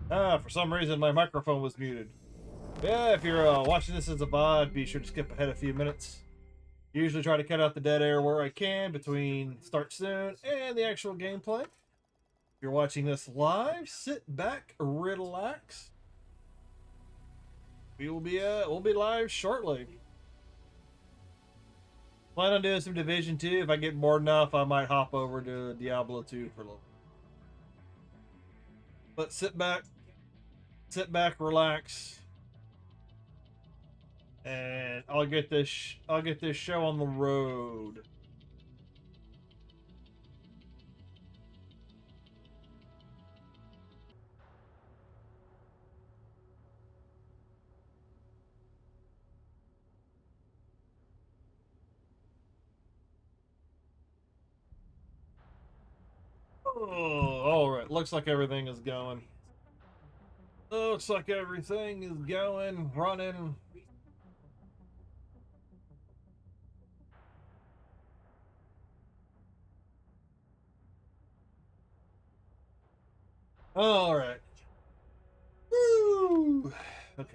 For some reason my microphone was muted. Yeah, if you're watching this as a VOD, be sure to skip ahead a few minutes. Usually try to cut out the dead air where I can between start soon and the actual gameplay. If you're watching this live, sit back, relax. We'll be live shortly. Plan on doing some Division 2. If I get bored enough, I might hop over to Diablo 2 for a little. But sit back, relax, and I'll get this show on the road. Oh, all right. Looks like everything is going. Looks like everything is going, running. All right. Woo. Okay.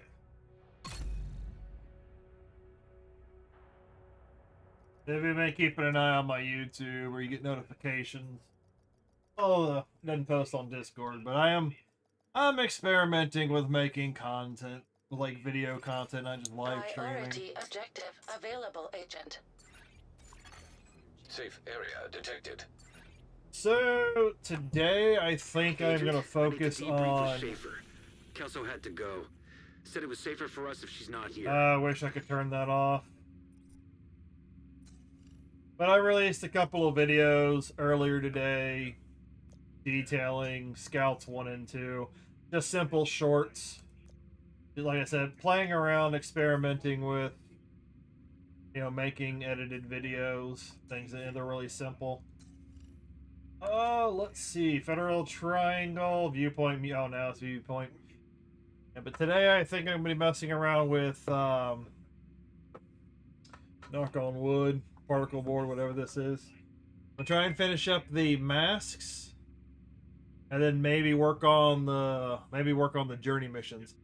Maybe you've been keeping an eye on my YouTube where you get notifications. Oh, doesn't post on Discord, but I'm experimenting with making content, like video content, not just live streaming. Priority objective available, Agent. Safe area detected. So today I think I'm gonna focus on. Kelso had to go. Said it was safer for us if she's not here. I wish I could turn that off. But I released a couple of videos earlier today detailing Scouts 1 and 2. Just simple shorts. Like I said, playing around, experimenting with, making edited videos, things, and they're really simple. Let's see. Federal Triangle, viewpoint. Oh, now it's viewpoint. Yeah, but today I think I'm going to be messing around with, knock on wood, particle board, whatever this is. I'll try and finish up the masks, and then maybe work on the journey missions.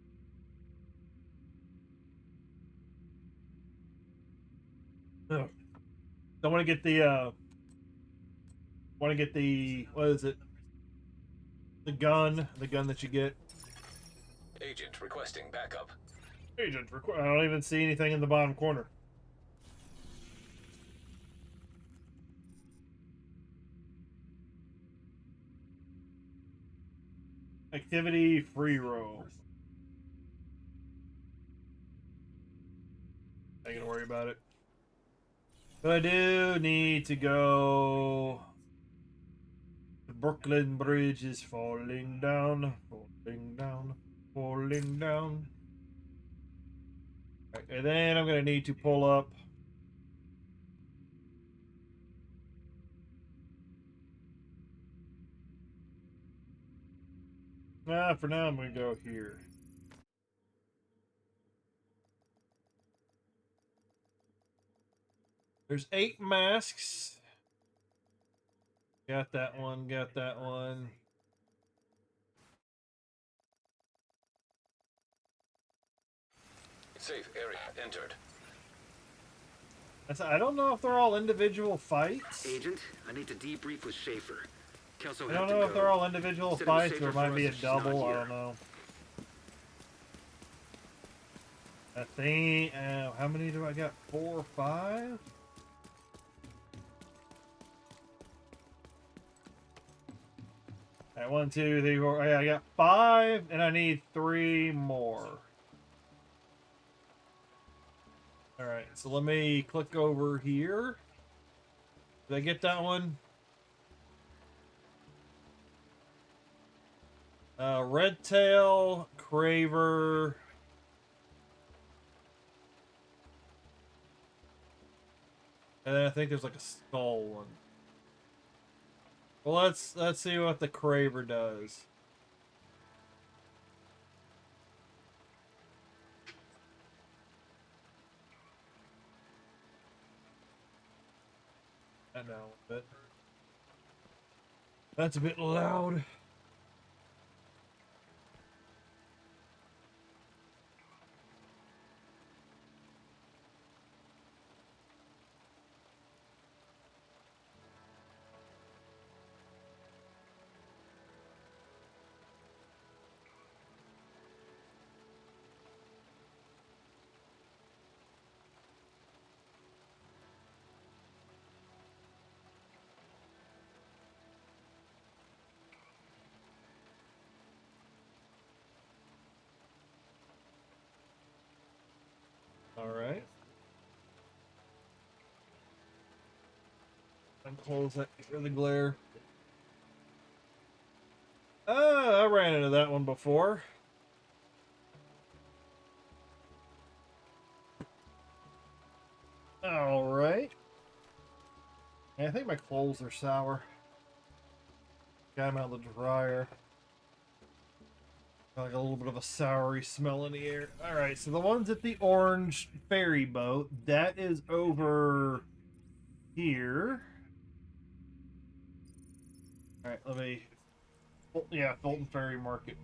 Oh. I want to get the what is it? The gun that you get. Agent requesting backup. I don't even see anything in the bottom corner. Activity free roam. I ain't gonna worry about it. But I do need to go. The Brooklyn Bridge is falling down, falling down, falling down. Right, and then I'm gonna need to pull up. For now I'm gonna go here. There's 8 masks. Got that one, got that one. Safe area entered. I don't know if they're all individual fights. Agent, I need to debrief with Schaefer. Kelso I don't know if they're all individual fights or it might be a double. I don't know. I think. How many do I got? 4 or 5? Alright, 1, 2, 3, 4. Yeah, I got 5, and I need 3 more. Alright, so let me click over here. Did I get that one? Redtail, Craver. And then I think there's like a skull one. Well, let's see what the Craver does. I know, but that's a bit loud. Alright. And close that for the glare. I ran into that one before. Alright. I think my clothes are sour. Got them out of the dryer. Got like a little bit of a soury smell in the air. Alright, so the ones at the orange ferry boat, that is over here. Alright, let me... Yeah, Fulton Ferry Market.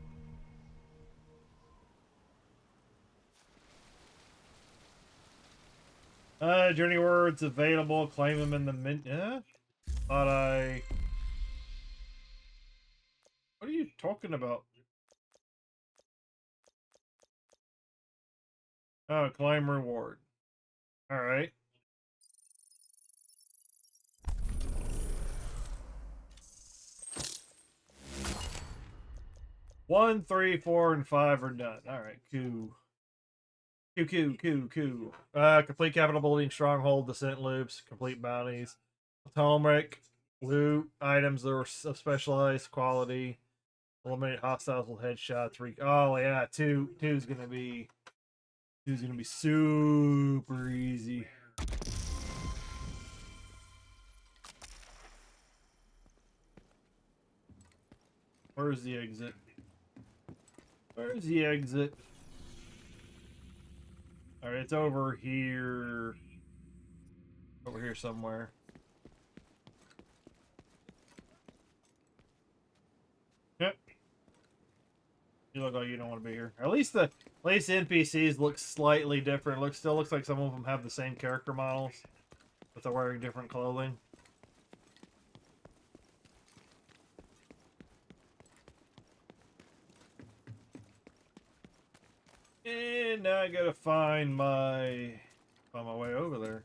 Journey words available. Claim them in the mint. Yeah? Thought I... What are you talking about? Oh, claim reward. Alright. One, 3, 4, and 5 are done. Alright, cool. Cool. Complete capital building, stronghold, descent loops, complete bounties, turmeric, loot, items that are of specialized quality, eliminate hostiles with headshots. Oh yeah, two's gonna be super easy. Where's the exit? Where's the exit? Alright, it's over here. Over here somewhere. Yep. You look like you don't want to be here. At least the NPCs look slightly different. Still looks like some of them have the same character models, but they're wearing different clothing. And now I gotta find my way over there.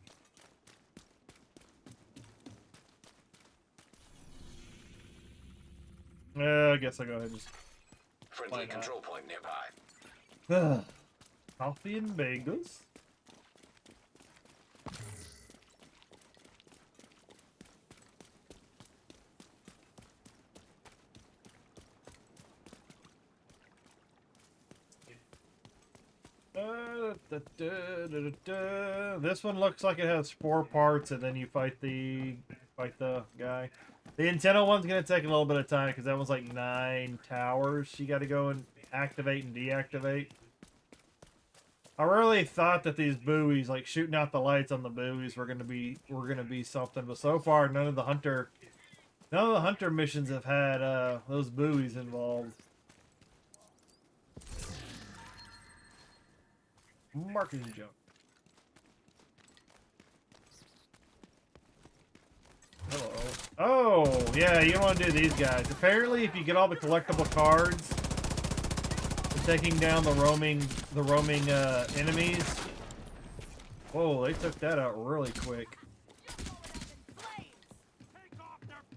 I guess I'll go ahead and just... Friendly control point nearby. Coffee and bagels. This one looks like it has 4 parts, and then you fight the guy. The antenna one's gonna take a little bit of time because that one's like 9 towers. You got to go and activate and deactivate. I really thought that these buoys, like shooting out the lights on the buoys, were gonna be something, but so far none of the hunter missions have had those buoys involved. Marketing jump. Hello. Oh, yeah, you don't want to do these guys. Apparently, if you get all the collectible cards for taking down the roaming enemies. Whoa, they took that out really quick.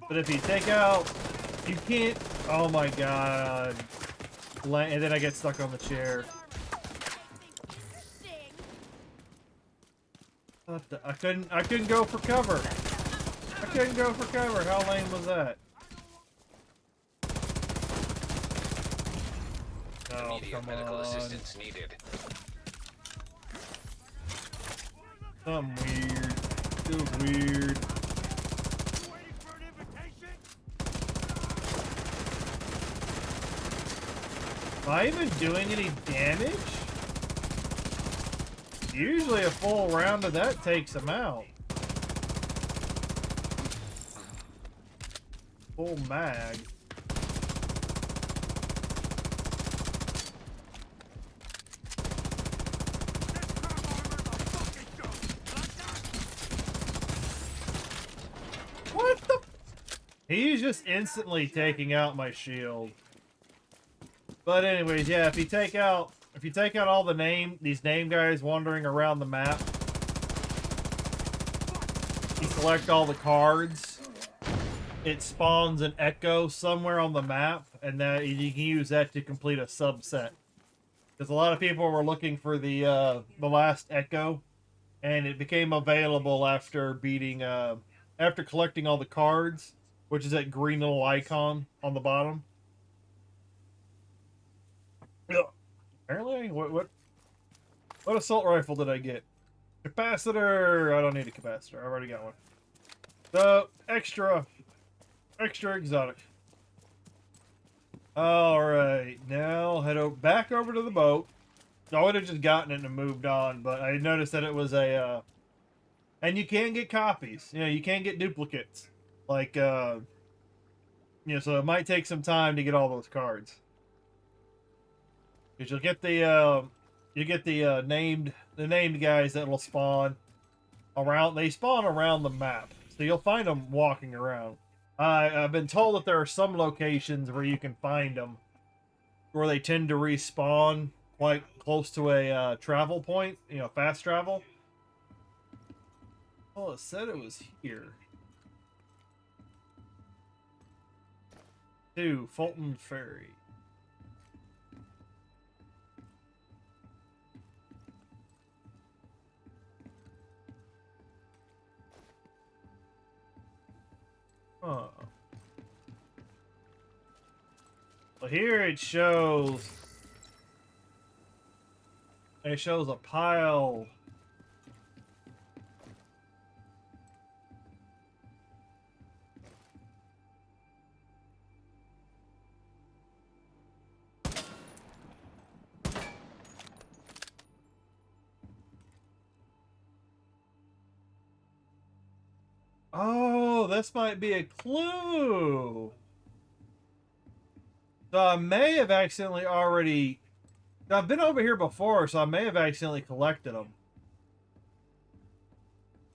But if you take out, you can't. Oh my god! And then I get stuck on the chair. I couldn't go for cover. I couldn't go for cover. How lame was that? Oh, Immediate medical assistance needed. Something weird. Feels weird. Am I even doing any damage? Usually a full round of that takes him out. Full mag. What the? He's just instantly taking out my shield. But anyways, yeah, if you take out all these name guys wandering around the map, you collect all the cards, it spawns an echo somewhere on the map, and that you can use that to complete a subset. Because a lot of people were looking for the last Echo, and it became available after beating after collecting all the cards, which is that green little icon on the bottom. Ugh. Apparently, what assault rifle did I get? Capacitor. I don't need a capacitor. I already got one. So extra exotic. All right, now head back over to the boat. I would have just gotten it and moved on, but I noticed that it was a, and you can get copies. You know, you can get duplicates. Like, you know, so it might take some time to get all those cards. Because you'll get the, named guys that will spawn around. They spawn around the map, so you'll find them walking around. I've been told that there are some locations where you can find them, where they tend to respawn quite close to a travel point, you know, fast travel. Well, it said it was here. 2, Fulton Ferry. Huh. Well, here it shows a pile. Oh, this might be a clue. So I may have accidentally already... I've been over here before, so I may have accidentally collected them.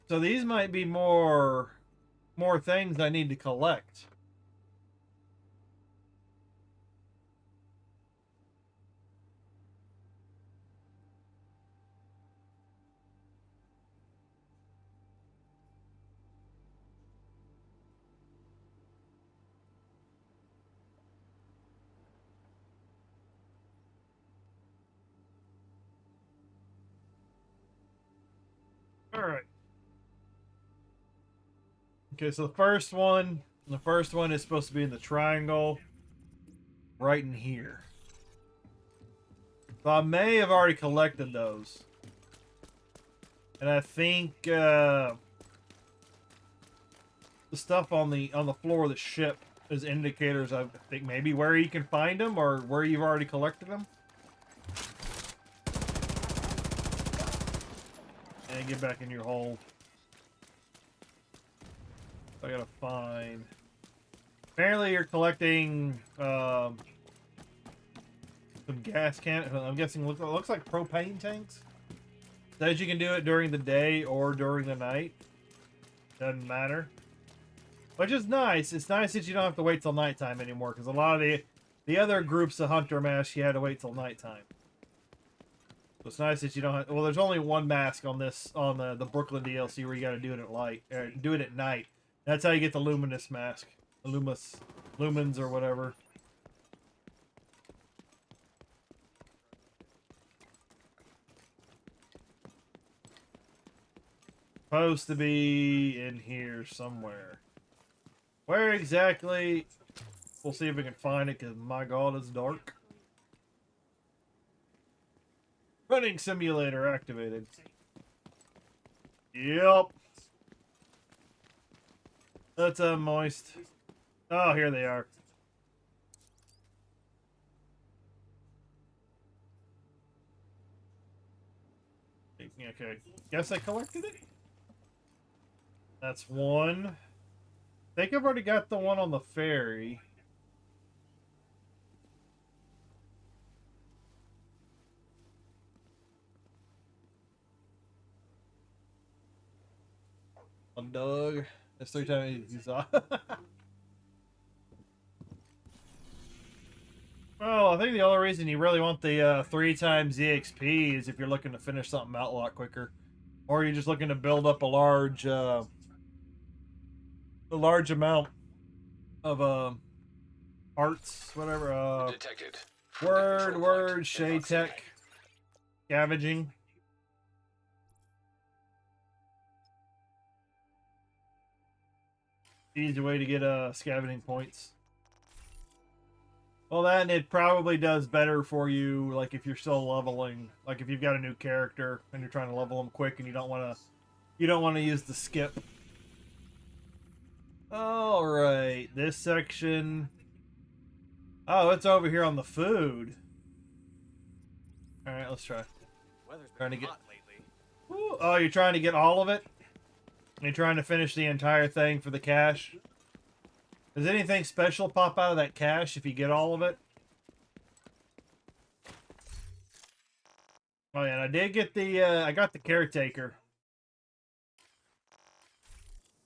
So these might be more things I need to collect. All right. Okay, so the first one is supposed to be in the triangle, right in here. So I may have already collected those, and I think the stuff on the floor of the ship is indicators. I think maybe where you can find them or where you've already collected them. And get back in your hole. I gotta find. Apparently, you're collecting some gas can. I'm guessing looks like propane tanks. Says you can do it during the day or during the night. Doesn't matter. Which is nice. It's nice that you don't have to wait till nighttime anymore, because a lot of the other groups of Hunter masks you had to wait till nighttime. So it's nice that you don't have. Well, there's only one mask on the Brooklyn DLC where you got to do it at do it at night. That's how you get the luminous mask, the lumens or whatever. Supposed to be in here somewhere. Where exactly? We'll see if we can find it, because my god, it's dark. Running simulator activated. Yep. That's moist. Oh, here they are. Okay. Guess I collected it? That's one. I think I've already got the one on the ferry. On Doug. That's 3 times he's off. Well, I think the only reason you really want the 3 times EXP is if you're looking to finish something out a lot quicker. Or you're just looking to build up a large amount of parts, whatever. Detected. Word, Shade Tech. scavenging. Easy way to get scavenging points. Well, then it probably does better for you, like if you're still leveling, like if you've got a new character and you're trying to level them quick and you don't want to use the skip. All right, this section. Oh, it's over here on the food. All right, let's try. Weather's Trying to been get. hot lately. Ooh, oh, you're trying to get all of it? You're trying to finish the entire thing for the cash? Does anything special pop out of that cache if you get all of it? Oh yeah, and I did get the, I got the Caretaker.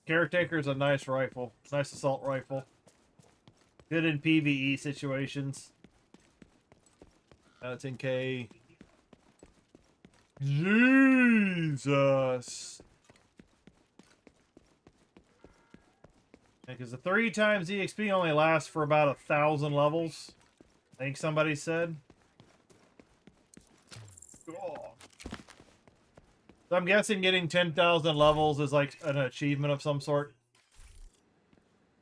Caretaker is a nice rifle. Nice assault rifle. Good in PvE situations. That's in K. Jesus! Because the 3 times EXP only lasts for about 1,000 levels. I think somebody said. Oh. So I'm guessing getting 10,000 levels is like an achievement of some sort.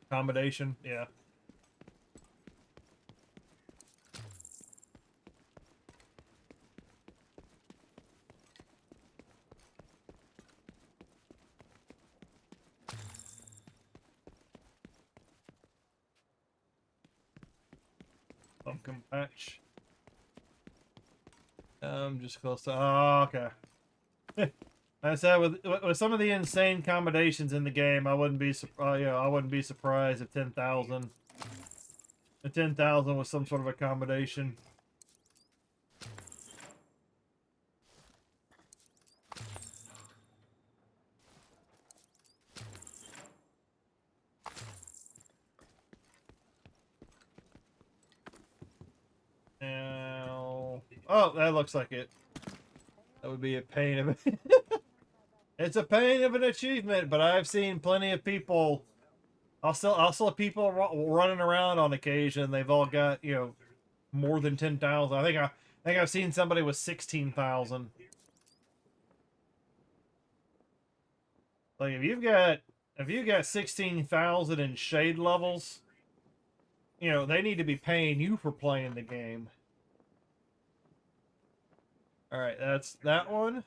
Accommodation, yeah. Pumpkin patch. Just close to. Oh, okay. Like I said, with some of the insane accommodations in the game, I wouldn't be I wouldn't be surprised if 10,000 was some sort of accommodation. Now, oh, that looks like it. That would be a pain of it. It's a pain of an achievement, but I've seen plenty of people. Also people running around on occasion. They've all got, you know, more than 10,000. I think I've seen somebody with 16,000. Like if you've got 16,000 in shade levels, you know, they need to be paying you for playing the game. All right, that's that one.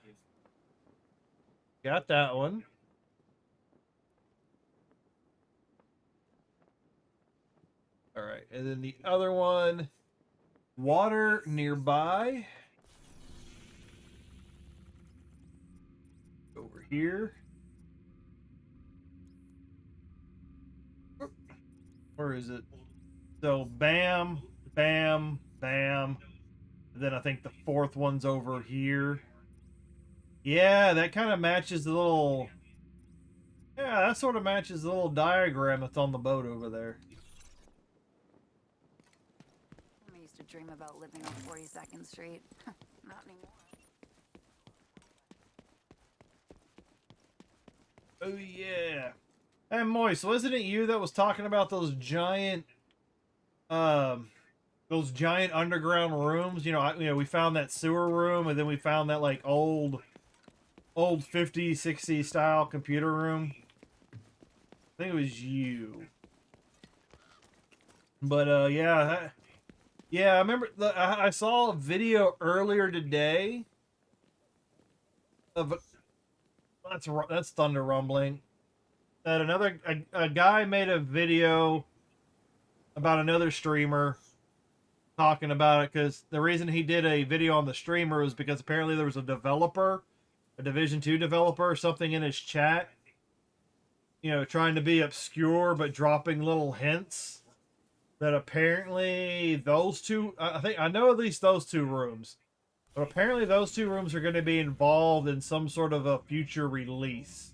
Got that one. All right, and then the other one, water nearby. Over here. Where is it? So bam, bam, bam. And then I think the 4th one's over here. Yeah, that kind of matches the little... Yeah, that sort of matches the little diagram that's on the boat over there. I used to dream about living on 42nd Street. Not anymore. Oh, yeah. And Moist, wasn't it you that was talking about those giant underground rooms? You know, we found that sewer room, and then we found that like old 50s, 60s style computer room. I think it was you. But yeah, I remember I saw a video earlier today of that's thunder rumbling. That a guy made a video about another streamer talking about it, because the reason he did a video on the streamer was because apparently there was a developer, a Division 2 developer or something in his chat, you know, trying to be obscure but dropping little hints that apparently those two, I know at least those 2 rooms, but apparently those 2 rooms are going to be involved in some sort of a future release.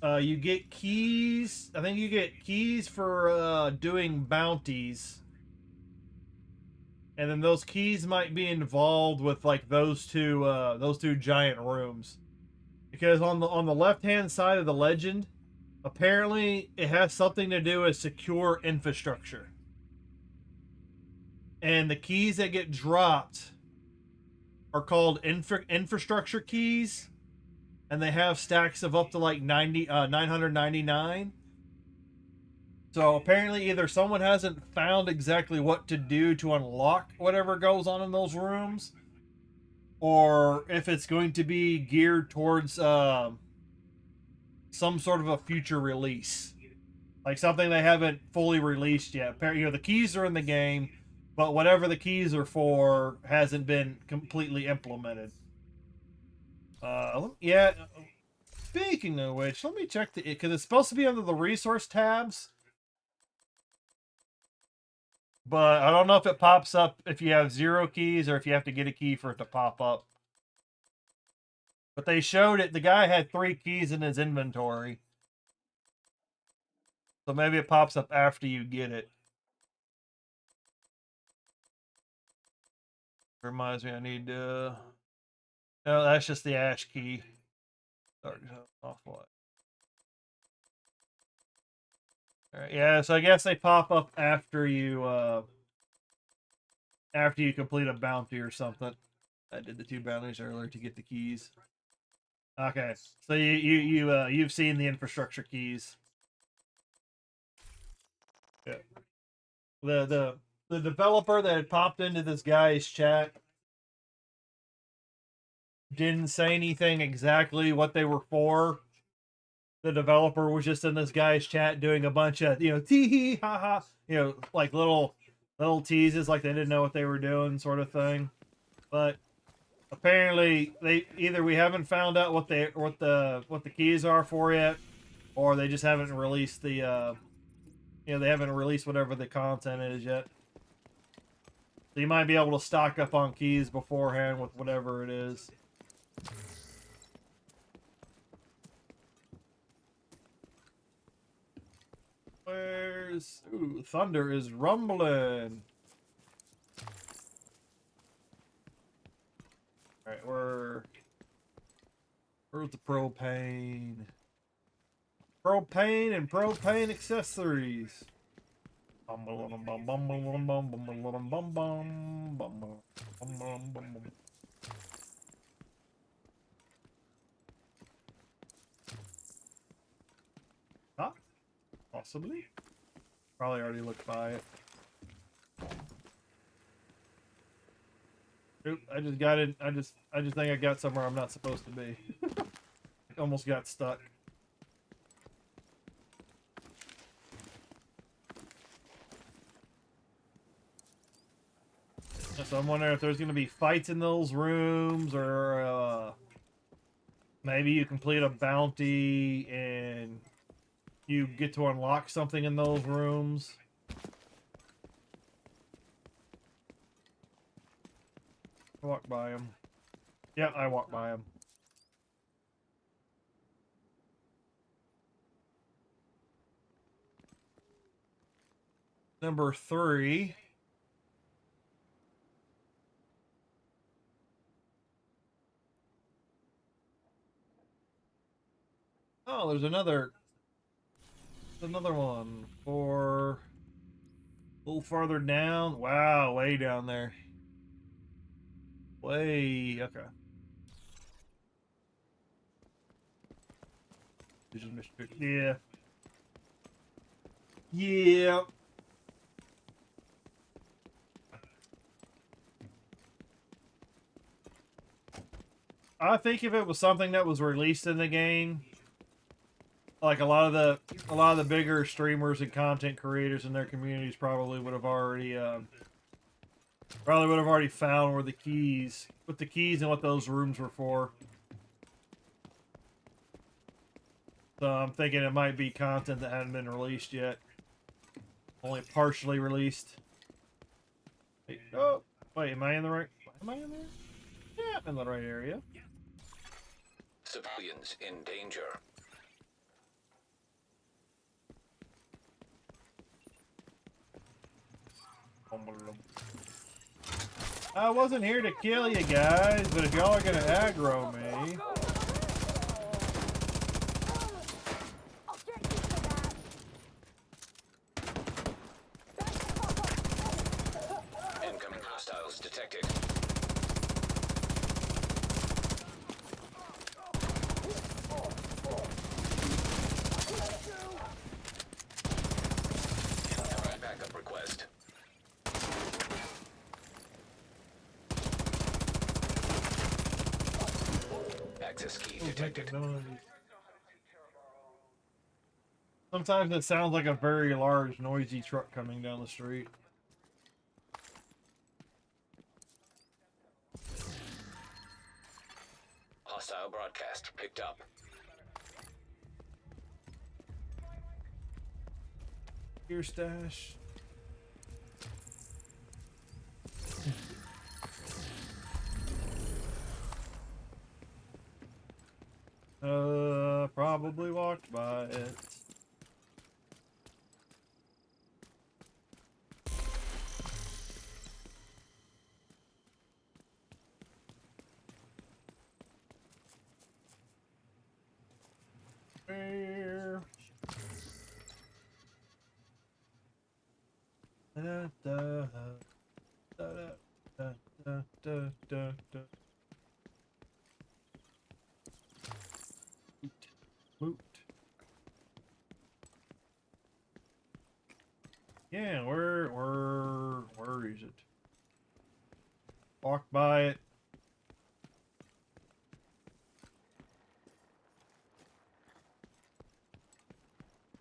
You get keys. I think you get keys for doing bounties, and then those keys might be involved with like those two giant rooms, because on the left hand side of the legend, apparently it has something to do with secure infrastructure, and the keys that get dropped are called infrastructure keys, and they have stacks of up to like 999. So apparently either someone hasn't found exactly what to do to unlock whatever goes on in those rooms, or if it's going to be geared towards some sort of a future release. Like something they haven't fully released yet. You know, the keys are in the game, but whatever the keys are for hasn't been completely implemented. Yeah. Speaking of which, let me check because it's supposed to be under the resource tabs. But I don't know if it pops up if you have 0 keys or if you have to get a key for it to pop up. But they showed it. The guy had 3 keys in his inventory. So maybe it pops up after you get it. Reminds me I need to... No, that's just the ash key. Off what? Alright, yeah, so I guess they pop up after you complete a bounty or something. I did the 2 bounties earlier to get the keys. Okay, so you've seen the infrastructure keys. Yeah. The developer that had popped into this guy's chat didn't say anything exactly what they were for. The developer was just in this guy's chat doing a bunch of, tee hee ha ha, like little teases, like they didn't know what they were doing, sort of thing. But apparently, we haven't found out what the keys are for yet, or they just haven't released the they haven't released whatever the content is yet. So you might be able to stock up on keys beforehand with whatever it is. Ooh, thunder is rumbling. Alright, where's the propane? Propane and propane accessories. Huh? Possibly. Probably already looked by it. Oop, I just got it. I just think I got somewhere I'm not supposed to be. Almost got stuck. So I'm wondering if there's going to be fights in those rooms, or maybe you complete a bounty and you get to unlock something in those rooms. I walked by him. Yeah, I walked by him. Number 3. Oh, there's another one for a little farther down. Wow, way down there. Way, okay. Yeah. Yeah. I think if it was something that was released in the game, like a lot of the bigger streamers and content creators in their communities probably would have already found where the keys and what those rooms were for. So I'm thinking it might be content that hadn't been released yet, only partially released. Wait, oh, wait, am I in the right? Am I in there? Yeah, I'm in the right area. Civilians in danger. I wasn't here to kill you guys, but if y'all are gonna aggro me... Incoming hostiles detected. detected. noise. Sometimes it sounds like a very large, noisy truck coming down the street. Hostile broadcast picked up. Gear stash. Probably walked by it. Where? Da, da, da, da, da, da, da, da. Moot. Yeah, where is it? Walk by it.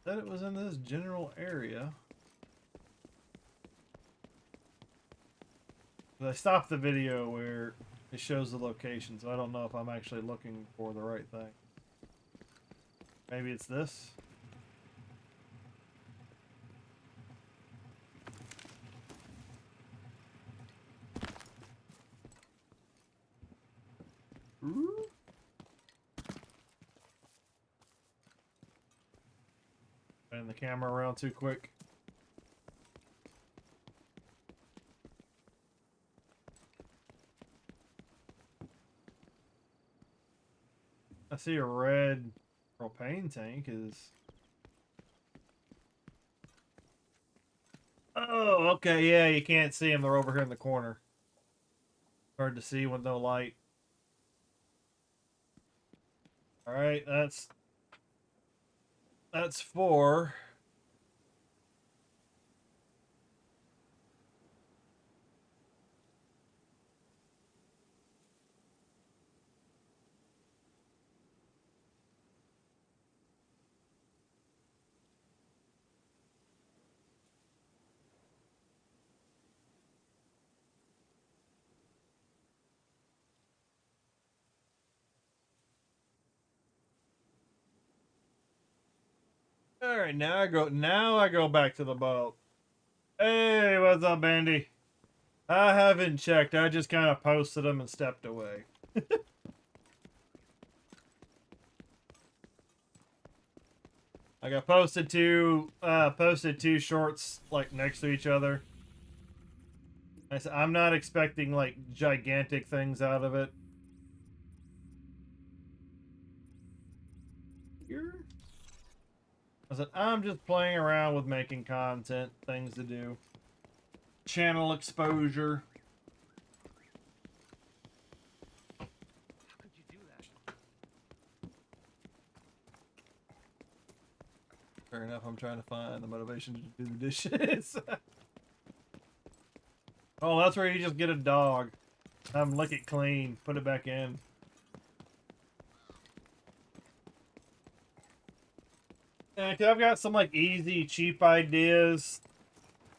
Said it was in this general area. But I stopped the video where it shows the location, so I don't know if I'm actually looking for the right thing. Maybe it's this. Ooh. Turning the camera around too quick. I see a red propane tank is... Oh, okay, yeah, you can't see them. They're over here in the corner. Hard to see with no light. Alright, that's 4. All right, now I go back to the boat. Hey, what's up, Bandy? I haven't checked. I just kind of posted them and stepped away. I got posted two shorts like next to each other. I said I'm not expecting like gigantic things out of it. Here. I said, I'm just playing around with making content, things to do. Channel exposure. How could you do that? Fair enough, I'm trying to find the motivation to do the dishes. Oh, that's where you just get a dog. Have them lick it clean, put it back in. Yeah, cause I've got some like easy, cheap ideas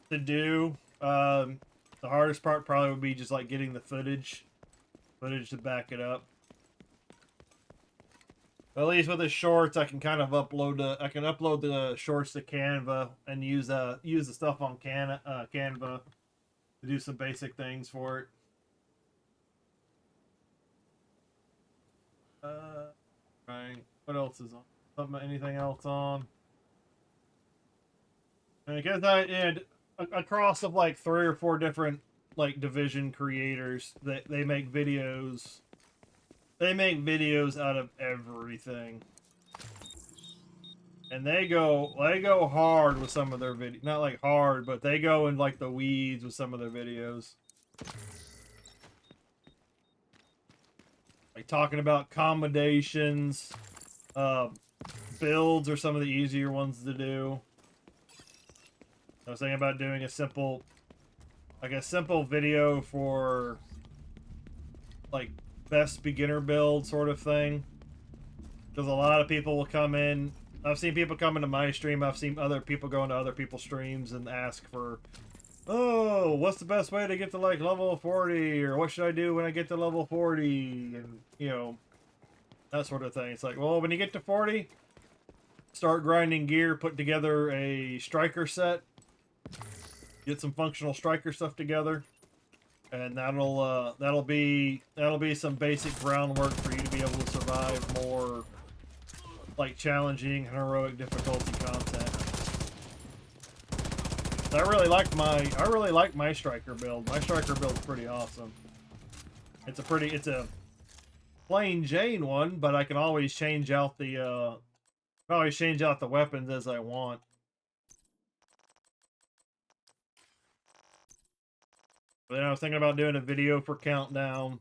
to do. The hardest part probably would be just like getting the footage to back it up. But at least with the shorts, I can kind of upload the shorts to Canva and use the stuff on Canva to do some basic things for it. Right. What else is on? Anything else on? Because across of like 3 or 4 different like division creators that they make videos. They make videos out of everything. And they go hard with some of their videos. Not like hard, but they go in like the weeds with some of their videos. Like talking about accommodations, builds are some of the easier ones to do. I was thinking about doing a simple video for like best beginner build sort of thing. Because a lot of people will come in. I've seen people come into my stream. I've seen other people go into other people's streams and ask for, oh, what's the best way to get to like level 40? Or what should I do when I get to level 40? And, you know, that sort of thing. It's like, well, when you get to 40, start grinding gear, put together a striker set, get some functional striker stuff together, and that'll be some basic groundwork for you to be able to survive more like challenging and heroic difficulty content. I really like my striker build. My striker build's pretty awesome. It's a plain Jane one, but I can always change out the weapons as I want. But then I was thinking about doing a video for Countdown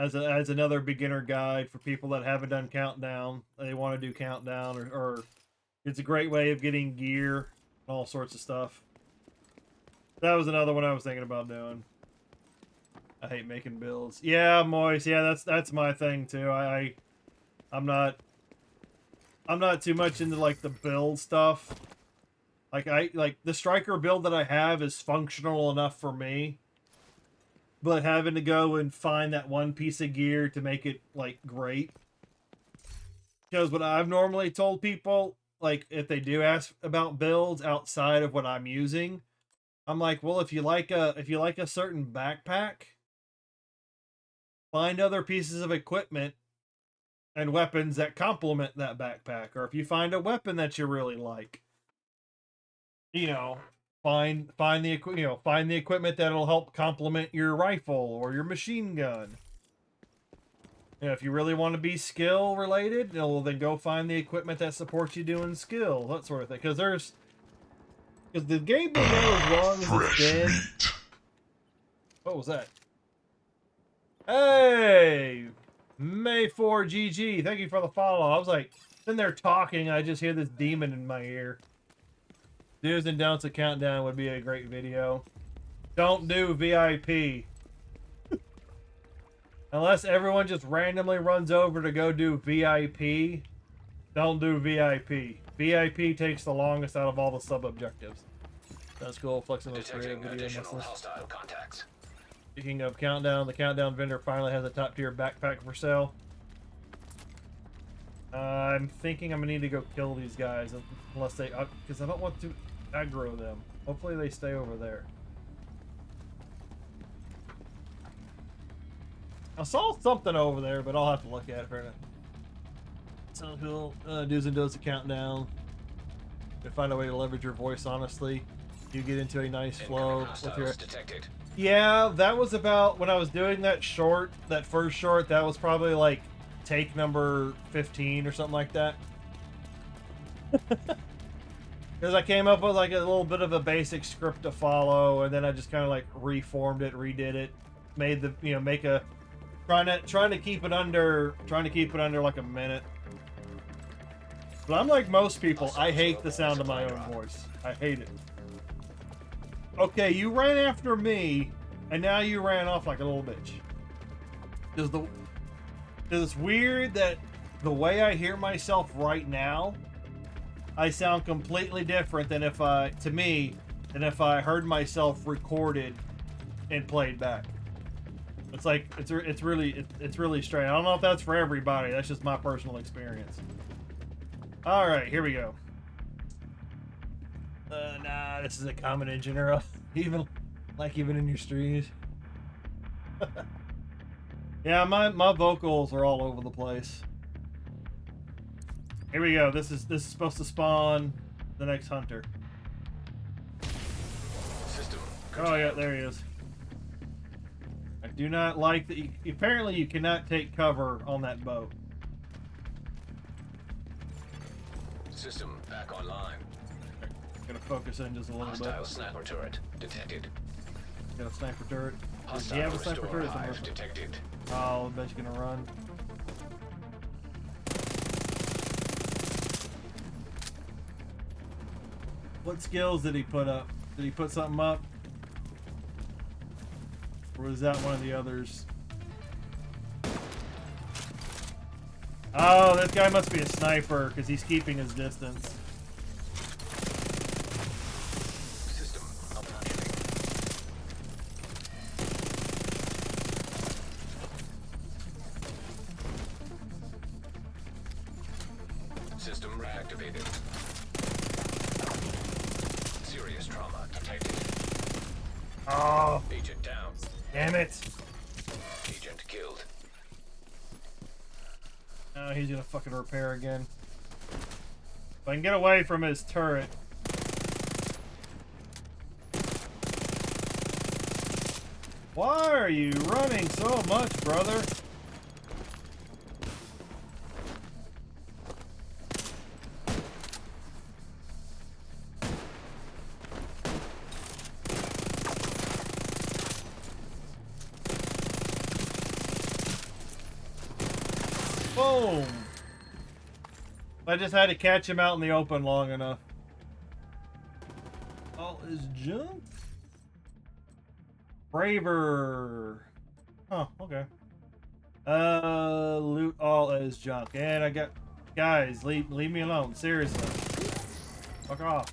as another beginner guide for people that haven't done Countdown. They want to do Countdown, or it's a great way of getting gear and all sorts of stuff. That was another one I was thinking about doing. I hate making builds. Yeah, Moist. Yeah, that's my thing too. I'm not too much into like the build stuff. Like the striker build that I have is functional enough for me. But having to go and find that one piece of gear to make it like great. Because what I've normally told people, like if they do ask about builds outside of what I'm using, I'm like, well, if you like a certain backpack, find other pieces of equipment and weapons that complement that backpack. Or if you find a weapon that you really like, you know, find the equipment that'll help complement your rifle or your machine gun. You know, if you really want to be skill related, you know, then go find the equipment that supports you doing skill, that sort of thing. Because the game will go as long as it's dead. What was that? Hey, May4GG, thank you for the follow. I was like sitting there talking, I just hear this demon in my ear. Do's and don'ts of Countdown would be a great video. Don't do VIP. Unless everyone just randomly runs over to go do VIP, don't do VIP. VIP takes the longest out of all the sub-objectives. That's cool, flexing those creative video Additional hostile contacts. Speaking of Countdown, the Countdown vendor finally has a top-tier backpack for sale. I'm thinking I'm gonna need to go kill these guys, unless they, because I don't want to aggro them. Hopefully they stay over there. I saw something over there, but I'll have to look at it for a minute. So cool. Do's and don'ts of Countdown. To find a way to leverage your voice honestly. You get into a nice flow with your... Detected. Yeah, that was about when I was doing that short, that first short, that was probably like take number 15 or something like that. Because I came up with like a little bit of a basic script to follow, and then I just kind of like reformed it, redid it, made the, you know, make a, trying to keep it under like a minute. But I'm like most people, I hate the sound of my own voice. I hate it. Okay, you ran after me, and now you ran off like a little bitch. Because it's weird that the way I hear myself right now, I sound completely different than if I heard myself recorded and played back. It's like it's really strange. I don't know if that's for everybody. That's just my personal experience. All right, here we go. Nah, this is a common engine error. even in your streams. Yeah, my vocals are all over the place. Here we go. This is supposed to spawn the next hunter. System. Oh yeah, there he is. I do not like that. Apparently, you cannot take cover on that boat. System back online. Gonna focus in just a little Hostile bit. sniper turret detected. Got a sniper turret. Does he Hostile have a sniper restore turret? hive detected. Oh, I bet you're gonna run. What skills did he put up? Did he put something up? Or was that one of the others? Oh, this guy must be a sniper because he's keeping his distance. System malfunctioning. System reactivated. Serious trauma detected. Oh, Agent down. damn it. Agent killed. Oh, he's gonna fucking repair again. If I can get away from his turret. Why are you running so much, brother? Boom! I just had to catch him out in the open long enough. All is junk? Braver. Oh, okay. Loot all as junk. And I got... Guys, leave me alone. Seriously. Fuck off.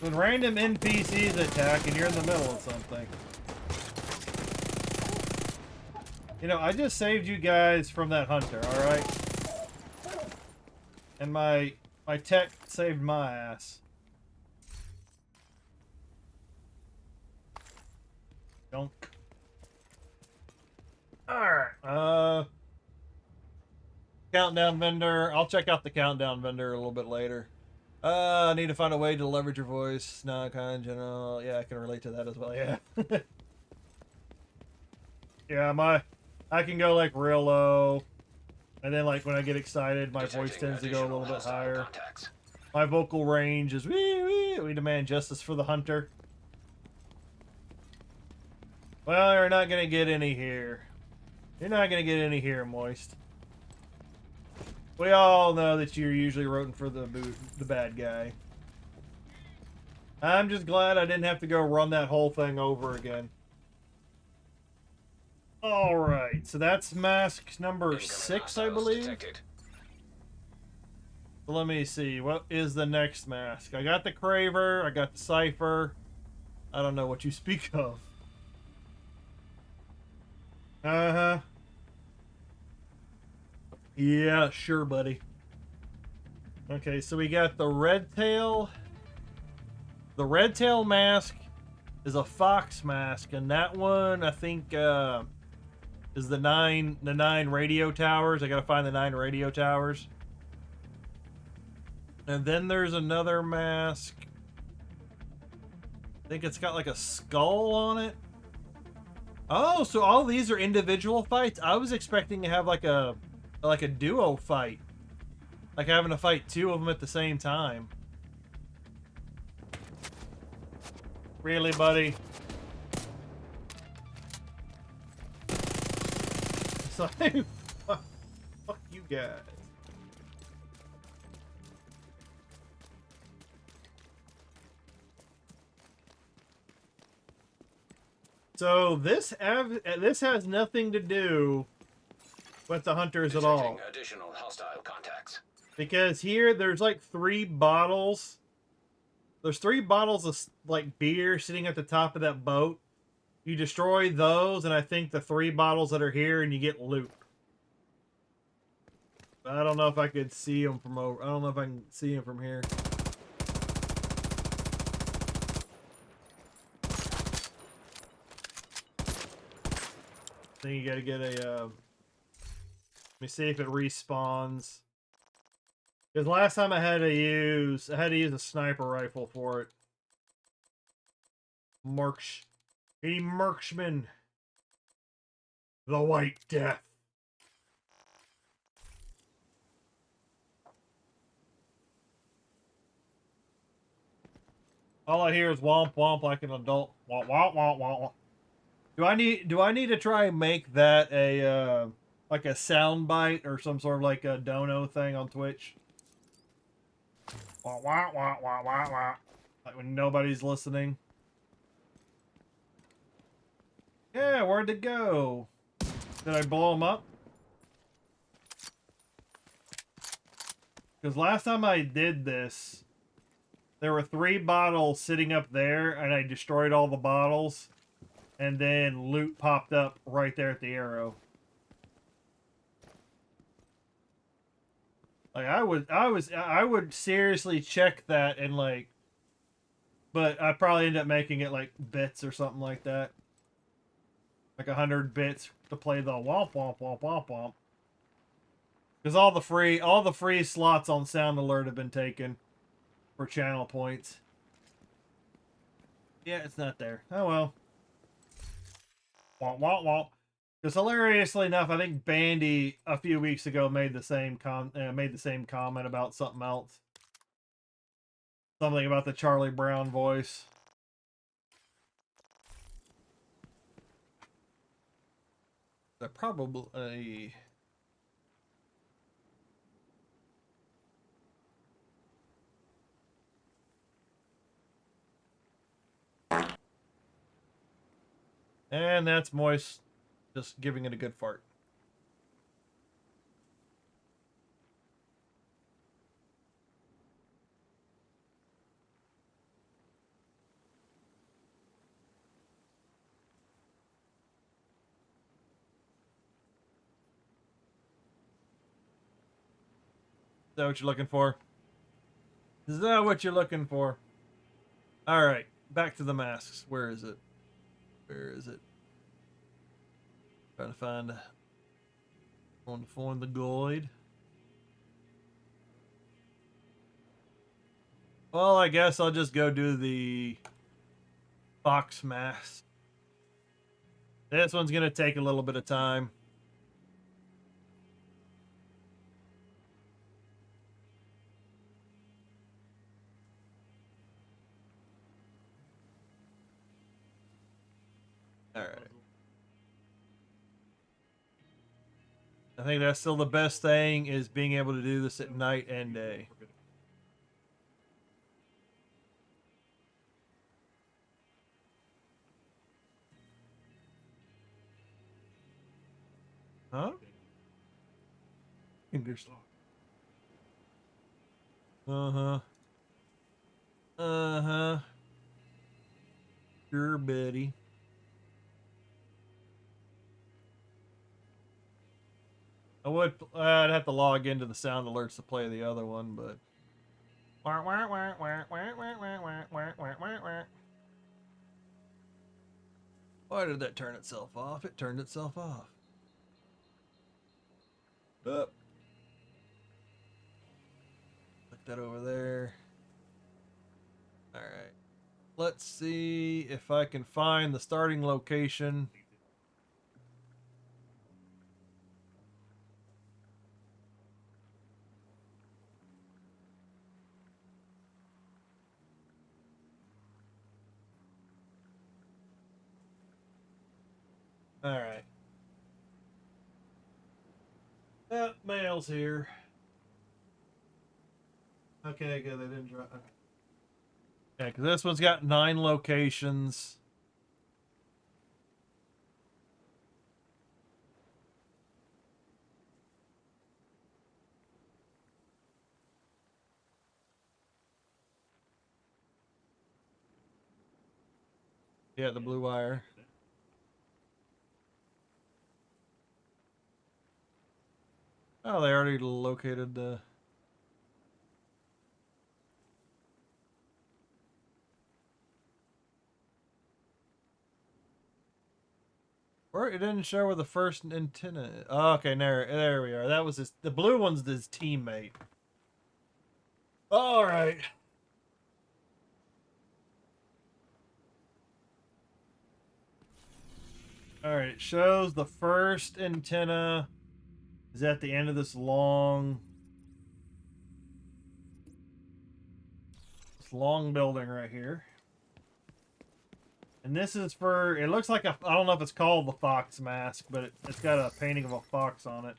When random NPCs attack and you're in the middle of something. You know, I just saved you guys from that hunter, alright? And my tech saved my ass. Junk. Alright. Countdown vendor. I'll check out the countdown vendor a little bit later. I need to find a way to leverage your voice. No, kind of general. Yeah, I can relate to that as well, yeah. Yeah, I can go like real low. And then like when I get excited, my voice tends to go a little bit higher. Contacts. My vocal range is wee wee. We demand justice for the hunter. Well, you're not gonna get any here. You're not gonna get any here, Moist. We all know that you're usually rooting for the bad guy. I'm just glad I didn't have to go run that whole thing over again. Alright, so that's mask number 6, I believe. Detected. So let me see, what is the next mask? I got the Craver, I got the Cypher. I don't know what you speak of. Uh-huh. Yeah, sure, buddy. Okay, so we got the Red Tail. The Red Tail mask is a fox mask, and that one, I think, is the nine radio towers. I gotta find the 9 radio towers. And then there's another mask. I think it's got like a skull on it. Oh, so all these are individual fights? I was expecting to have like a duo fight. Like having to fight 2 of them at the same time. Really, buddy? It's like, fuck you guys. So this has nothing to do with the hunters at all. Detecting additional hostile contacts. Because here there's like 3 bottles. There's 3 bottles of like beer sitting at the top of that boat. You destroy those, and I think the 3 bottles that are here, and you get loot. I don't know if I could see them from over. I don't know if I can see them from here. I think you gotta get a. Let me see if it respawns. Because last time I had to use a sniper rifle for it. Marksman. The White Death. All I hear is womp womp like an adult. Womp womp womp womp. Do I need to try and make that a like a sound bite or some sort of like a dono thing on Twitch? Wah, wah, wah, wah, wah, wah. Like when nobody's listening. Yeah, where'd it go? Did I blow them up? Because last time I did this, there were 3 bottles sitting up there, and I destroyed all the bottles, and then loot popped up right there at the arrow. Like I would seriously check that and like, but I'd probably end up making it like bits or something like that, like 100 bits to play the womp womp womp womp womp. Because all the free slots on Sound Alert have been taken for channel points. Yeah, it's not there. Oh well. Womp womp womp. Because hilariously enough, I think Bandy a few weeks ago made the same comment about something else. Something about the Charlie Brown voice. They're probably and that's Moist just giving it a good fart. Is that what you're looking for? Is that what you're looking for? Alright, back to the masks. Where is it? Where is it? Trying to find on the guide. Well, I guess I'll just go do the fox mask. This one's gonna take a little bit of time. Alright. I think that's still the best thing, is being able to do this at night and day. Huh? Fingers. Uh-huh. Uh-huh. Sure, Betty. I'd have to log into the sound alerts to play the other one, but why did that turn itself off? It turned itself off. Up. Put that over there. All right. Let's see if I can find the starting location. All right. Yep, mail's here. Okay, good. They didn't drop. Okay. Yeah, because this one's got 9 locations. Yeah, the blue wire. Oh, they already located the... Or it didn't show where the first antenna is. Oh, okay, there we are. That was the blue one's his teammate. All right. All right, it shows the first antenna is at the end of this long building right here. And this is for, it looks like I don't know if it's called the fox mask, but it's got a painting of a fox on it.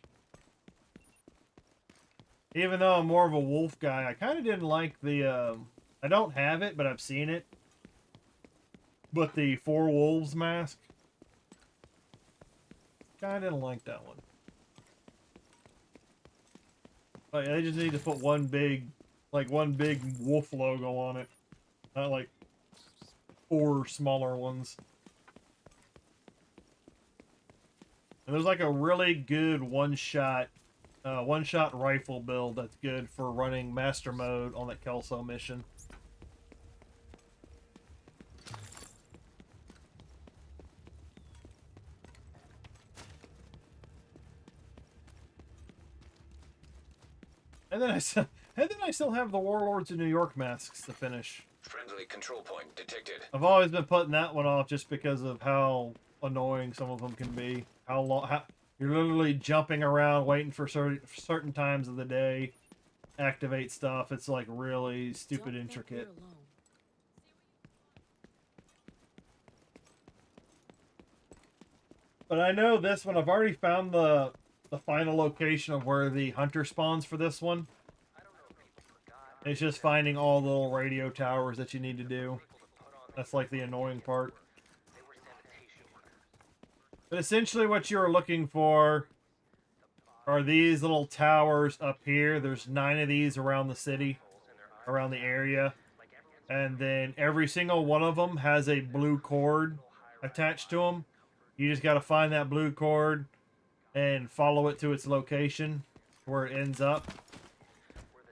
Even though I'm more of a wolf guy, I kind of didn't like the, I don't have it, but I've seen it. But the 4 wolves mask. Kinda didn't like that one. Like, they just need to put one big wolf logo on it. Not like 4 smaller ones. And there's like a really good one-shot rifle build that's good for running master mode on that Kelso mission. And then I still have the Warlords of New York masks to finish. Friendly control point detected. I've always been putting that one off just because of how annoying some of them can be. How you're literally jumping around waiting for certain times of the day, activate stuff. It's like really stupid intricate. But I know this one. I've already found the final location of where the hunter spawns for this one. It's just finding all the little radio towers that you need to do. That's like the annoying part. But essentially what you're looking for are these little towers up here. There's 9 of these around the city, around the area. And then every single one of them has a blue cord attached to them. You just got to find that blue cord and follow it to its location where it ends up.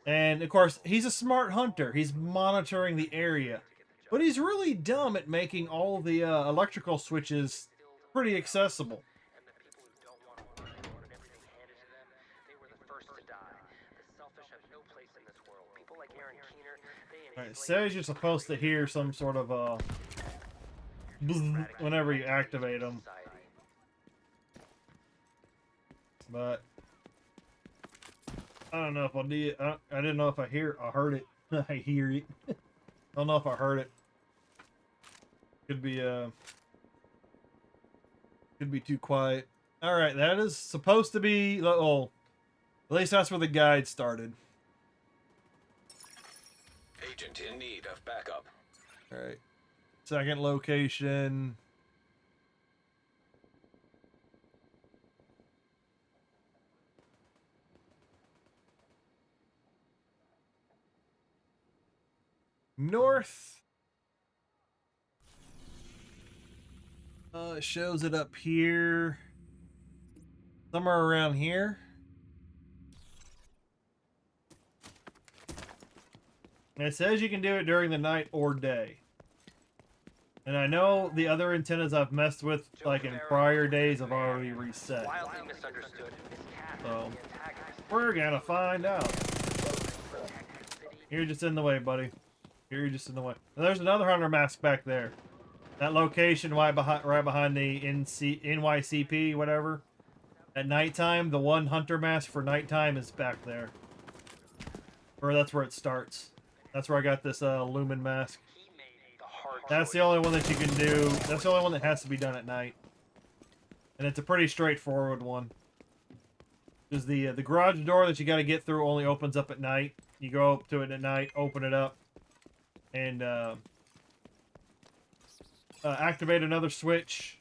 And of course, he's a smart hunter. He's monitoring the area. But he's really dumb at making all the electrical switches pretty accessible. Alright, it says you're supposed to hear some sort of whenever you activate them. But I don't know if I did. I didn't know if I heard it. I hear it. I don't know if I heard it. Could be too quiet. All right, that is supposed to be. Oh, at least that's where the guide started. Agent in need of backup. All right, second location. North. It shows it up here. Somewhere around here. And it says you can do it during the night or day. And I know the other antennas I've messed with, like in prior days, have already reset. So, we're gonna find out. You're just in the way, buddy. You're just in the way. And there's another hunter mask back there. That location right behind the NYCP, whatever. At nighttime, the one hunter mask for nighttime is back there. Or that's where it starts. That's where I got this Lumen mask. That's the only one that you can do. That's the only one that has to be done at night. And it's a pretty straightforward one. Because the garage door that you got to get through only opens up at night. You go up to it at night, open it up, and activate another switch,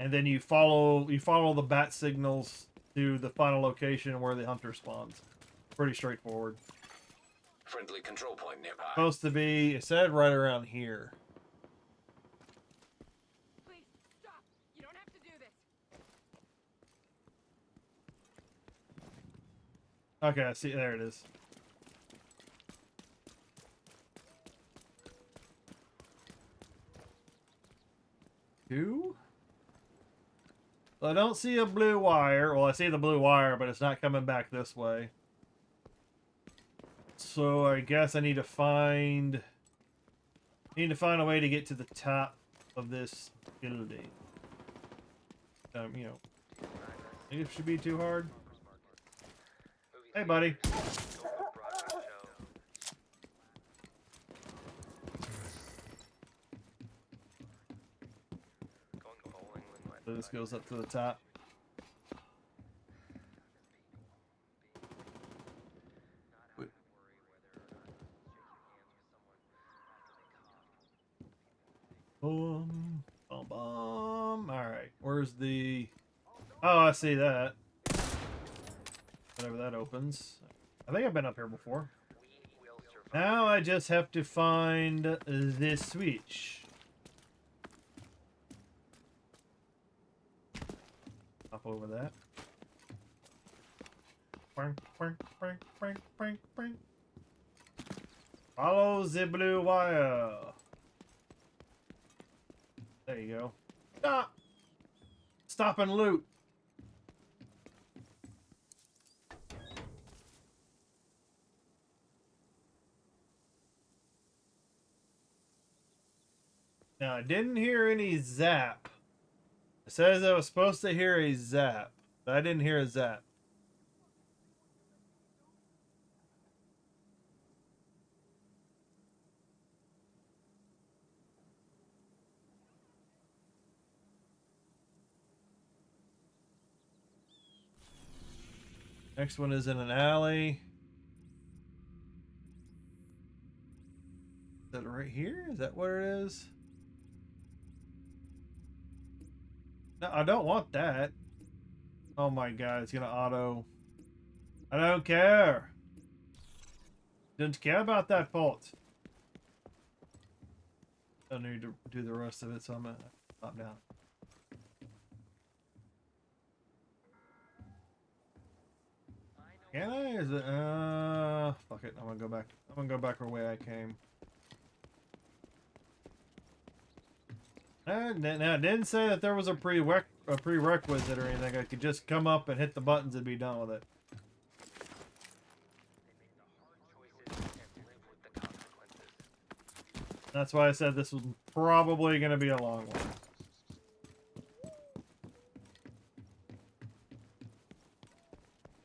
and then you follow the bat signals to the final location where the hunter spawns. Pretty straightforward. Friendly control point nearby. Supposed to be, it said right around here. Please stop. You don't have to do this. Okay, I see. There it is. Two. Well, I don't see a blue wire. Well, I see the blue wire, but it's not coming back this way. So I guess I need to find a way to get to the top of this building. You know, think it should be too hard. Hey, buddy. So this goes up to the top. Boom, boom, boom. All right, where's the? Oh, I see that. Whatever that opens. I think I've been up here before. Now I just have to find this switch. Hop over that. Follow the blue wire. There you go. Stop! Stop and loot. Now, I didn't hear any zap. It says I was supposed to hear a zap, but I didn't hear a zap. Next one is in an alley. Is that right here? Is that what it is? No, I don't want that. Oh my god, it's gonna auto. I don't care. Didn't care about that fault. I need to do the rest of it, so I'm gonna stop down. Can I? Is it? Fuck it. I'm gonna go back. I'm gonna go back the way I came. Now, it didn't say that there was a prerequisite or anything. I could just come up and hit the buttons and be done with it. That's why I said this was probably going to be a long one.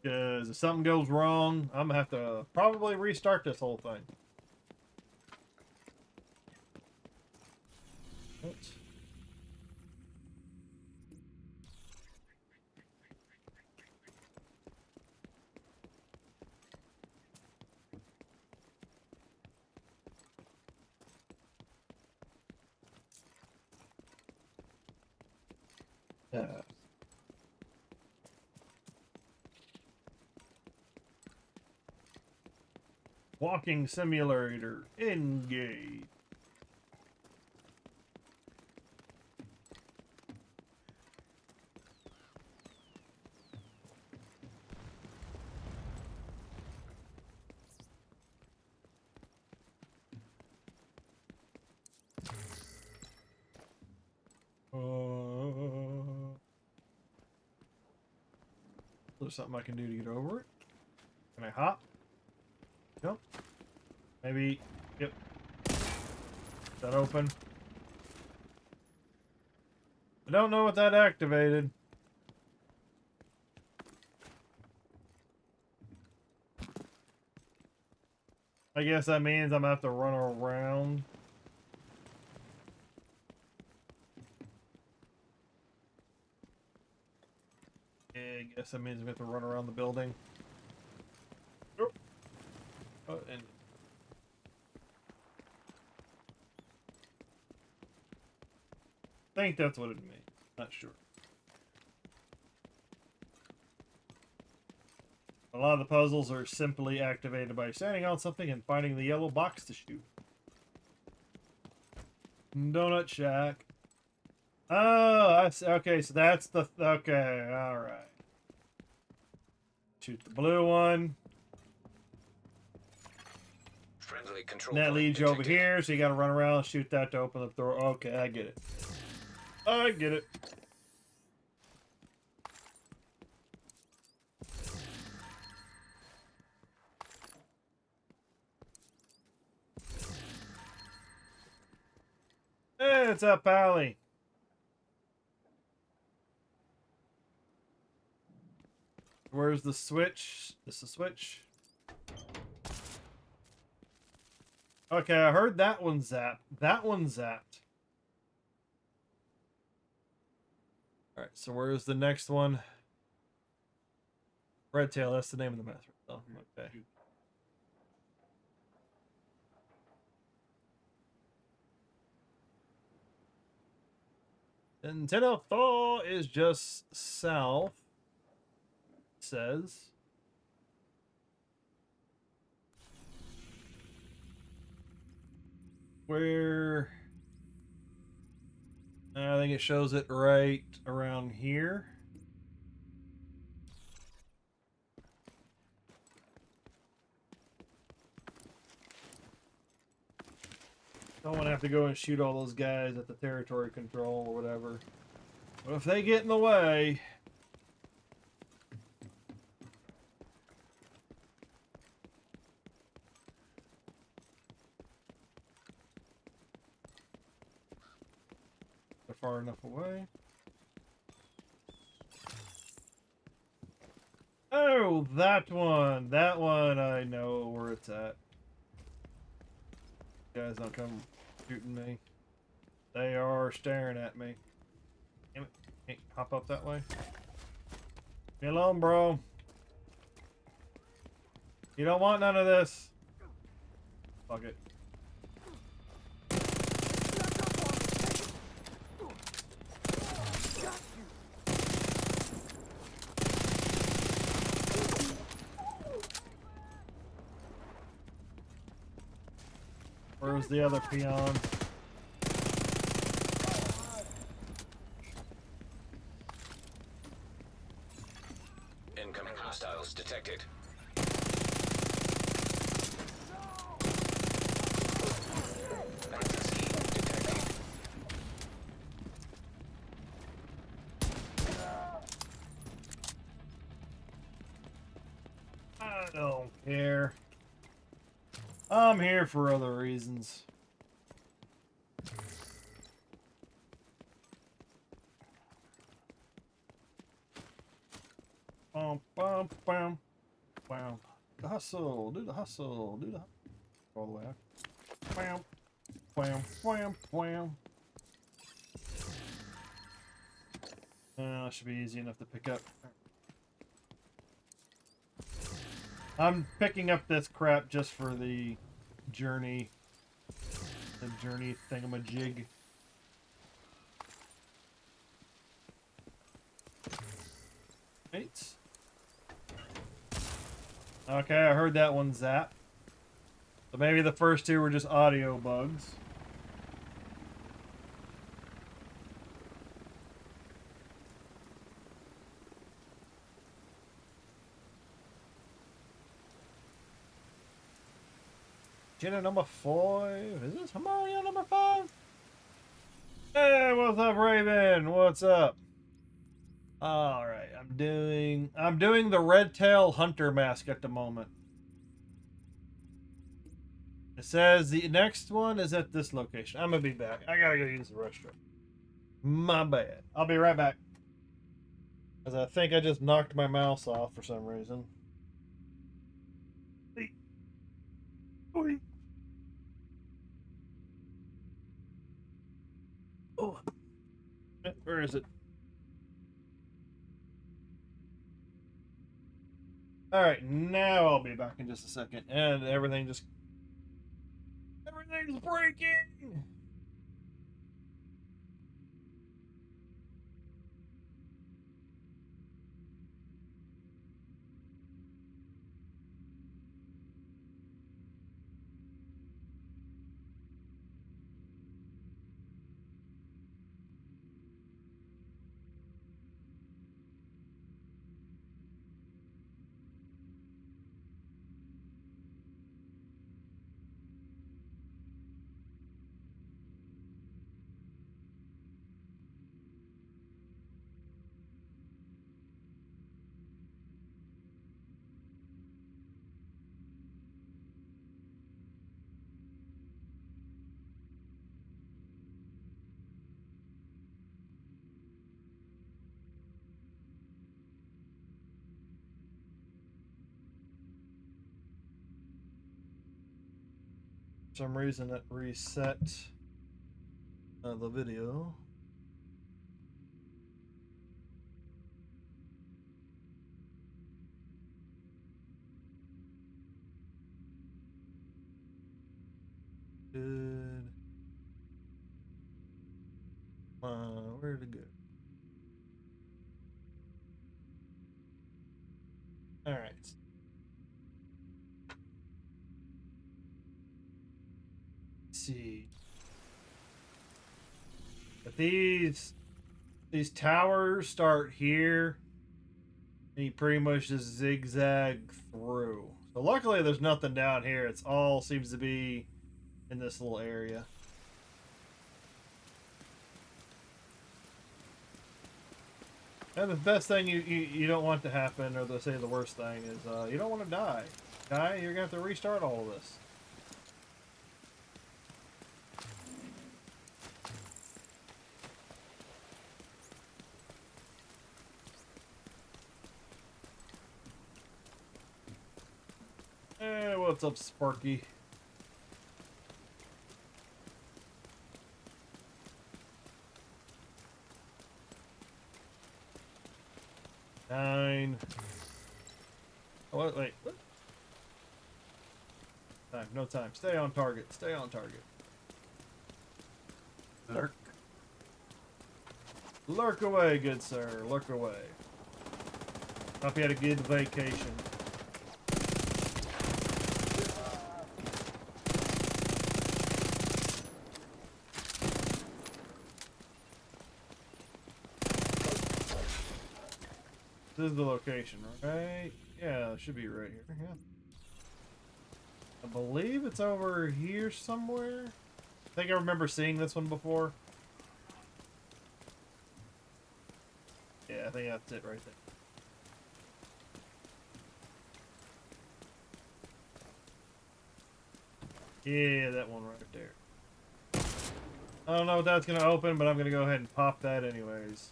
Because if something goes wrong, I'm going to have to probably restart this whole thing. Oops. Walking simulator, engage. There's something I can do to get over it. Can I hop? Nope. Maybe. Yep. Is that open? I don't know what that activated. I guess that means I'm gonna have to run around. Yeah, I guess that means we have to run around the building. Oh, and I think that's what it means. Not sure. A lot of the puzzles are simply activated by standing on something and finding the yellow box to shoot. Donut Shack. Oh, I see. Okay, so that's the... Okay, alright. Shoot the blue one. Friendly control And that point leads you over detected. here, so you gotta run around and shoot that to open the door. Okay, I get it. I get it. Hey, it's up, Pally. Where's the switch? This is the switch. Okay, I heard that one zap. That one zapped. Alright, so where's the next one? Red Tail, that's the name of the master. Oh, okay. And Tenotho is just south. It says. Where I think it shows it right around here. Don't want to have to go and shoot all those guys at the territory control or whatever. But if they get in the way, they're far enough away. Oh, that one. That one, I know where it's at. You guys don't come shooting me. They are staring at me. Damn it. Can't hop up that way. Leave me alone, bro. You don't want none of this. Fuck it. Where was the other peon? Incoming hostiles detected. Fantasy detected. I don't care. I'm here for other reasons. Bum, bum, bum, bum. The hustle, do the hustle, do the all the way up. Bam, bam, bam, bam. That should be easy enough to pick up. I'm picking up this crap just for the journey thingamajig. Right. Okay, I heard that one zap. So maybe the first two were just audio bugs. Jenna number 5. Is this Himalaya number 5? Hey, what's up, Raven? What's up? All right, I'm doing the red tail hunter mask at the moment. It says the next one is at this location. I'm gonna be back. I gotta go use the restroom. My bad. I'll be right back. Because I think I just knocked my mouse off for some reason. Oi. Oh. Where is it? Alright, now I'll be back in just a second. And everything's breaking! For some reason it reset the video. Good. Where Really good. All right. Let's see. But these towers start here, and you pretty much just zigzag through. So luckily there's nothing down here. It's all seems to be in this little area. And the best thing you don't want to happen, or say the worst thing, is you don't want to die. You're going to have to restart all of this. Hey, what's up, Sparky? Nine. Oh, wait. What? Time. No time. Stay on target. Stay on target. Lurk. Lurk away, good sir. Lurk away. Hope you had a good vacation. This is the location, right? Yeah, it should be right here. Yeah. I believe it's over here somewhere. I think I remember seeing this one before. Yeah, I think that's it right there. Yeah, that one right there. I don't know if that's going to open, but I'm going to go ahead and pop that anyways.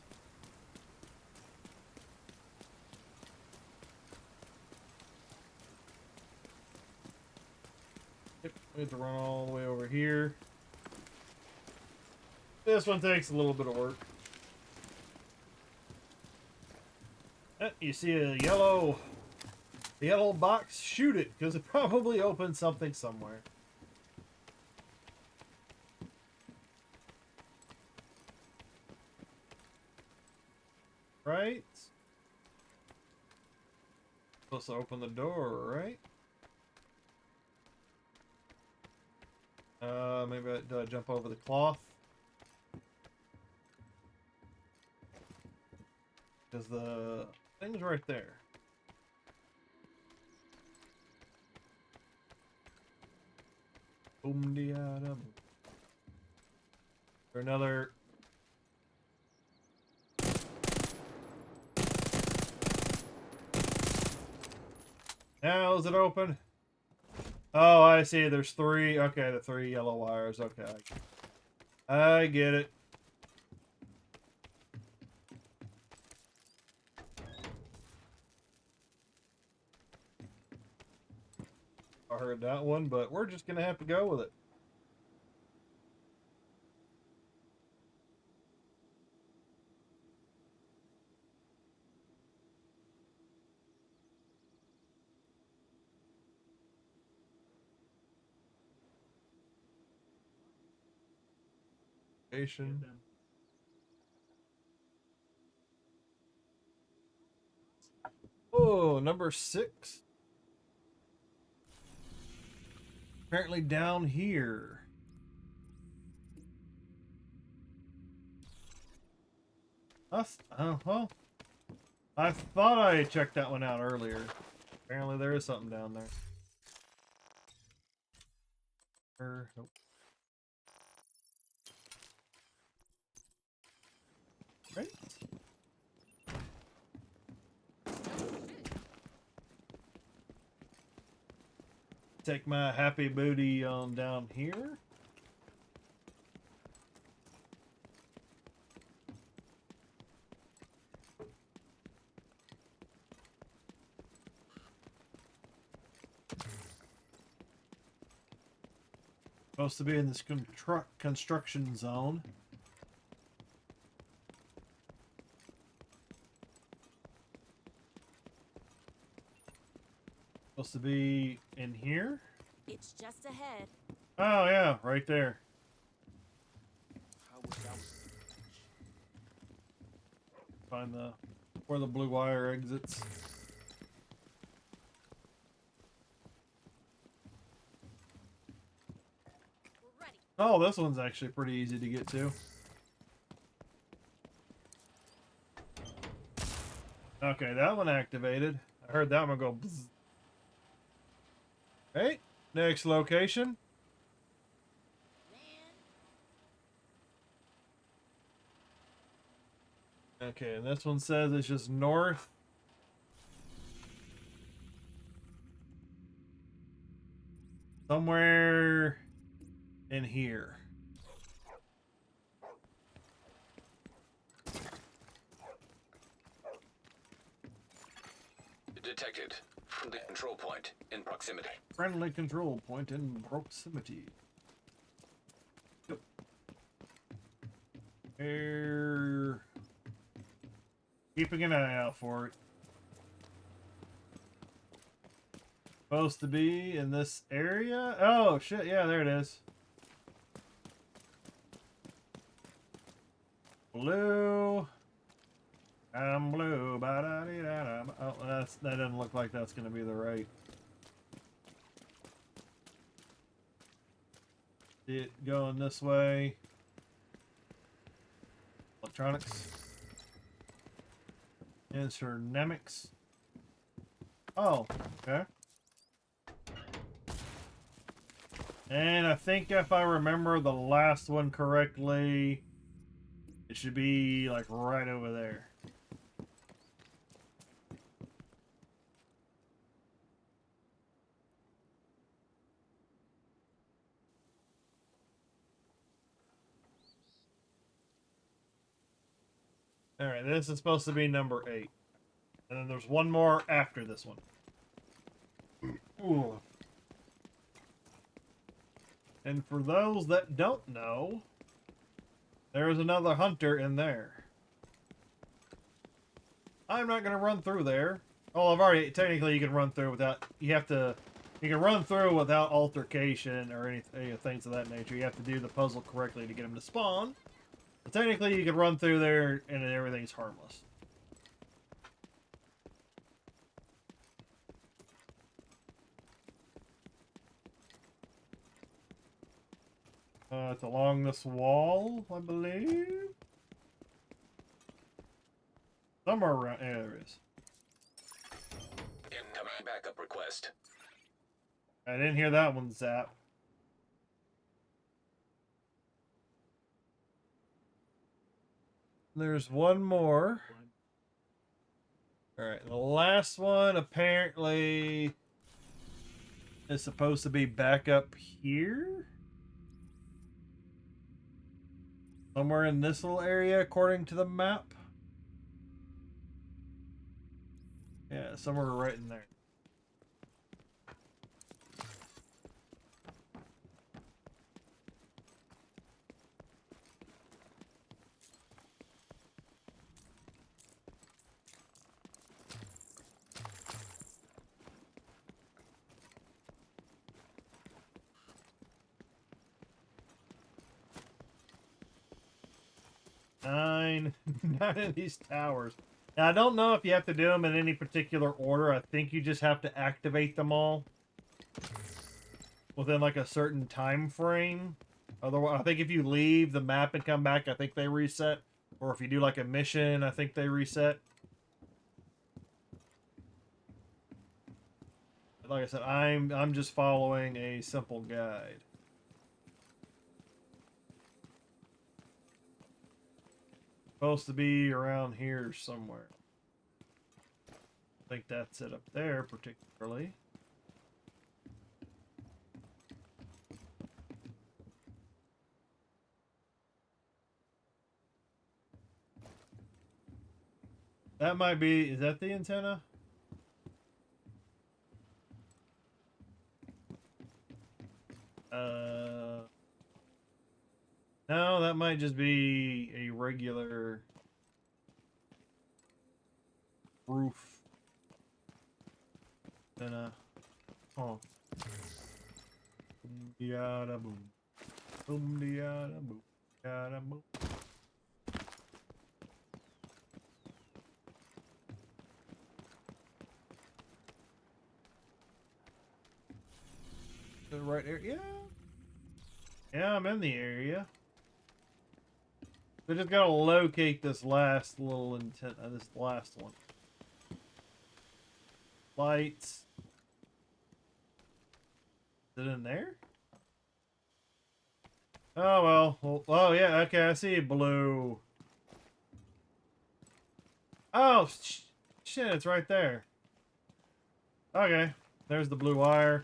Yep, we have to run all the way over here. This one takes a little bit of work. You see a yellow box? Shoot it, because it probably opened something somewhere. Right? Supposed to open the door, right? Maybe do I jump over the cloth? Because the thing's right there. Boom de boom. For another. Now is it open? Oh, I see. There's three. Okay, the three yellow wires. Okay. I get it. I heard that one, but we're just going to have to go with it. Oh, number 6. Apparently down here. Well, I thought I checked that one out earlier. Apparently there is something down there. Nope. Right? Take my happy booty on down here. Supposed to be in this construction zone. Supposed to be in here. It's just ahead. Oh yeah, right there. Find the where the blue wire exits. We're ready. Oh, this one's actually pretty easy to get to. Okay, that one activated. I heard that one go bzz. Hey, next location. Man. Okay, and this one says it's just north. Somewhere in here. Detected. From the control point in proximity. Friendly control point in proximity. Yep. Here. Keeping an eye out for it. Supposed to be in this area. Oh shit! Yeah, there it is. Blue. I'm blue. Ba-da-dee-da-da. Oh, that doesn't look like that's gonna be the right. See it going this way. Electronics. Internemics. Oh, okay. And I think if I remember the last one correctly, it should be like right over there. Alright, this is supposed to be number 8. And then there's one more after this one. Ooh. And for those that don't know, there is another hunter in there. I'm not going to run through there. Oh, I've already, technically you can run through without, you can run through without altercation or any things of that nature. You have to do the puzzle correctly to get them to spawn. But technically you can run through there and everything's harmless. It's along this wall, I believe. Somewhere around, yeah, there is. Incoming backup request. I didn't hear that one zap. There's one more. Alright, the last one apparently is supposed to be back up here. Somewhere in this little area, according to the map. Yeah, somewhere right in there. Nine of these towers. Now, I don't know if you have to do them in any particular order. I think you just have to activate them all within like a certain time frame. Otherwise, I think if you leave the map and come back, I think they reset. Or if you do like a mission, I think they reset. But like I said, I'm just following a simple guide. Supposed to be around here somewhere. I think that's it up there particularly. That might be, is that the antenna? No, that might just be a regular roof. Antenna. Oh. Boom, yada boom. Boom, yada boom. Yada boom. The right area? Yeah, I'm in the area. We just gotta locate this last little this last one. Lights. Is it in there? Oh, well. Oh, yeah. Okay, I see blue. Oh, shit. It's right there. Okay. There's the blue wire.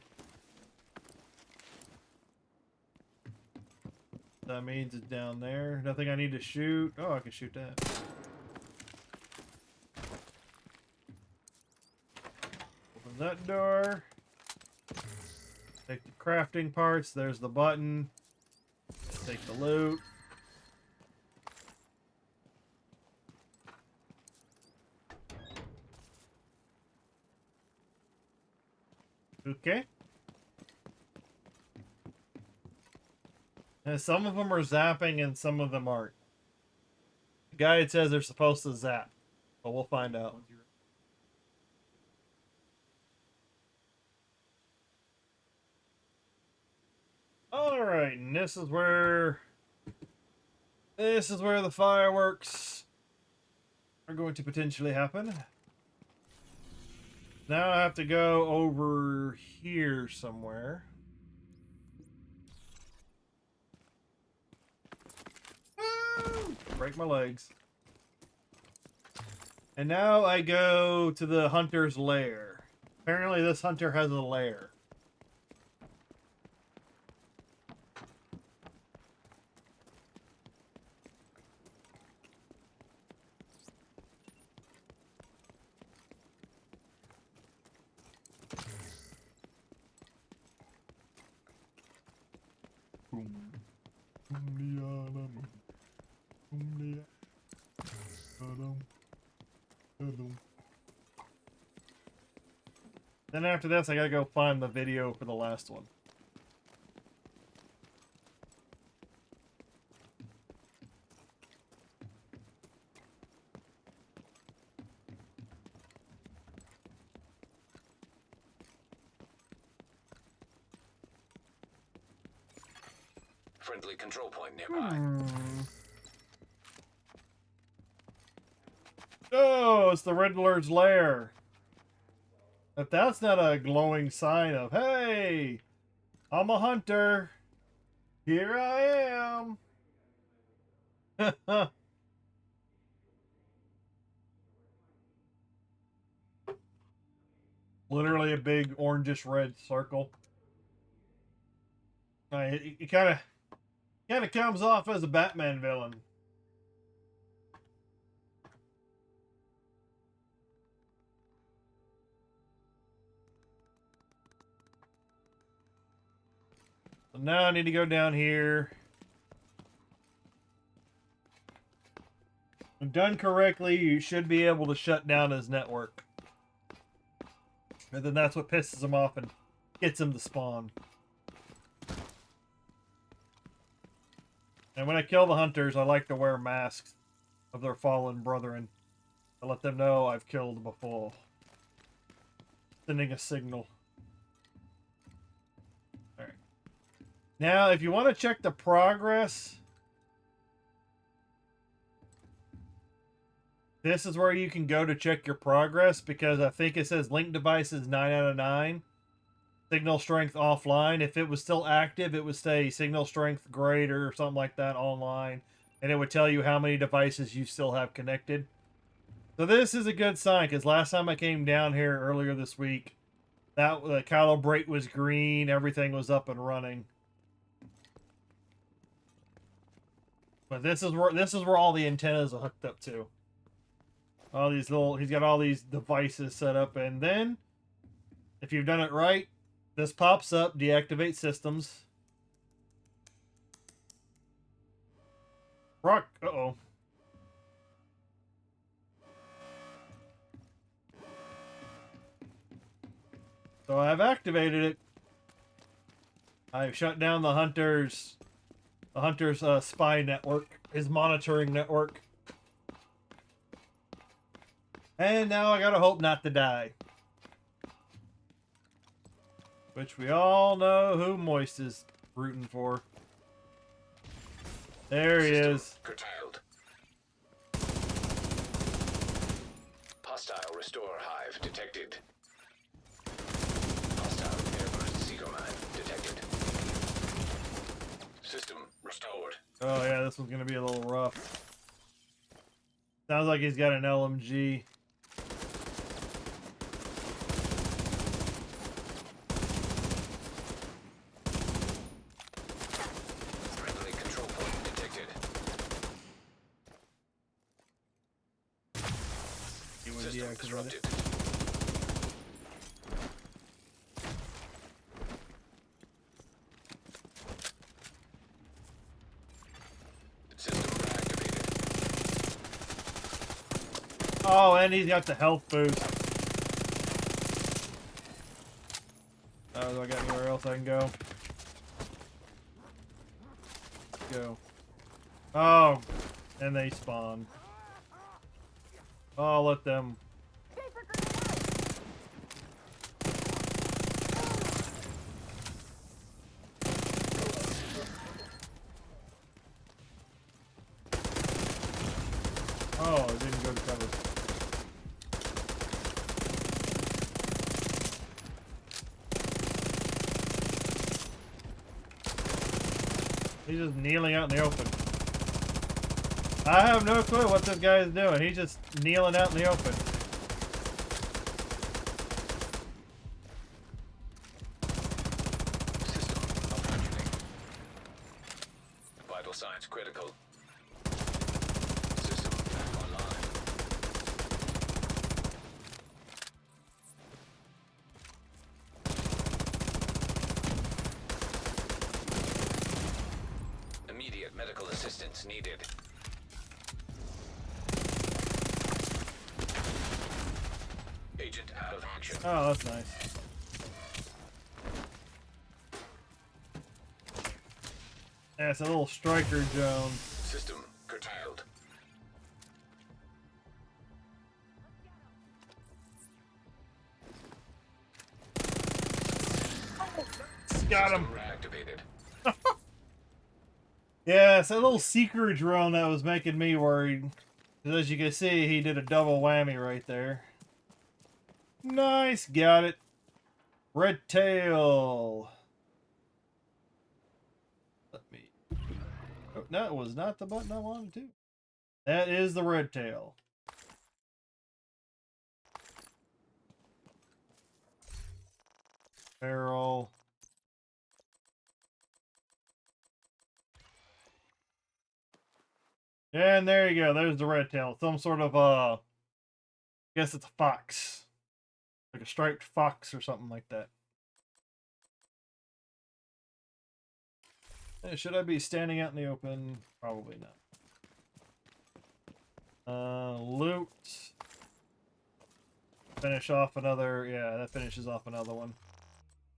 That means it's down there. Nothing I need to shoot. Oh, I can shoot that. Open that door. Take the crafting parts. There's the button. Take the loot. Okay. And some of them are zapping and some of them aren't. The guide says they're supposed to zap, but we'll find out. Alright, and this is where the fireworks are going to potentially happen. Now I have to go over here somewhere. Break my legs. And now I go to the hunter's lair. Apparently this hunter has a lair. Then after this, I gotta go find the video for the last one. Friendly control point nearby. Oh, it's the Riddler's lair. If that's not a glowing sign of, hey, I'm a hunter. Here I am. Literally a big orangish red circle. It kind of comes off as a Batman villain. So now I need to go down here. When done correctly, you should be able to shut down his network. And then that's what pisses him off and gets him to spawn. And when I kill the hunters, I like to wear masks of their fallen brethren to let them know I've killed before. Sending a signal. Alright. Now, if you want to check the progress, this is where you can go to check your progress, because I think it says link devices 9 out of 9. Signal strength offline. If it was still active, it would say signal strength great or something like that online. And it would tell you how many devices you still have connected. So this is a good sign, because last time I came down here earlier this week, that the calibrate was green, everything was up and running. But this is where all the antennas are hooked up to. All these he's got all these devices set up, and then if you've done it right, this pops up, deactivate systems. Rock, uh-oh. So I've activated it. I've shut down the hunter's spy network, his monitoring network. And now I gotta hope not to die. Which we all know who Moist is rooting for. There he System is. curtailed. Hostile restore hive detected. Hostile airburst seeker mine detected. System restored. Oh yeah, this one's gonna be a little rough. Sounds like he's got an LMG. Friendly control point detected. He would System deactivate disrupted. it. System reactivated. Oh, and he's got the health boost. Oh, do I got anywhere else I can go? Go. Oh, and they spawn. Oh, let them. Oh, it didn't go to cover. He's just kneeling out in the open. I have no clue what this guy is doing. He's just kneeling out in the open. System malfunctioning. Vital signs critical. System back online. Immediate medical assistance needed. Agent out of action. Oh, that's nice. Yeah, it's a little striker zone. System curtailed. Got him. System reactivated. Yeah, it's a little seeker drone that was making me worried. 'Cause as you can see, he did a double whammy right there. Nice, got it. Red tail. Let me. Oh, no, it was not the button I wanted to. That is the red tail. Barrel. And there you go. There's the red tail. Some sort of I guess it's a fox. Like a striped fox or something like that. Should I be standing out in the open? Probably not. Loot. Finish off another. Yeah, that finishes off another one.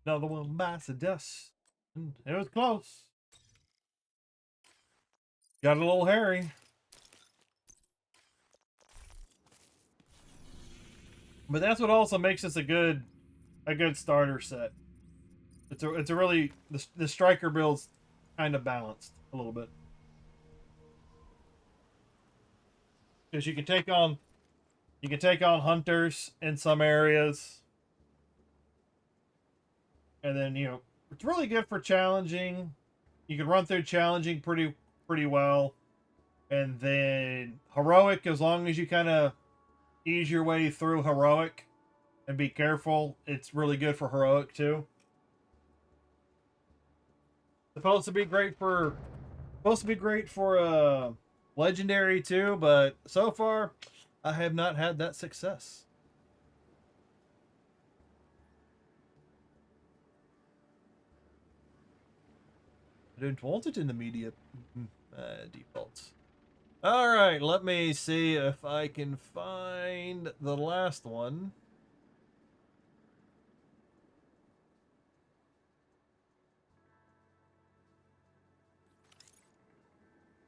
Another one bites the dust. It was close. Got a little hairy. But that's what also makes this a good starter set. It's a really the striker build's kind of balanced a little bit. Because you can take on hunters in some areas. And then, it's really good for challenging. You can run through challenging pretty well. And then heroic, as long as you kind of ease your way through heroic and be careful, it's really good for heroic too. Supposed to be great for legendary too, but so far I have not had that success. I don't want it in the media defaults. All right, let me see if I can find the last one.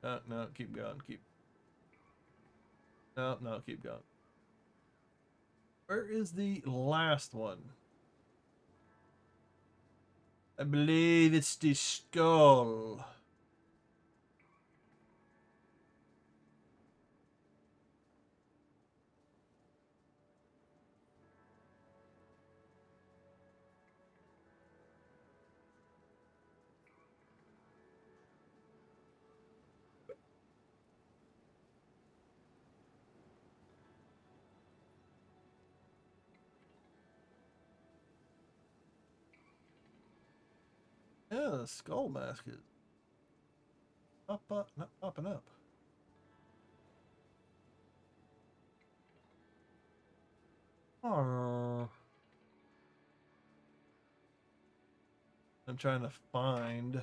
No, keep going, No, keep going. Where is the last one? I believe it's the skull. Yeah, the skull mask is up, not popping up. Oh. I'm trying to find.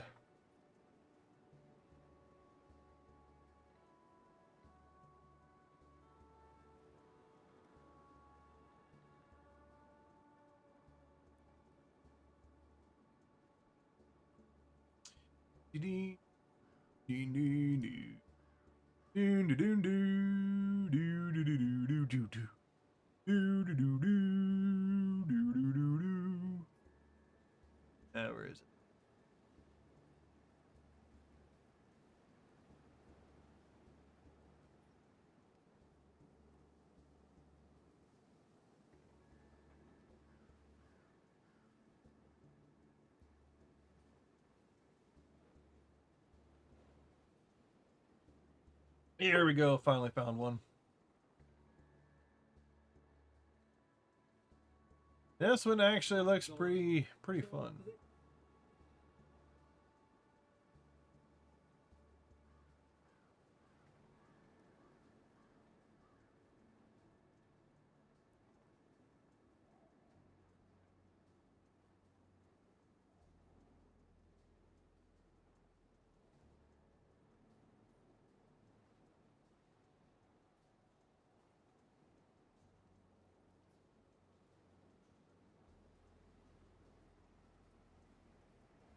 Dee dee dee dee. Doo doo doo doo doo doo doo doo doo doo. Doo doo doo doo doo doo doo doo. Now where is it? Here we go. Finally found one. This one actually looks pretty fun.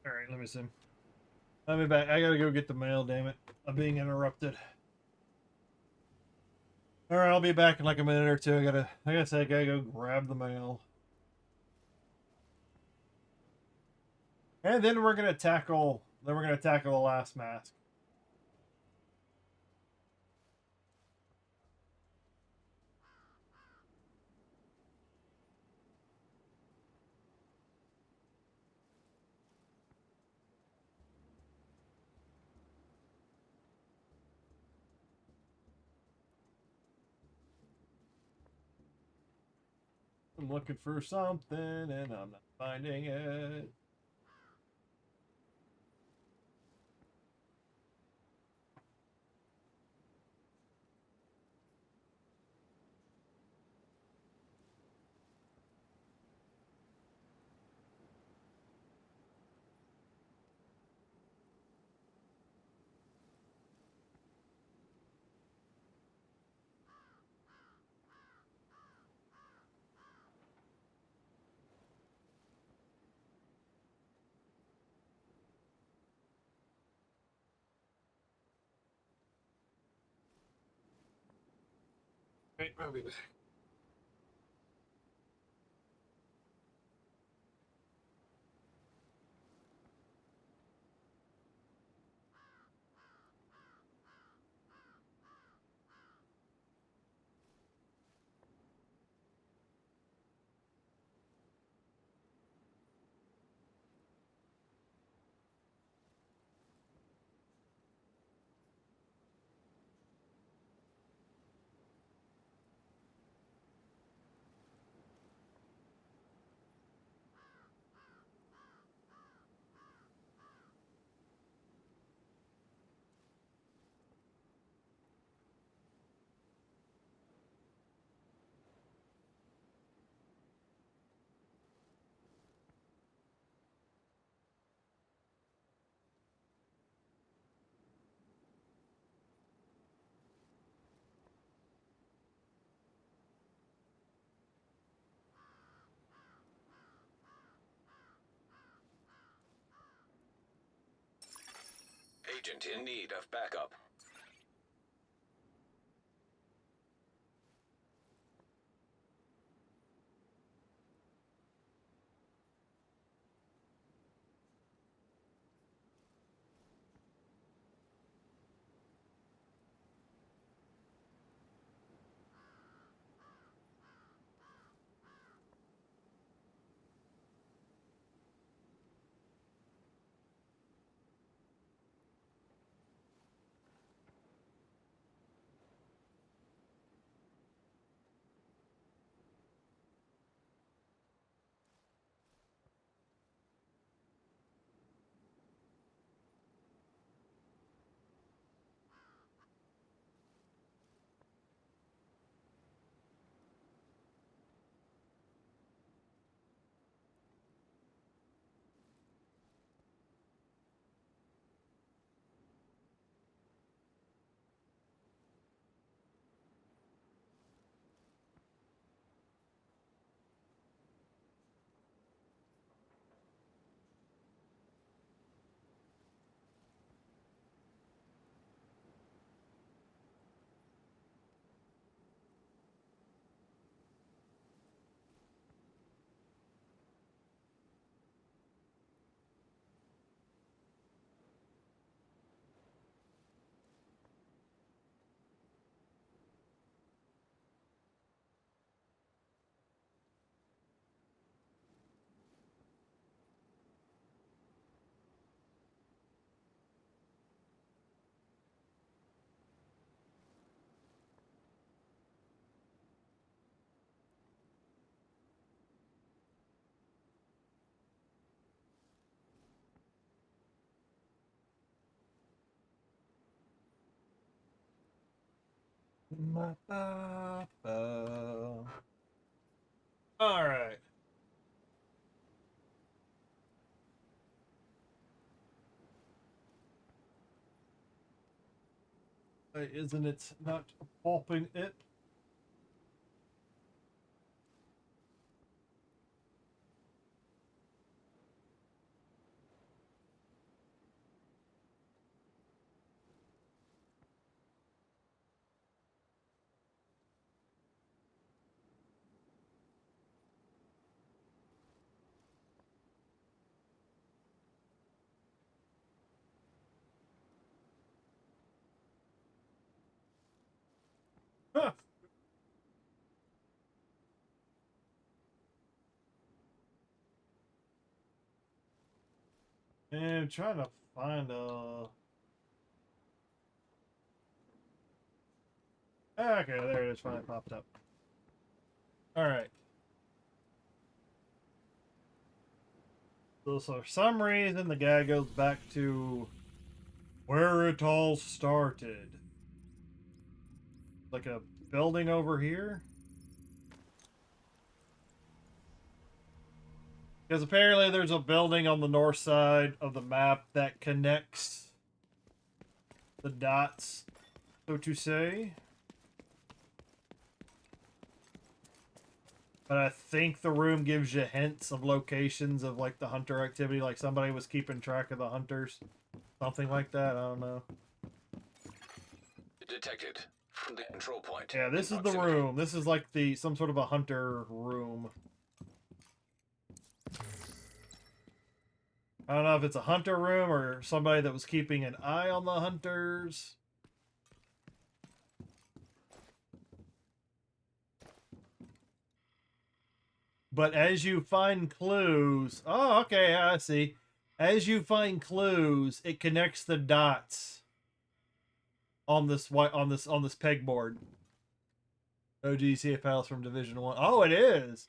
All right, let me see. I'll be back. I gotta go get the mail. Damn it! I'm being interrupted. All right, I'll be back in like a minute or two. Like I said, I gotta go grab the mail, and then we're gonna tackle. Then we're gonna tackle the last mask. I'm looking for something and I'm not finding it. Right, I'll be back. Agent in need of backup. All right. Isn't it not popping it? Huh. And I'm trying to find a. Okay, there it is. Finally popped up. All right. So for some reason, the guy goes back to where it all started. Like a building over here. Because apparently there's a building on the north side of the map that connects the dots, so to say. But I think the room gives you hints of locations of like the hunter activity, like somebody was keeping track of the hunters. Something like that, I don't know. Detected from the control point. Yeah, this is the room. This is like some sort of a hunter room. I don't know if it's a hunter room or somebody that was keeping an eye on the hunters. But as you find clues, oh, okay, I see. As you find clues, it connects the dots on this pegboard. OG CF Palace from Division 1. Oh, it is.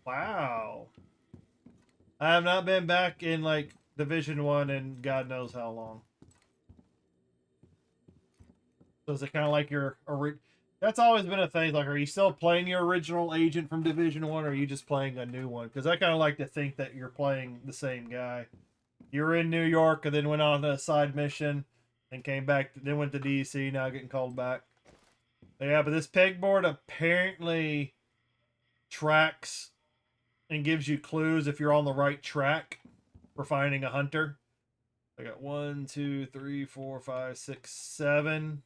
Wow. I have not been back in like Division 1 in God knows how long. So is it kind of like your that's always been a thing. Like, are you still playing your original agent from Division 1 or are you just playing a new one? Because I kind of like to think that you're playing the same guy. You were in New York and then went on a side mission and came back, then went to DC, now getting called back. Yeah, but this pegboard apparently tracks and gives you clues if you're on the right track for finding a hunter. I got 1, 2, 3, 4, 5, 6, 7,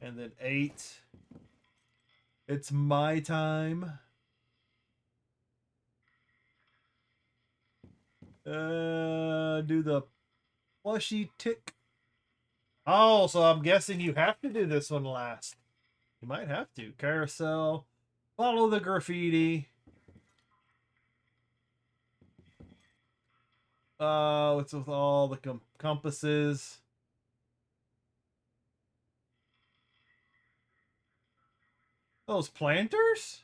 and then 8. It's my time. Do the plushy tick. Oh, so I'm guessing you have to do this one last. You might have to. Carousel. Follow the graffiti. What's with all the compasses? Those planters?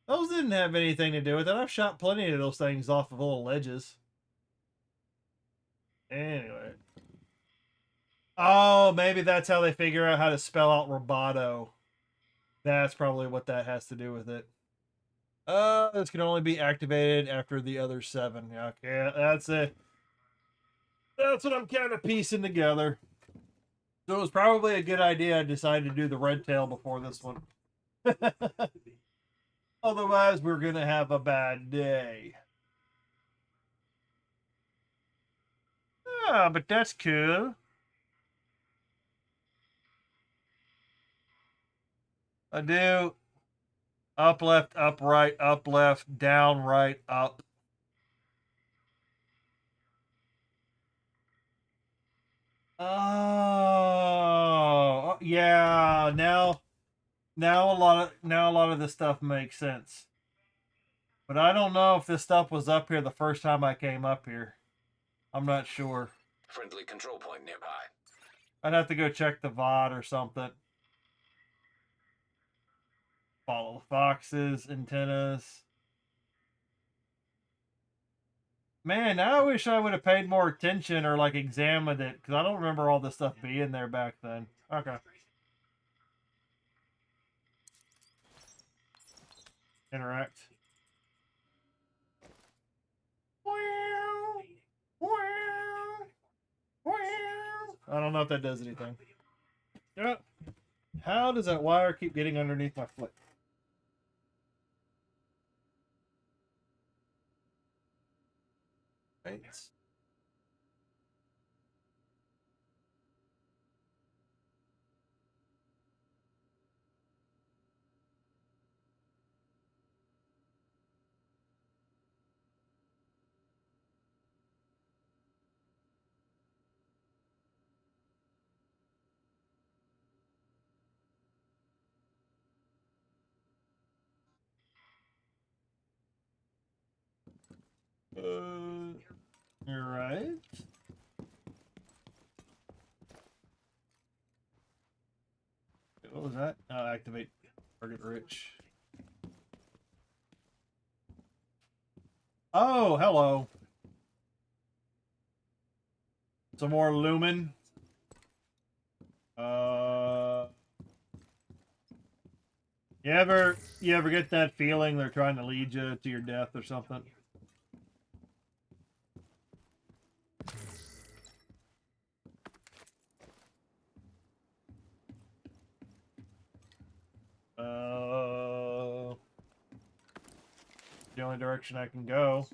Those didn't have anything to do with it. I've shot plenty of those things off of little ledges. Anyway. Oh, maybe that's how they figure out how to spell out Roboto. That's probably what that has to do with it. This can only be activated after the other 7. Okay, that's it. That's what I'm kind of piecing together. So it was probably a good idea I decided to do the red tail before this one. Otherwise, we're going to have a bad day. Ah, but that's cool. I do up, left, up, right, up, left, down, right, up. Oh, yeah. Now a lot of this stuff makes sense. But I don't know if this stuff was up here the first time I came up here. I'm not sure. Friendly control point nearby. I'd have to go check the VOD or something. Follow foxes, antennas. Man, now I wish I would have paid more attention or like examined it because I don't remember all this stuff being there back then. Okay. Interact. I don't know if that does anything. Yeah. How does that wire keep getting underneath my foot? Right. You're right. What was that? Oh, activate target rich. Oh, hello. Some more lumen. You ever get that feeling they're trying to lead you to your death or something? The only direction I can go.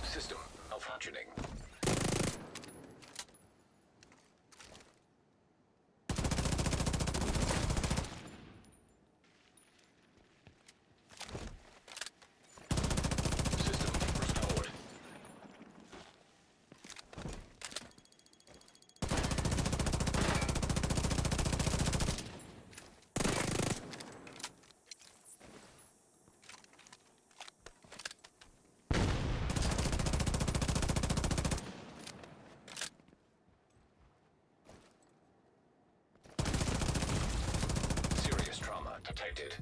System malfunctioning. System restored. Serious trauma detected.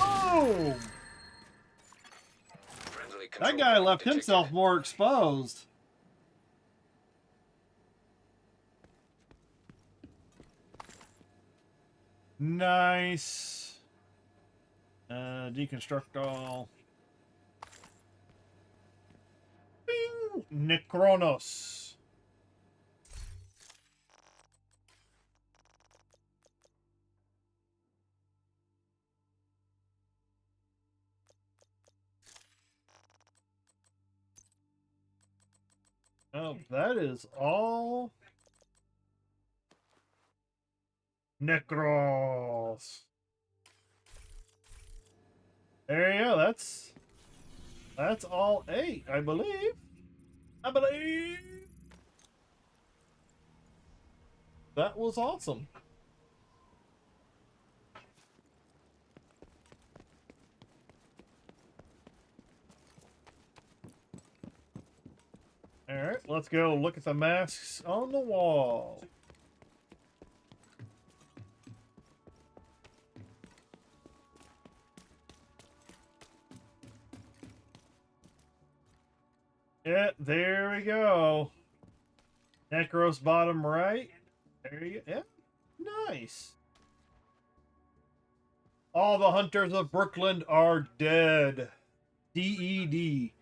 Oh! Friendly That control guy point left detected. himself more exposed. Nice. Deconstruct all. Bing! Necronos. Oh, that is all. Necros. There you go. That's all 8, I believe. I believe. That was awesome. All right, let's go look at the masks on the wall. Yeah, there we go. Necros bottom right. There you go. Yeah, nice. All the hunters of Brooklyn are dead. DED.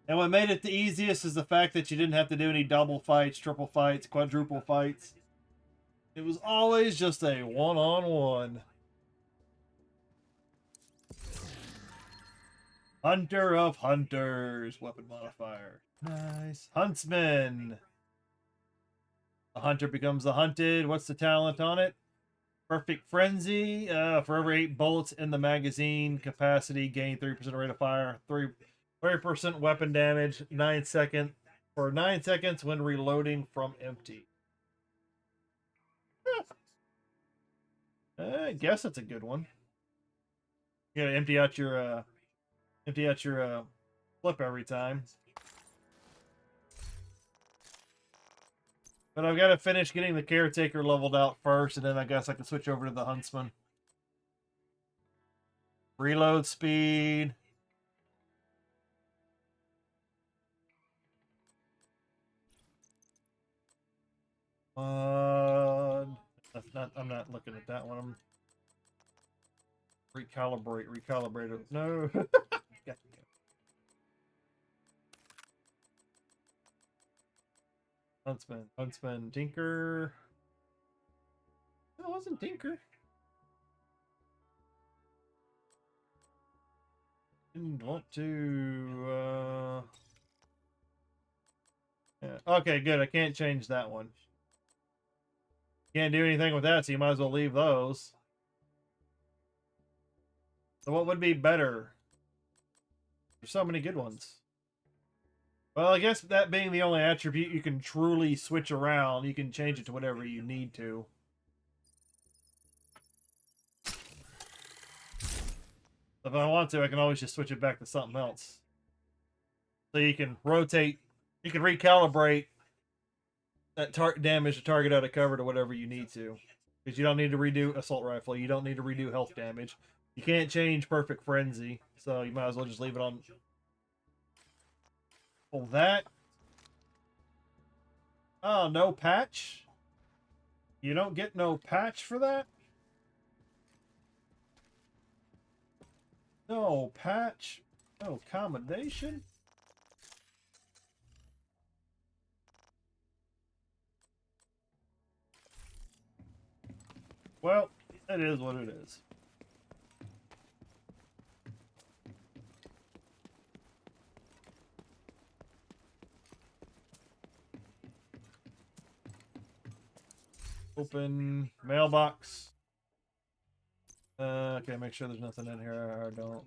And what made it the easiest is the fact that you didn't have to do any double fights, triple fights, quadruple fights. It was always just a one-on-one. Hunter of Hunters. Weapon modifier. Nice. Huntsman. The hunter becomes the hunted. What's the talent on it? Perfect Frenzy. For every 8 bullets in the magazine, capacity, gain 3% rate of fire. 30% weapon damage. 9 seconds. For 9 seconds when reloading from empty. I guess it's a good one. You gotta empty out your flip every time. But I've got to finish getting the caretaker leveled out first, and then I guess I can switch over to the huntsman. Reload speed. That's not. I'm not looking at that one. I'm recalibrate it. No. Huntsman, Tinker. No, it wasn't Tinker. Didn't want to. Yeah. Okay, good. I can't change that one. Can't do anything with that, so you might as well leave those. So what would be better? There's so many good ones. Well, I guess that being the only attribute you can truly switch around, you can change it to whatever you need to. If I want to, I can always just switch it back to something else. So you can rotate, you can recalibrate that damage to target out of cover to whatever you need to. Because you don't need to redo assault rifle, you don't need to redo health damage. You can't change perfect frenzy, so you might as well just leave it on. Well, that. Oh, no patch? You don't get no patch for that? No patch? No accommodation? Well, it is what it is. Open mailbox. Okay, make sure there's nothing in here. I don't.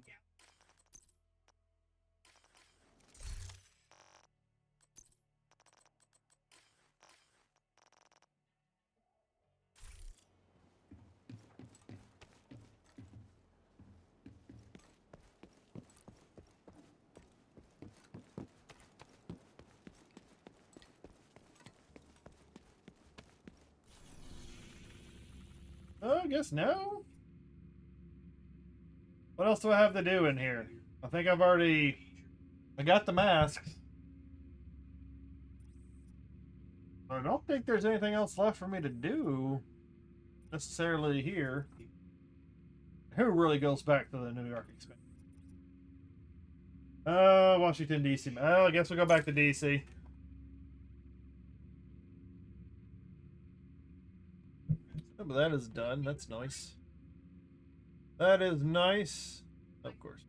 Oh, I guess no. What else do I have to do in here? I think I've already... I got the masks. I don't think there's anything else left for me to do necessarily here. Who really goes back to the New York expansion? Washington, D.C. Oh, I guess we'll go back to D.C. Oh, but that is done. That's nice. That is nice. Of course.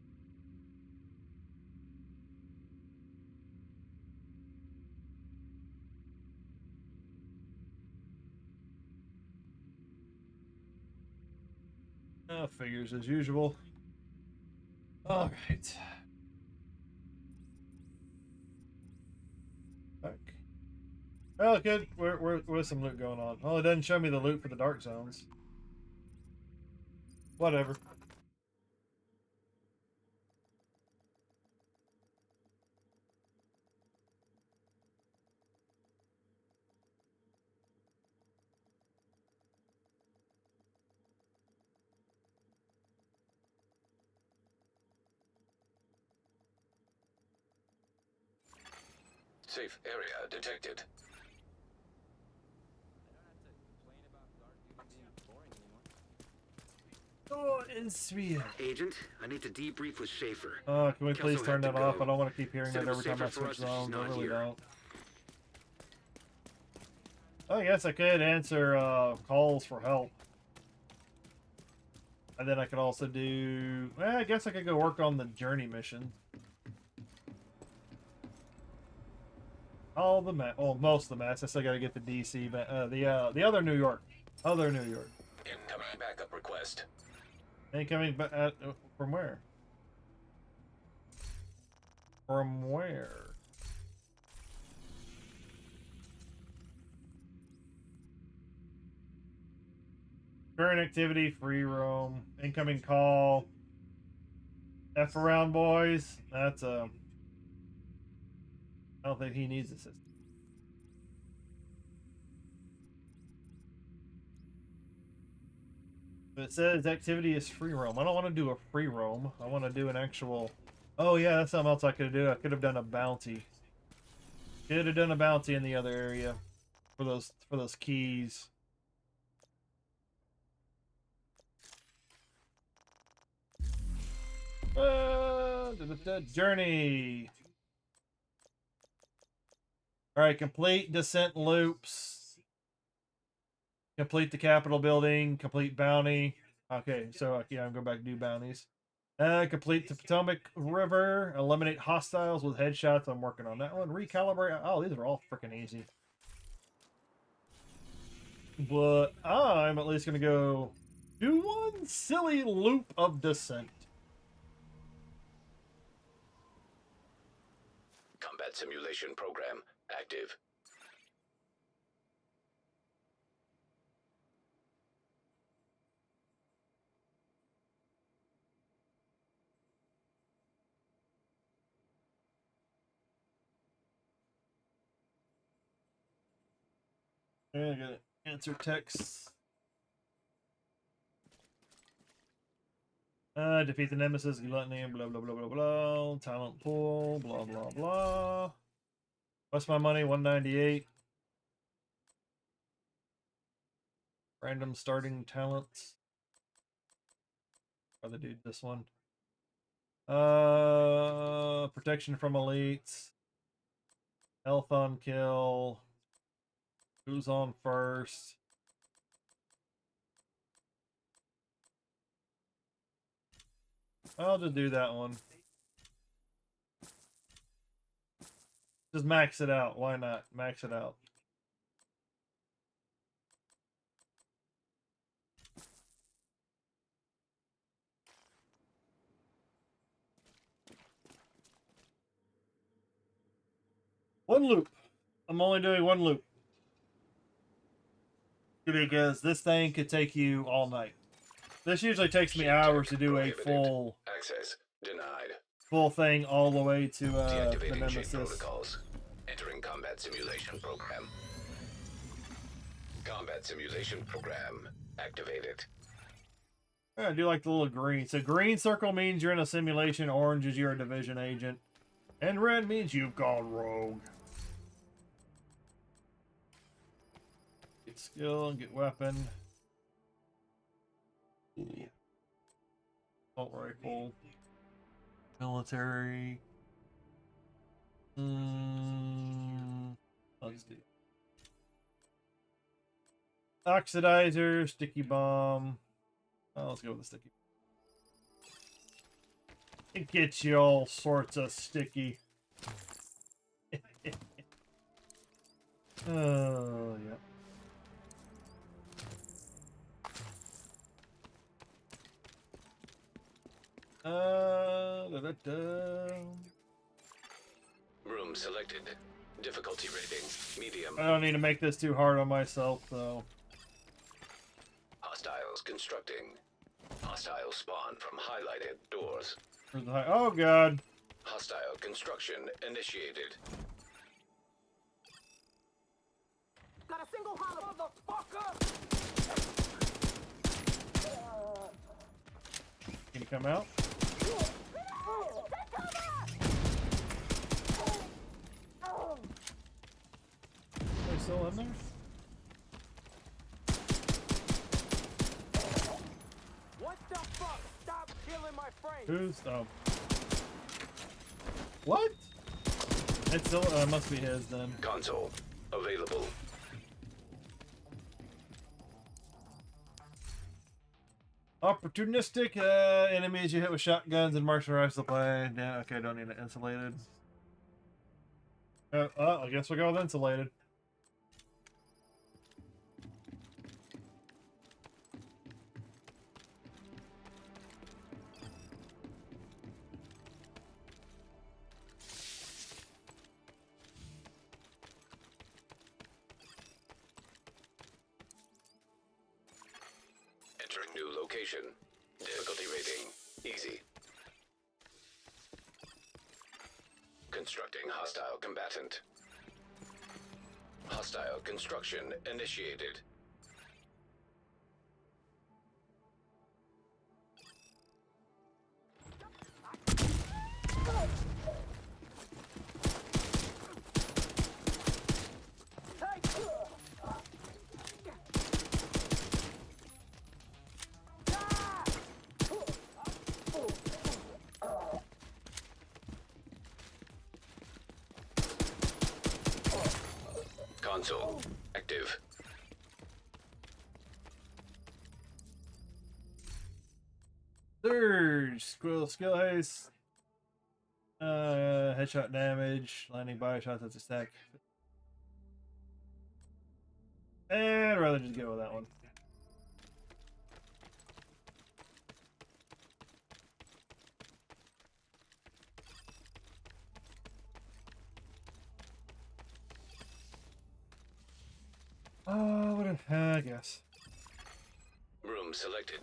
Figures as usual. All right. Back. Oh, good. Where's some loot going on? Oh, it doesn't show me the loot for the dark zones. Whatever. Safe area detected. Oh, it's real. Agent, I need to debrief with Schaefer. Oh, can we Kelso please turn had to that off? go. I don't want to keep hearing Said that it was every time I safer for switch us if she's zones. I not really here. don't. I guess I could answer calls for help. And then I could also do... Well, I guess I could go work on the journey mission. All the mess. Oh, most of the mess. I still got to get the DC, the other New York. Other New York. Incoming backup request. Incoming, but from where? From where? Current activity, free roam, incoming call. F around, boys. That's I don't think he needs assistance. But it says activity is free roam. I don't want to do a free roam. I want to do an actual. Oh yeah, that's something else I could have done. I could have done a bounty. Could have done a bounty in the other area for those keys. Journey. All right, complete descent loops. Complete the Capitol building. Complete bounty. Okay, so yeah, I'm going back to do bounties. Complete the Potomac River. Eliminate hostiles with headshots. I'm working on that one. Recalibrate. Oh, these are all freaking easy. But I'm at least going to go do one silly loop of descent. Combat simulation program active. And I gotta answer texts. Defeat the nemesis, gluttony, blah blah blah blah blah. Talent pool, blah blah blah. What's my money? 198. Random starting talents. Rather do this one. Protection from elites. Health on kill. Who's on first? I'll just do that one. Just max it out. Why not? Max it out. One loop. I'm only doing one loop. Because this thing could take you all night. This usually takes me hours to do a full Access denied. full thing all the way to the Deactivating chain nemesis. protocols. Entering combat simulation program. Combat simulation program activated. Yeah, I do like the little green. So green circle means you're in a simulation, orange is you're a division agent, and red means you've gone rogue. Get skill and get weapon. Assault rifle. Military. Let's do oxidizer, sticky bomb. Oh, let's go with the sticky. It gets you all sorts of sticky. Oh, yeah. Room selected. Difficulty rating medium. I don't need to make this too hard on myself, though. Hostiles constructing. Hostile spawn from highlighted doors. Oh god. Hostile construction initiated. Got a single hollow, motherfucker! Can you come out? Are they still in there? What the fuck? Stop killing my friend! Who's what? It's still must be his then. Console available. Opportunistic enemies you hit with shotguns and martial rifles play. Yeah, okay, don't need it insulated. I guess we'll go with insulated. Entering new location. Difficulty rating easy. Constructing hostile combatant. Hostile construction initiated. Console active. Surge, skill haste, headshot damage, landing body shots, that's a stack. And I'd rather just go with that one. I guess. Room selected.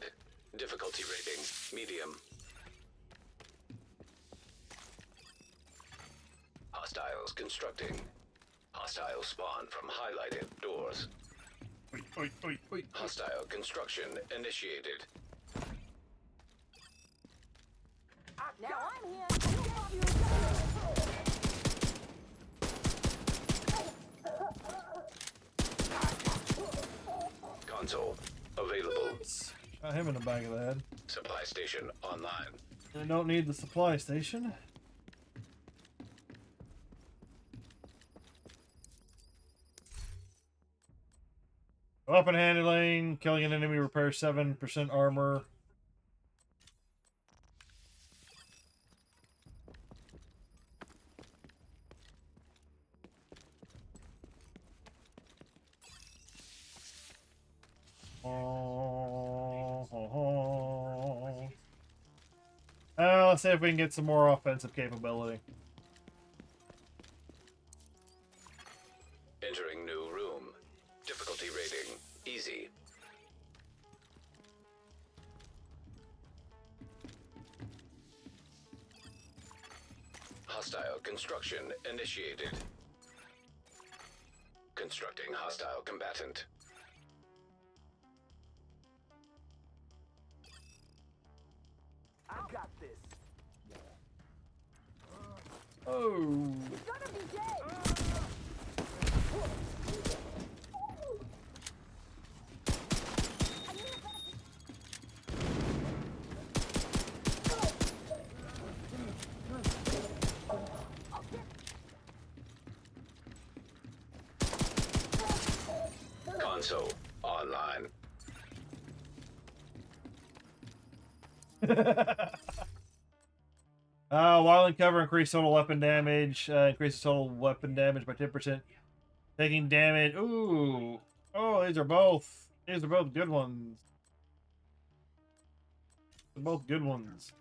Difficulty rating medium. Hostiles constructing. Hostile spawn from highlighted doors. Oi, oi, oi. Hostile construction initiated. Now I'm here. Console available. Shot him in the back of the head. Supply station online. I don't need the supply station. Weapon handling, killing an enemy repairs 7% armor. Let's see if we can get some more offensive capability. Entering new room. Difficulty rating easy. Hostile construction initiated. Constructing hostile combatant. I got this. Oh. He's gonna be dead. Console online. While in cover, increase total weapon damage. Increases total weapon damage by 10%. Taking damage. Ooh. Oh, these are both good ones. They're both good ones.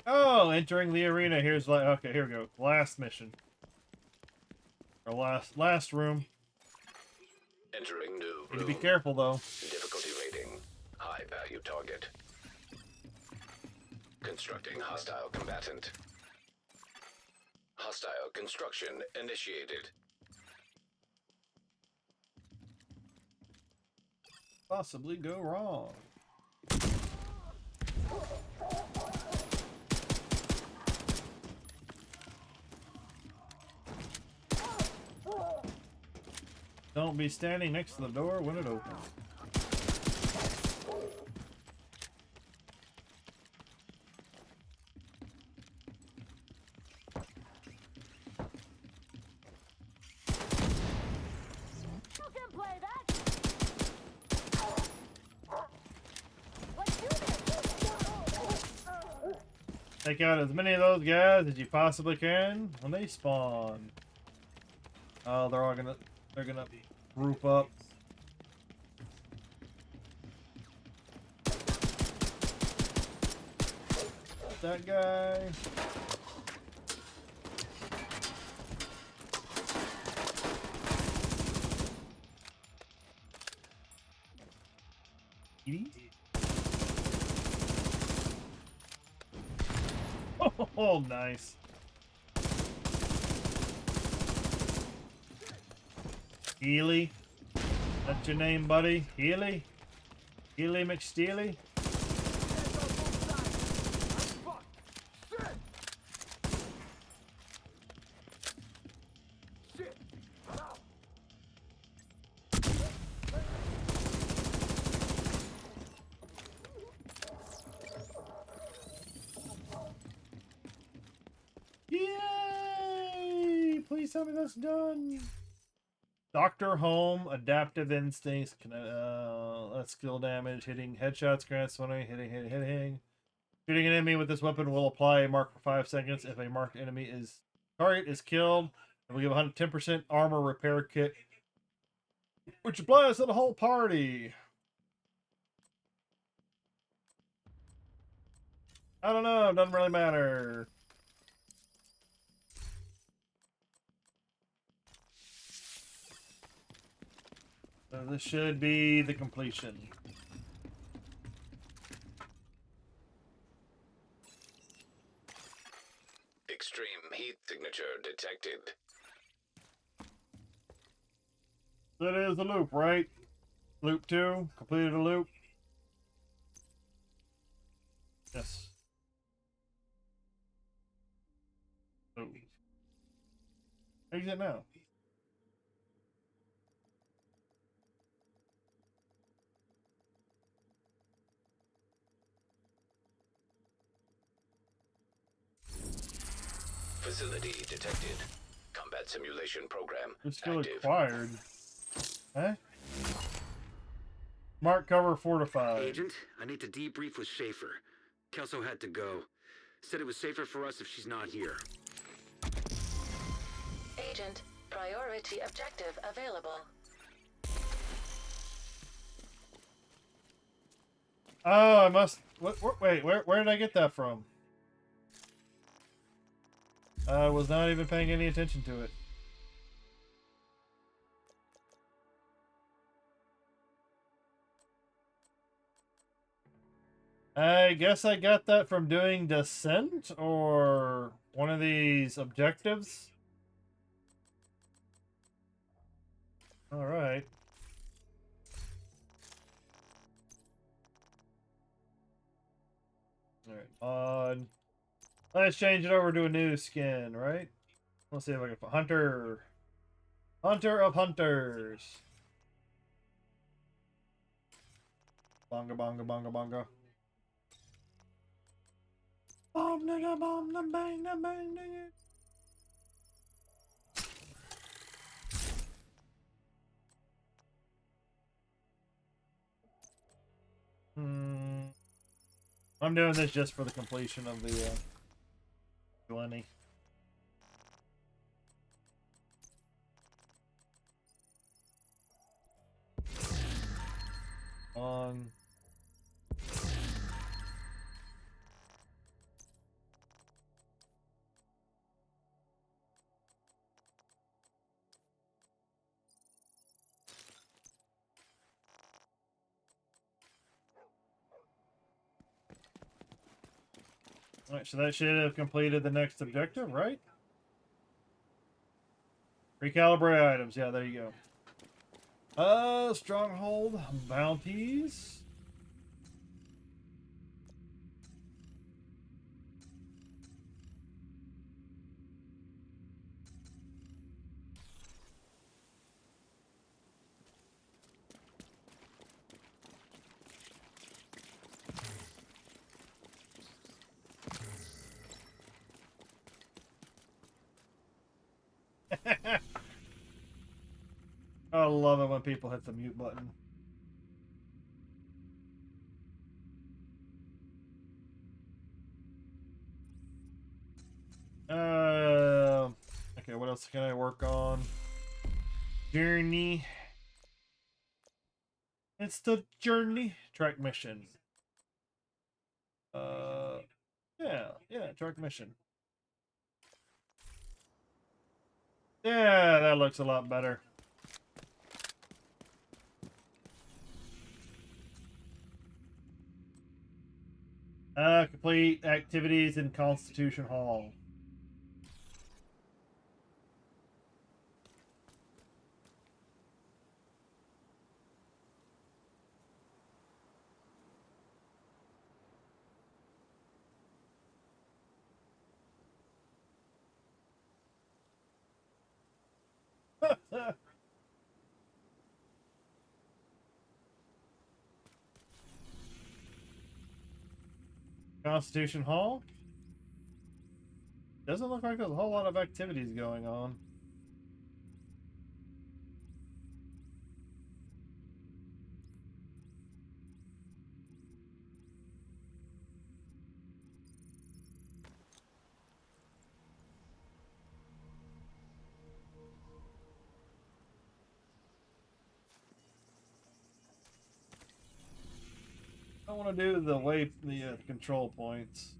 Oh, entering the arena. Here's like, okay, here we go. Last mission. Or last room. Entering new Need to room. be careful though. Difficulty rating high value target. Constructing hostile combatant. Hostile construction initiated. Possibly go wrong. Don't be standing next to the door when it opens. You can play that. Let's do this. Take out as many of those guys as you possibly can when they spawn. Oh, they're gonna group up. That guy. Oh, nice. Healy? That's your name, buddy? Healy? Healy McSteely? Yay! Please tell me that's done. Doctor Home, Adaptive Instincts, that's skill damage, hitting headshots, grants 20, hitting. Shooting an enemy with this weapon will apply a mark for 5 seconds. If a marked target is killed, it will give 10% armor repair kit, which applies to the whole party. I don't know, doesn't really matter. So this should be the completion. Extreme heat signature detected. That is the loop, right? Loop 2, completed a loop. Yes. Oh. Exit now. Facility detected. Combat simulation program Skill active. acquired. Huh? Mark cover fortified. Agent, I need to debrief with Schaefer. Kelso had to go. Said it was safer for us if she's not here. Agent, priority objective available. Oh, I must. Wait, where did I get that from? I was not even paying any attention to it. I guess I got that from doing Descent or one of these objectives. All right. All right. Let's change it over to a new skin, right? Let's see if I can find Hunter. Hunter of Hunters. Bonga bonga bonga bonga. Bomb nigga bomb the bang the bang nigga. I'm doing this just for the completion of the Glenny. On. Alright, so that should have completed the next objective, right? Recalibrate items. Yeah, there you go. Stronghold bounties. I love it when people hit the mute button. Okay, what else can I work on? Journey. It's the journey track mission. Yeah, track mission. Yeah, that looks a lot better. Complete activities in Constitution Hall. Constitution Hall? Doesn't look like there's a whole lot of activities going on. I want to do the control points.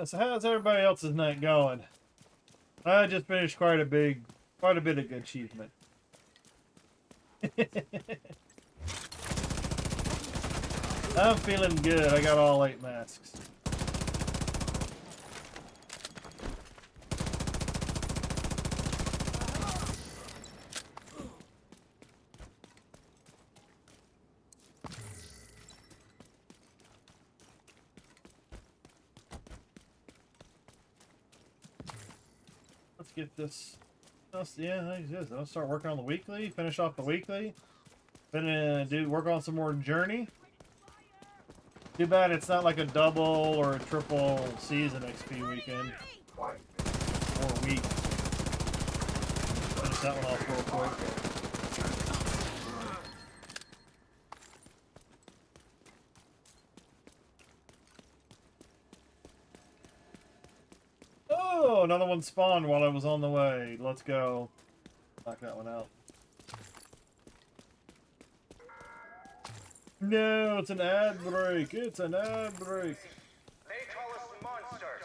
So how's everybody else's night going? I just finished quite a bit of good achievement. I'm feeling good. I got all 8 masks. Let's get this. Yeah, I'll start working on the weekly. Finish off the weekly. Then work on some more Journey. Too bad it's not like a double or a triple season XP weekend. Or week. Finish that one off real quick. Oh, another one spawned while I was on the way. Let's go. Knock that one out. No, it's an ad break. It's an ad break. They call us monsters.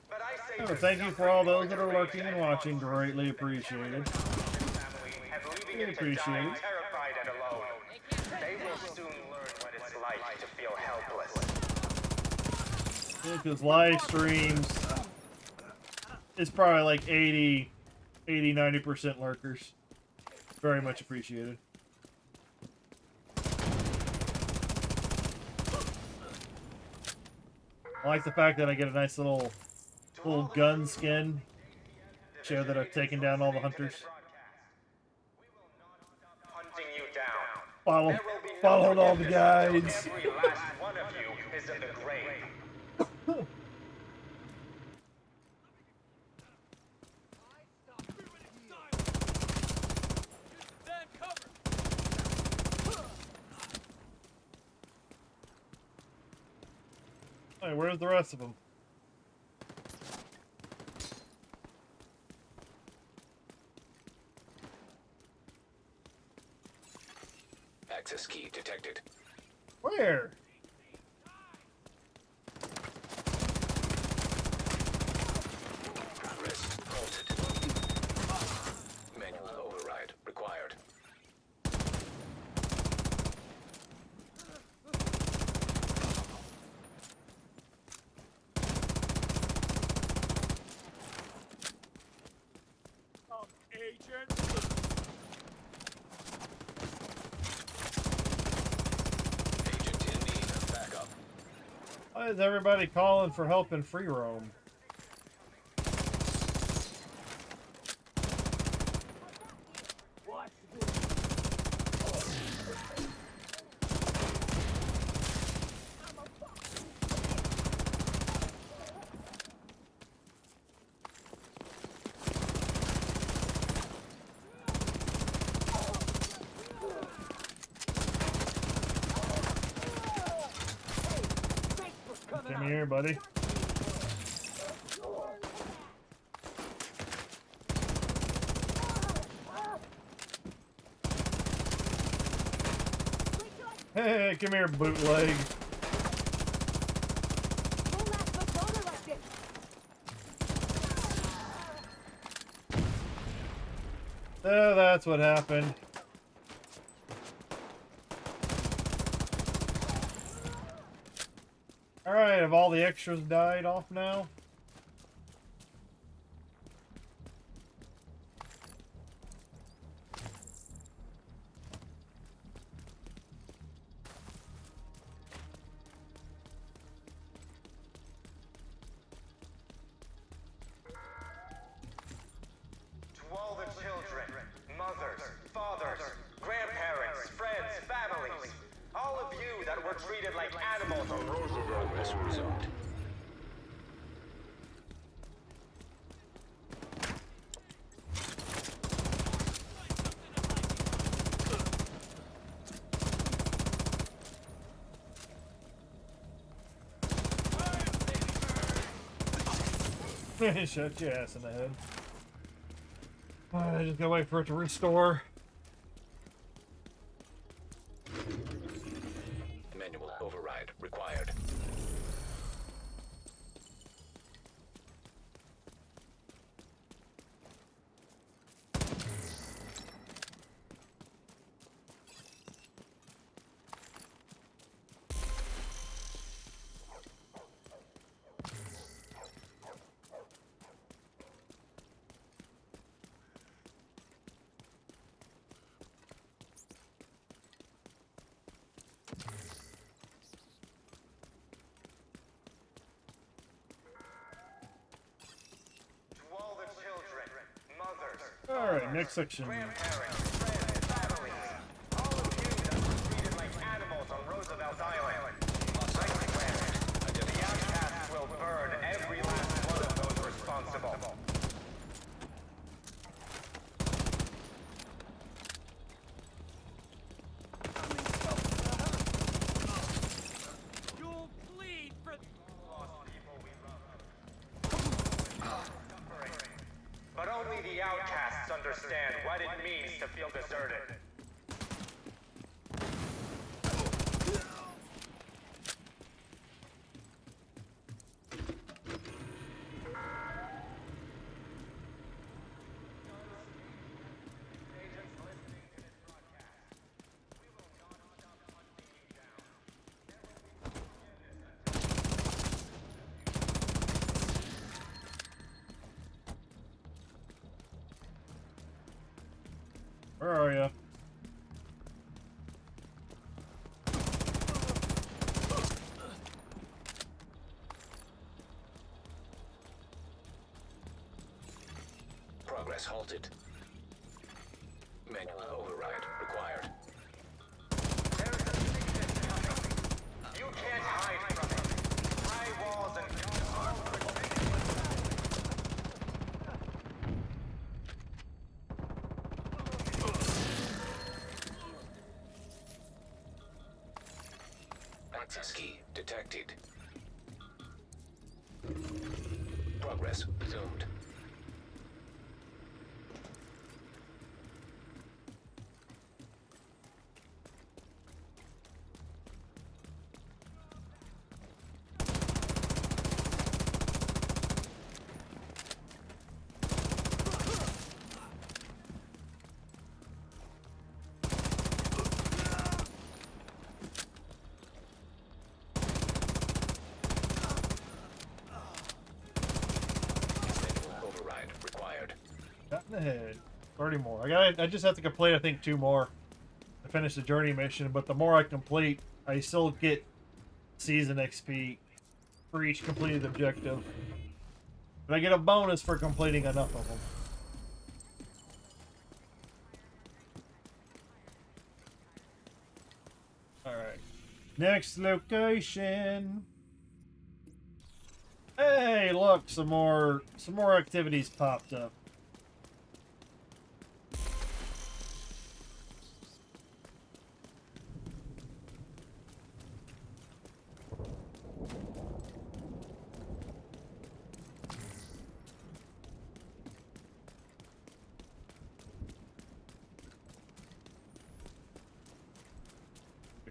But I say Oh, thank you for all those that are lurking and watching. Greatly appreciated. appreciated. Terrified and alone. They will soon learn what it's like to feel helpless. Because live streams is probably like 90% lurkers. Very much appreciated. I like the fact that I get a nice little gun skin. Show that I've taken down all the hunters. Hunting you down. Followed all the guides. Every last one of you is in the grave. Hey, where's the rest of them? Access key detected. Where? Wrist halted. Manual override required. Agent in need of backup. Why is everybody calling for help in free roam? Come here, buddy. Hey, come here, bootleg. Oh, that's what happened. Alright, have all the extras died off now? To all the children, mothers, fathers, grandparents, friends, families, all of you that were treated like animals on Roosevelt. Progress resumed. Shut your ass in the head. I just gotta wait for it to restore. Manual override required. To all the children, mothers, Alright, next section. grandparents, friends, families, all of you that were treated like animals on Roosevelt Island. I swear, the outcasts will burn every last one of those responsible. You'll bleed for Lost people we love. Suffering. But only the outcasts understand what it means to feel deserted. Agents listening to this broadcast, we will not stop hunting you down. Where are you? Progress halted. Manual override required. There's a sickness coming. You can't hide from it. High walls and all Access key detected. Progress resumed. Manual override required. Got in the head. 30 more. I just have to complete, I think, 2 more to finish the journey mission, but the more I complete, I still get season XP for each completed objective. But I get a bonus for completing enough of them. Alright. Next location. Hey, look, some more activities popped up.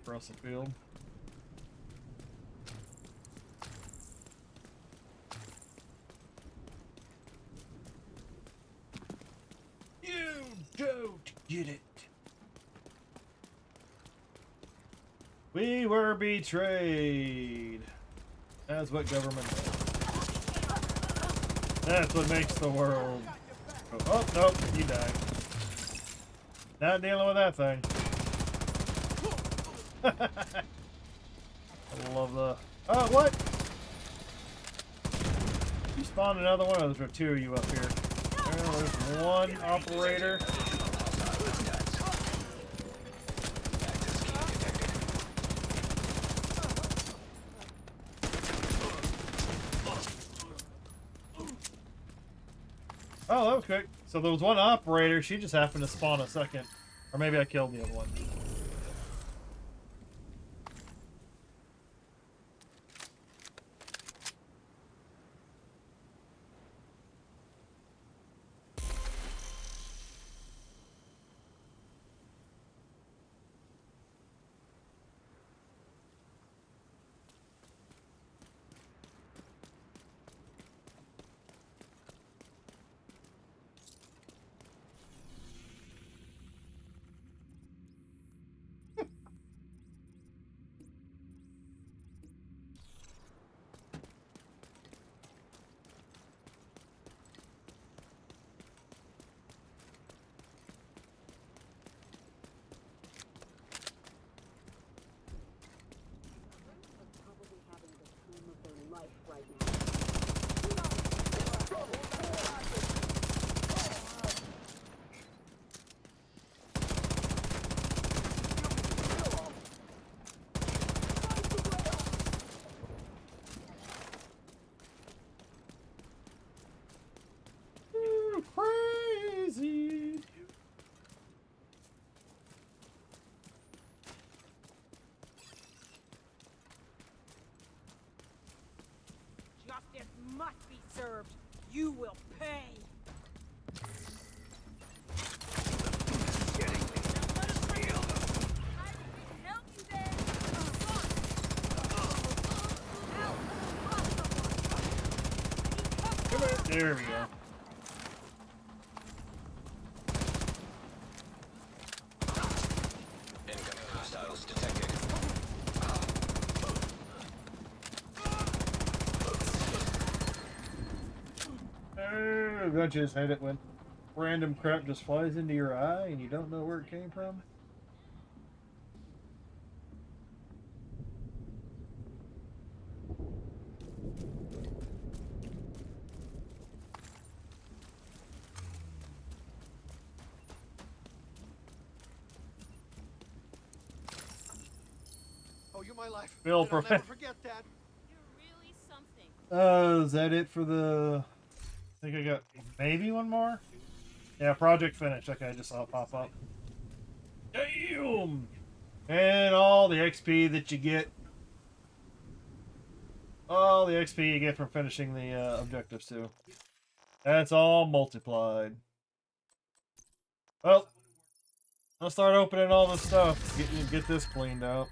across the field. You don't get it. We were betrayed. That's what government does. That's what makes the world. Oh, nope, you died. Not dealing with that thing. I love the... Oh, what? You spawned another one, or there's two of you up here. Well, there's one operator. Oh, that was quick. So there was one operator, she just happened to spawn a second. Or maybe I killed the other one. Crazy. Justice must be served. You will pay. There we go. Incoming hostiles detected. Oh, I just hate it when random crap just flies into your eye and you don't know where it came from. Oh, you're my life. Bill, And I'll never forget that. You're really something. Is that it for the... I think I got maybe one more? Yeah, project finished. Okay, I just saw it pop up. Damn! And all the XP that you get. All the XP you get from finishing the objectives too. That's all multiplied. Well, I'll start opening all this stuff. Get this cleaned out.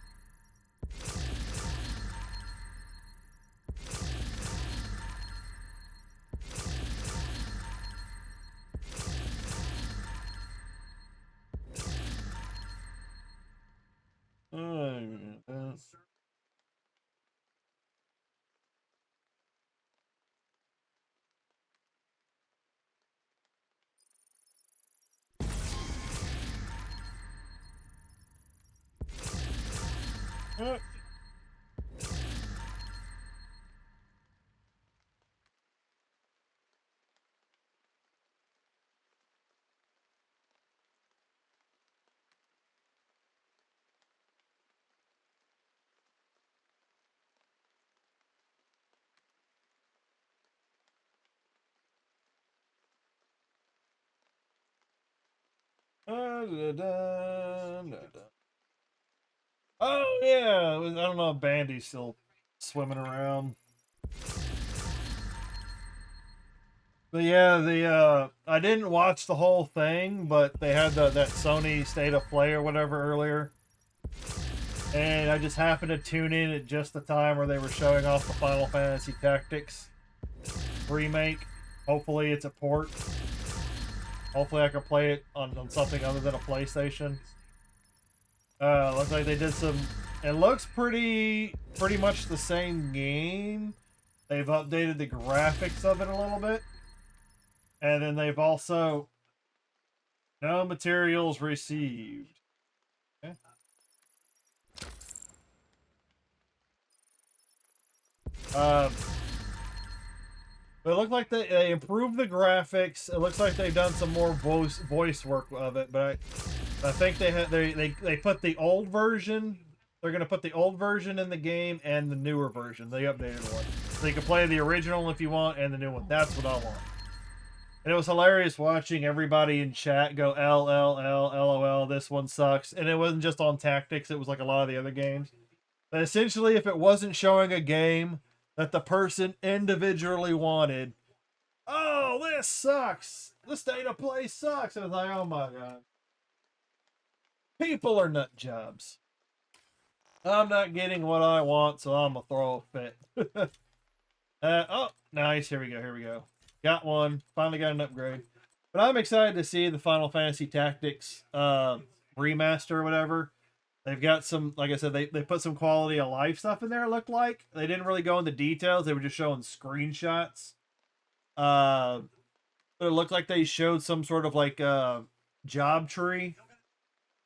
Oh yeah, I don't know if Bandy's still swimming around. But yeah, the I didn't watch the whole thing, but they had that Sony State of Play or whatever earlier. And I just happened to tune in at just the time where they were showing off the Final Fantasy Tactics remake. Hopefully it's a port. Hopefully I can play it on something other than a PlayStation. Looks like they did some... It looks pretty much the same game. They've updated the graphics of it a little bit. And then they've also... No materials received. Okay. But it looked like they improved the graphics. It looks like they've done some more voice work of it, but I think they put the old version. They're gonna put the old version in the game and the newer version. They updated one, so you can play the original if you want and the new one. That's what I want. And it was hilarious watching everybody in chat go LOL, this one sucks. And it wasn't just on Tactics, it was like a lot of the other games. But essentially, if it wasn't showing a game that the person individually wanted, oh, this sucks. The state of play sucks. And it's like, oh my God. People are nut jobs. I'm not getting what I want, so I'm going to throw a fit. Oh, nice. Here we go. Got one. Finally got an upgrade. But I'm excited to see the Final Fantasy Tactics remaster or whatever. They've got some, like I said, they put some quality of life stuff in there, it looked like. They didn't really go into details. They were just showing screenshots. But it looked like they showed some sort of like job tree.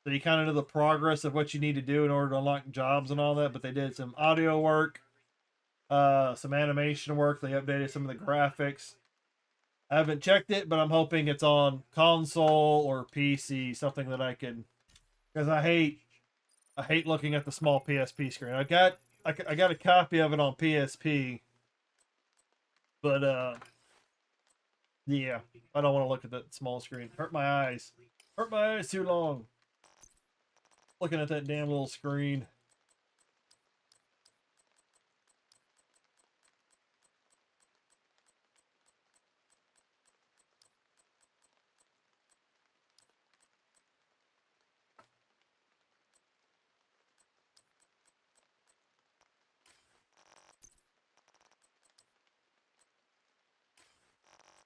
So you kind of know the progress of what you need to do in order to unlock jobs and all that. But they did some audio work, some animation work. They updated some of the graphics. I haven't checked it, but I'm hoping it's on console or PC, something that I can, because I hate looking at the small PSP screen. I got a copy of it on PSP, but yeah, I don't want to look at that small screen. Hurt my eyes. Hurt my eyes too long. Looking at that damn little screen.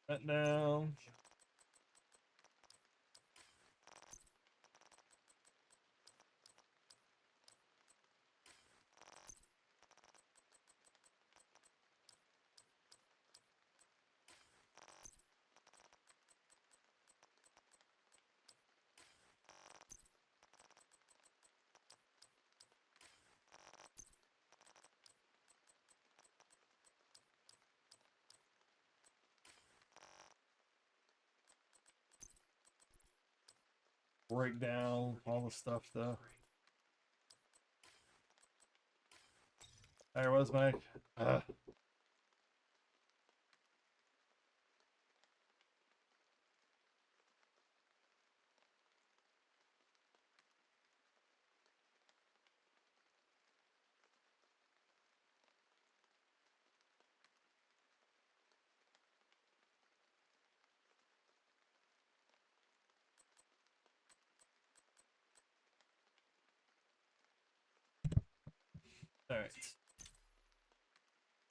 That down. Break down all the stuff though. There was my all right.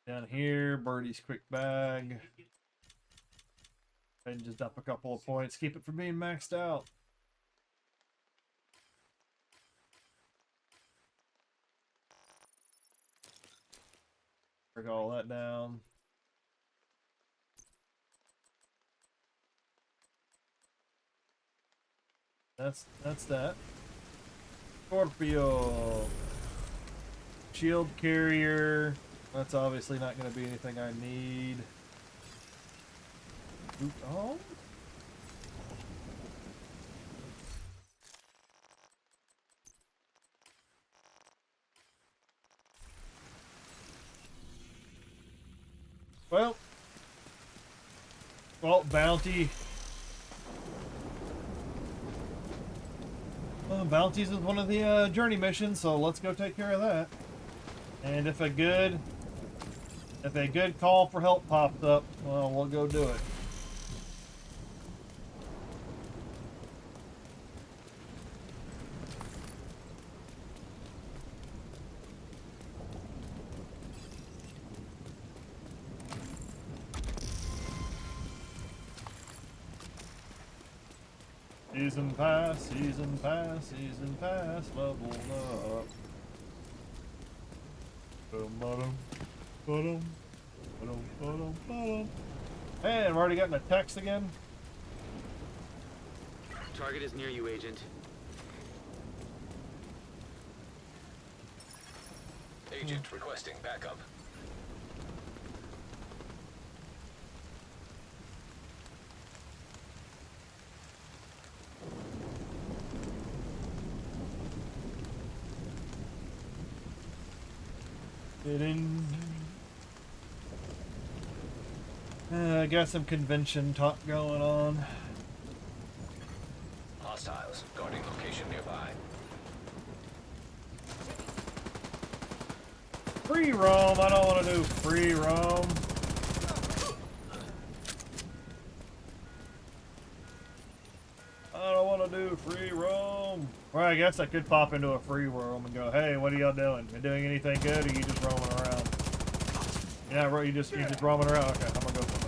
Down here, Birdie's quick bag. And just dump a couple of points. Keep it from being maxed out. Break all that down. That's that. Scorpio. Shield carrier. That's obviously not going to be anything I need. Oh. Well, bounty. Bounties is one of the journey missions, so let's go take care of that. And if a good call for help pops up, well, we'll go do it. Season pass, season pass, season pass, level up. Ba-dum, ba-dum, ba-dum, ba-dum, ba-dum. Man, I've already gotten a text again. Target is near you, Agent. Agent requesting backup. Get in. Got some convention talk going on. Hostiles guarding location nearby. Free roam. I don't want to do free roam. I don't want to do free roam. Well, I guess I could pop into a free roam and go, "Hey, what are y'all doing? You doing anything good, or you just roaming around?" Yeah, bro, you just roaming around. Okay, I'm gonna go somewhere.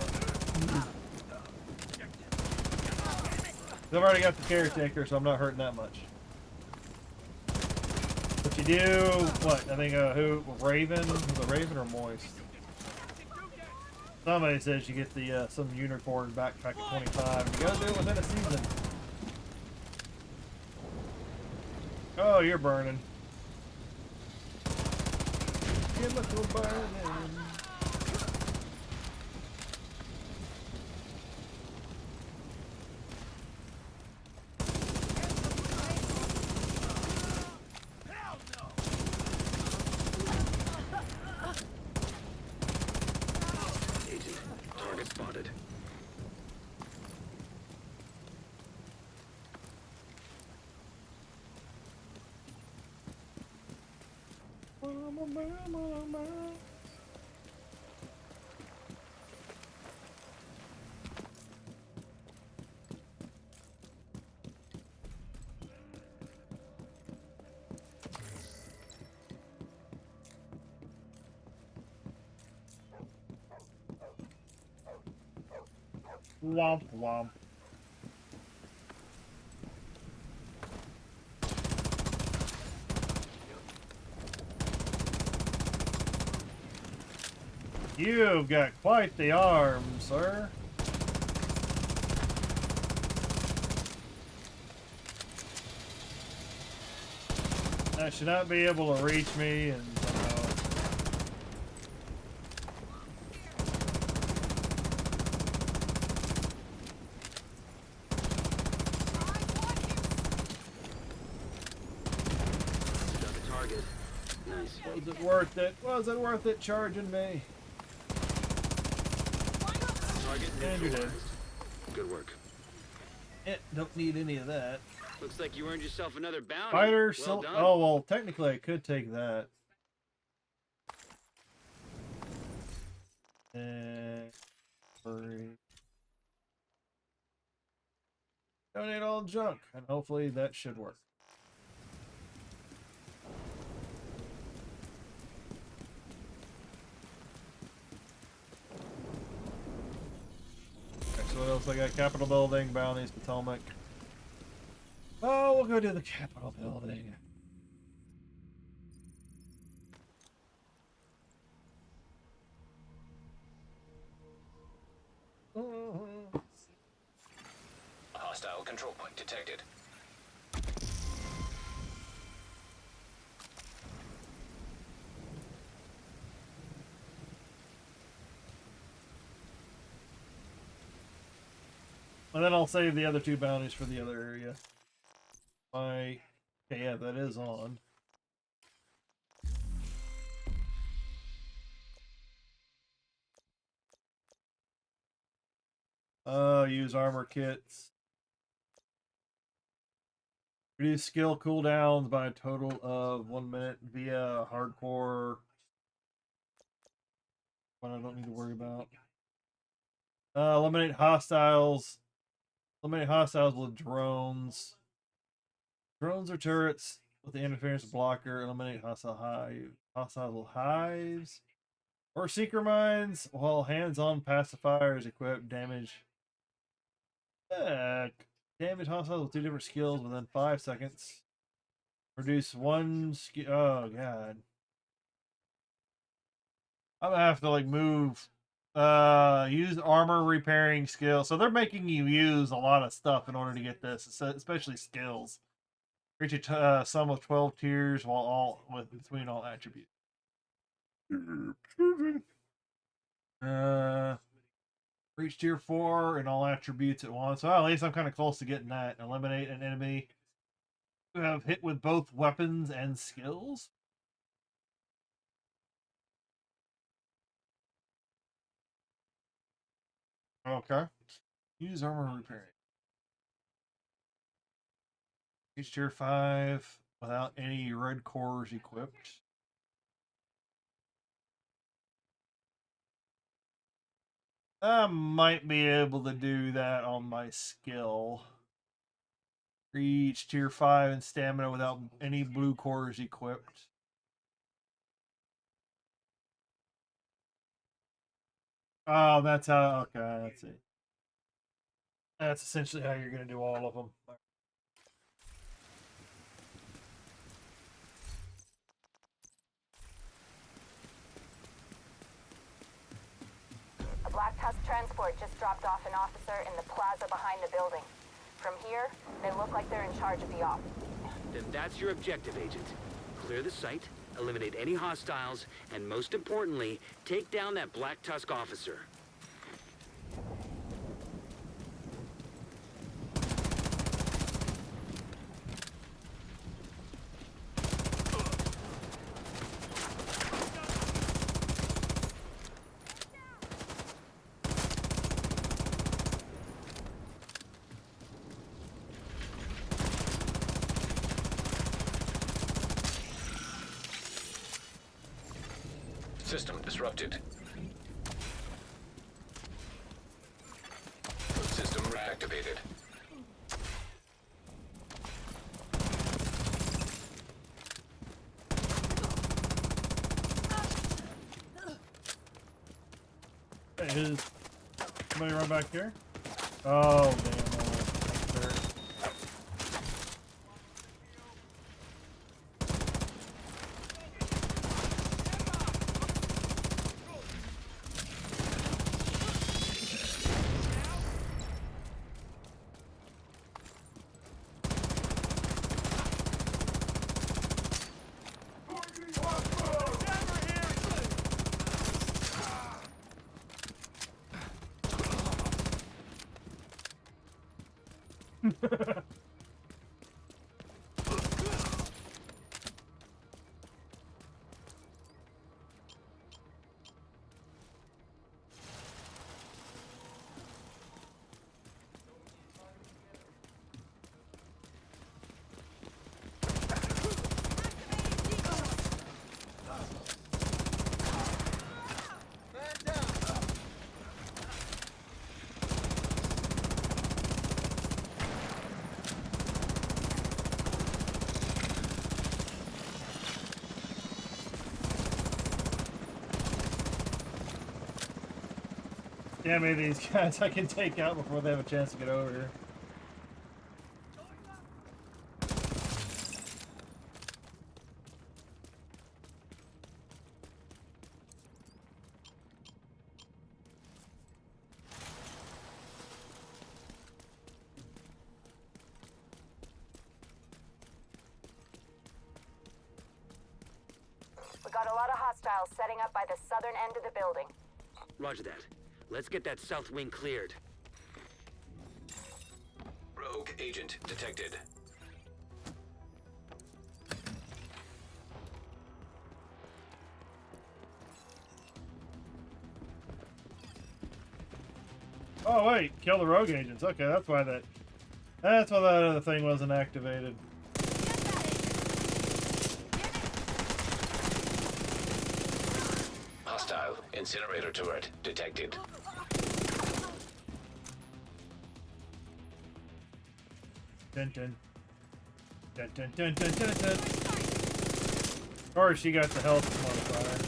I've already got the caretaker, so I'm not hurting that much. But you do what? I think who? Raven? Was it Raven or Moist? Somebody says you get the some unicorn backpack at 25. You gotta do it within a season. Oh, you're burning. Chemical burning. Agent, target spotted. Womp womp. You've got quite the arm, sir. That should not be able to reach me, and Got the target. Nice. was it worth it? Was it worth it charging me? Target And you're dead. neutralized. Good work. Don't need any of that. Looks like you earned yourself another bounty. Fighter, well silk. done. Oh well, technically I could take that. And donate all junk, and hopefully that should work. Okay, so what else I got? Capitol building, bounties, Potomac. Oh, we'll go to the Capitol building. A hostile control point detected. And then I'll save the other two bounties for the other area. Okay, yeah, that is on. Use armor kits. Reduce skill cooldowns by a total of 1 minute via hardcore. One I don't need to worry about. Eliminate hostiles. Eliminate hostiles with drones. Drones or turrets with the interference blocker. Eliminate hostile hive. Hostiles with hives. Or seeker mines while hands-on pacifiers equip damage. Heck. Damage hostiles with 2 different skills within 5 seconds. Reduce 1 skill. Oh, God. I'm gonna have to, like, move. Use armor repairing skill. So they're making you use a lot of stuff in order to get this, especially skills. Reach a sum of 12 tiers between all attributes. Reach tier 4 and all attributes at once. Well, at least I'm kind of close to getting that. Eliminate an enemy who have hit with both weapons and skills. Okay. Use armor repairing. Reach tier 5 without any red cores equipped. I might be able to do that on my skill. Reach tier 5 and stamina without any blue cores equipped. Oh, that's how. Okay, let's see. That's essentially how you're going to do all of them. A Black Tusk transport just dropped off an officer in the plaza behind the building. From here, they look like they're in charge of the op. Then that's your objective, Agent. Clear the site, eliminate any hostiles, and most importantly, take down that Black Tusk officer. System disrupted. System reactivated. Hey, is somebody run back here? Oh, damn. Yeah, maybe these guys I can take out before they have a chance to get over here. We got a lot of hostiles setting up by the southern end of the building. Roger that. Let's get that south wing cleared. Rogue agent detected. Oh wait, kill the rogue agents. Okay, that's why that other thing wasn't activated. Hostile incinerator turret detected. Dun dun. Dun dun dun dun dun dun. Of course, she got the health modifier.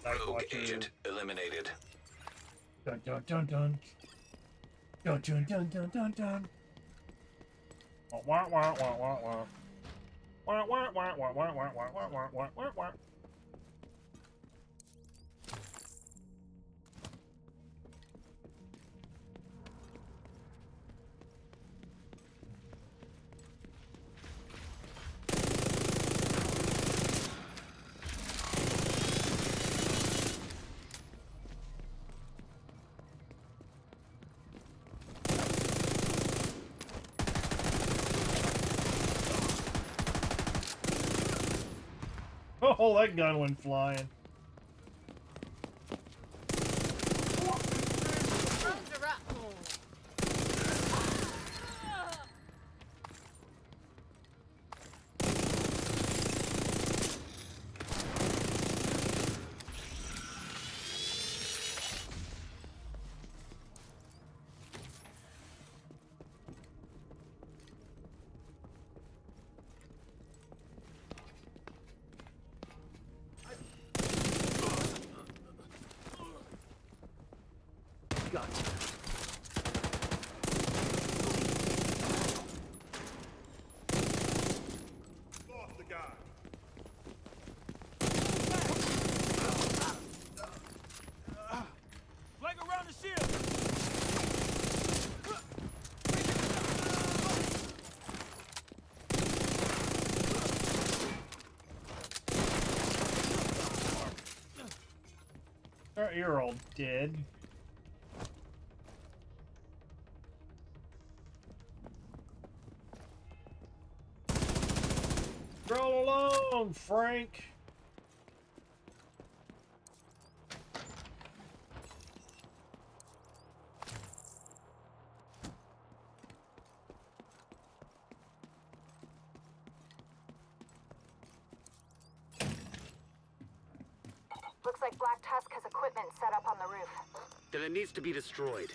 Rogue agent eliminated. Dun dun dun dun. Dun dun dun dun dun dun. Wah wah wah wah wah. Wah wah wah wah wah wah wah wah wah wah wah wah. Oh, that gun went flying. Drones are up. Gotcha. Lost the guy. Flag around the shield. You're all dead. Roll along, Frank. Looks like Black Tusk has equipment set up on the roof. Then it needs to be destroyed.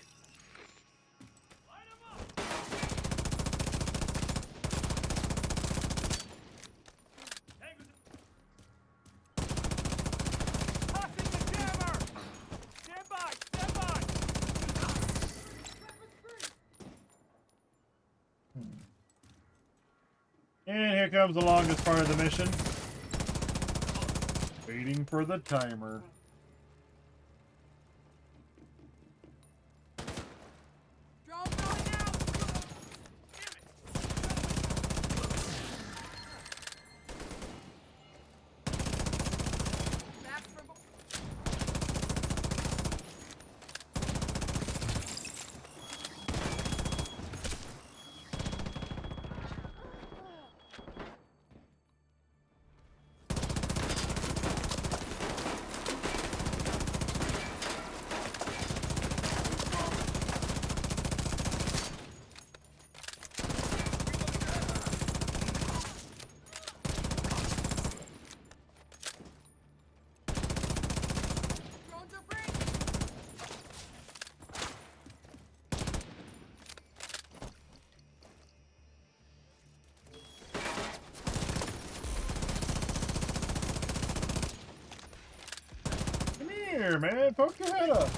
Tossing the jammer. Stand by. Stand by. And here comes the longest part of the mission. Waiting for the timer. Drone going out! Back from... Drones are free! Come here, man. Poke your head up.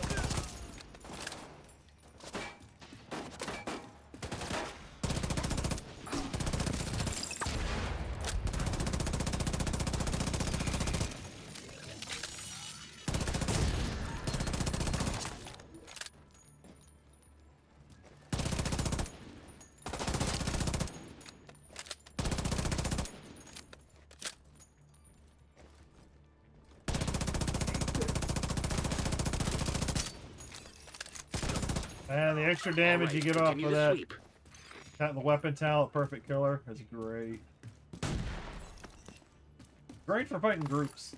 Man, the extra damage you get off Continue of the that, sweep. the weapon talent, perfect killer, is great. Great for fighting groups.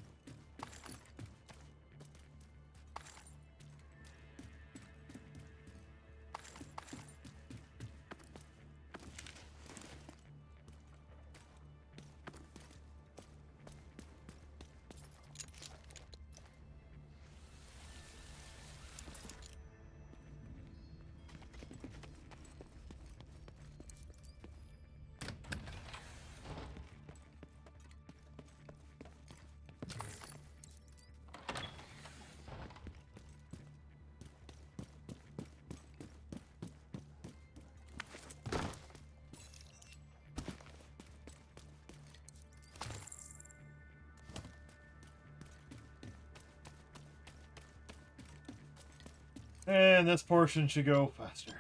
And this portion should go faster.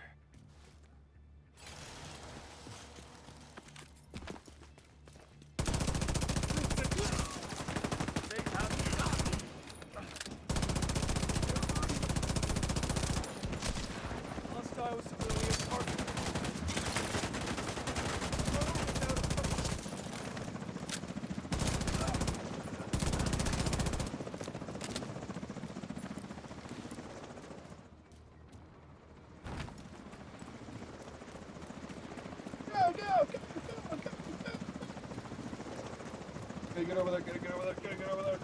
Hostile civilian target. Okay, get over there, get over there, get over there.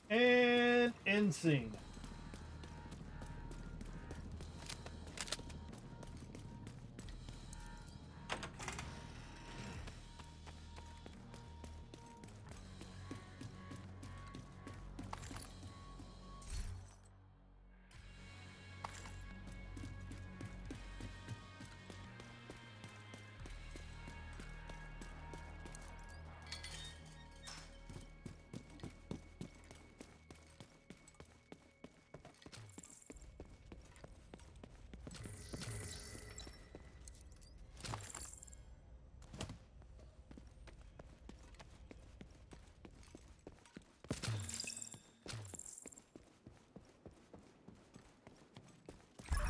And end scene.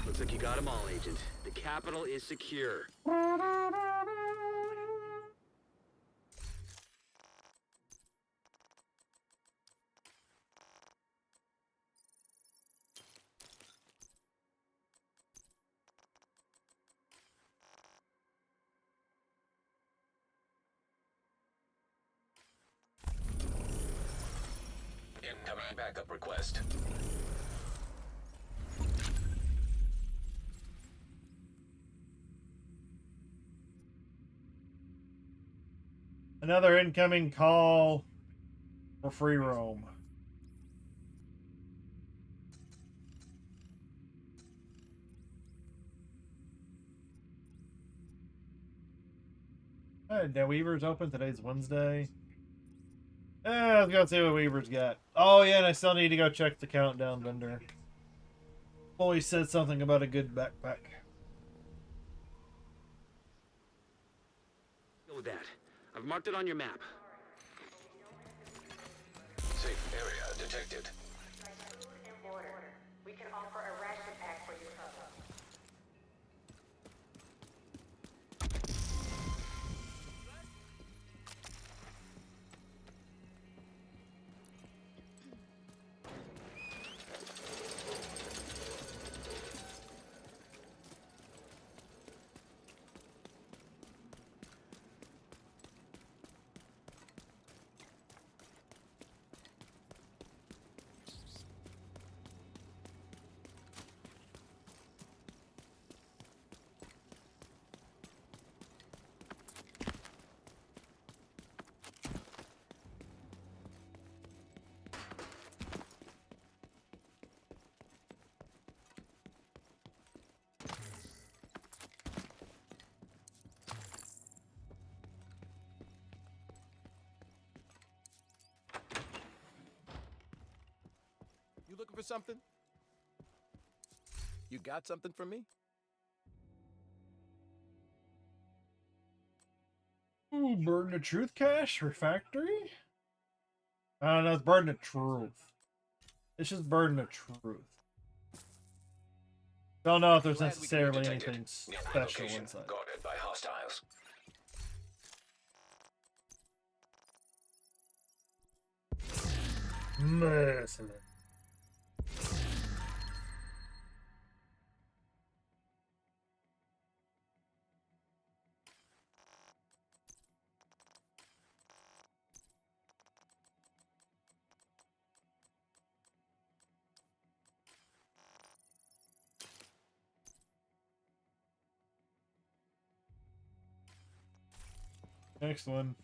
Looks like you got them all, Agent. The capital is secure. Incoming backup request. Another incoming call for free roam. Now Weaver's open. Today's Wednesday. Let's go see what Weaver's got. Oh yeah, and I still need to go check the countdown vendor. Boy said something about a good backpack. Go with that. I've marked it on your map. Safe area detected. We can offer a ration pack for your trouble. You looking for something? You got something for me? Ooh, Burden of Truth cache refactory? I don't know, it's Burden of Truth. It's just Burden of Truth. Don't know if there's necessarily Detected. anything Nearby special location inside. guarded by hostiles. Merciless. Next one.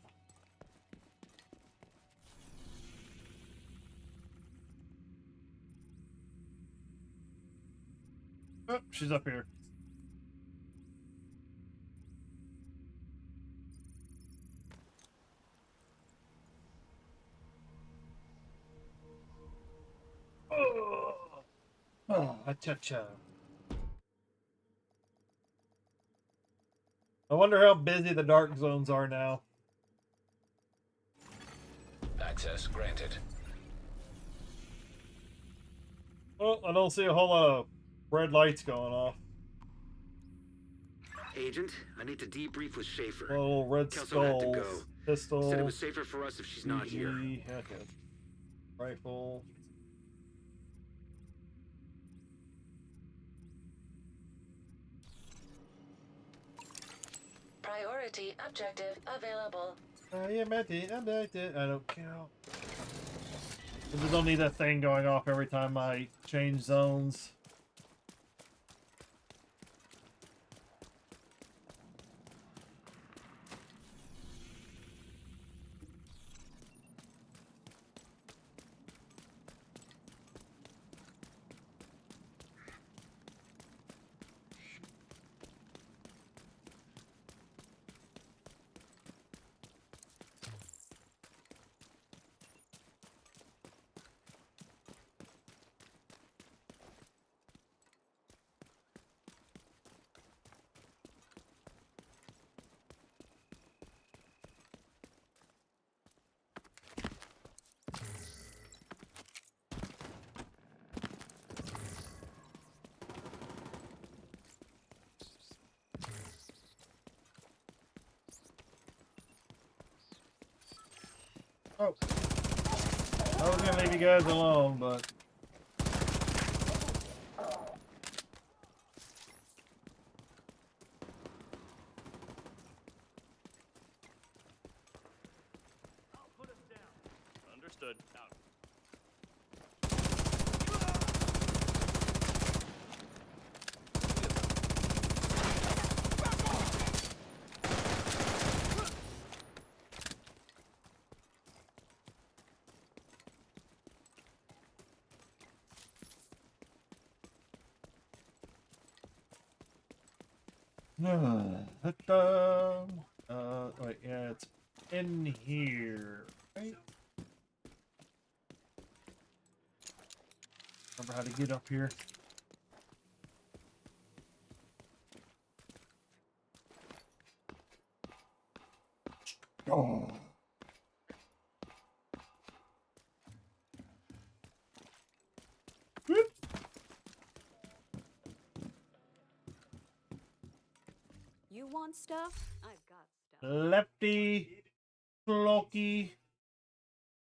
Oh, she's up here. Oh, cha-cha. I wonder how busy the dark zones are now. Access granted. Well, I don't see a whole lot of red lights going off. Agent, I need to debrief with Schaefer. Little red Kelso had to go. skulls, pistols. Said it was safer for us if she's not here. Okay. Rifle. Priority objective available. I am at the abducted. I don't care. I just don't need that thing going off every time I change zones. Oh. I was gonna leave you guys alone, but... I'll put him down. Understood. Out. Wait, yeah, it's in here, right? Remember how to get up here. Oh. Whoop. You want stuff? I've got stuff. Lefty, cloaky.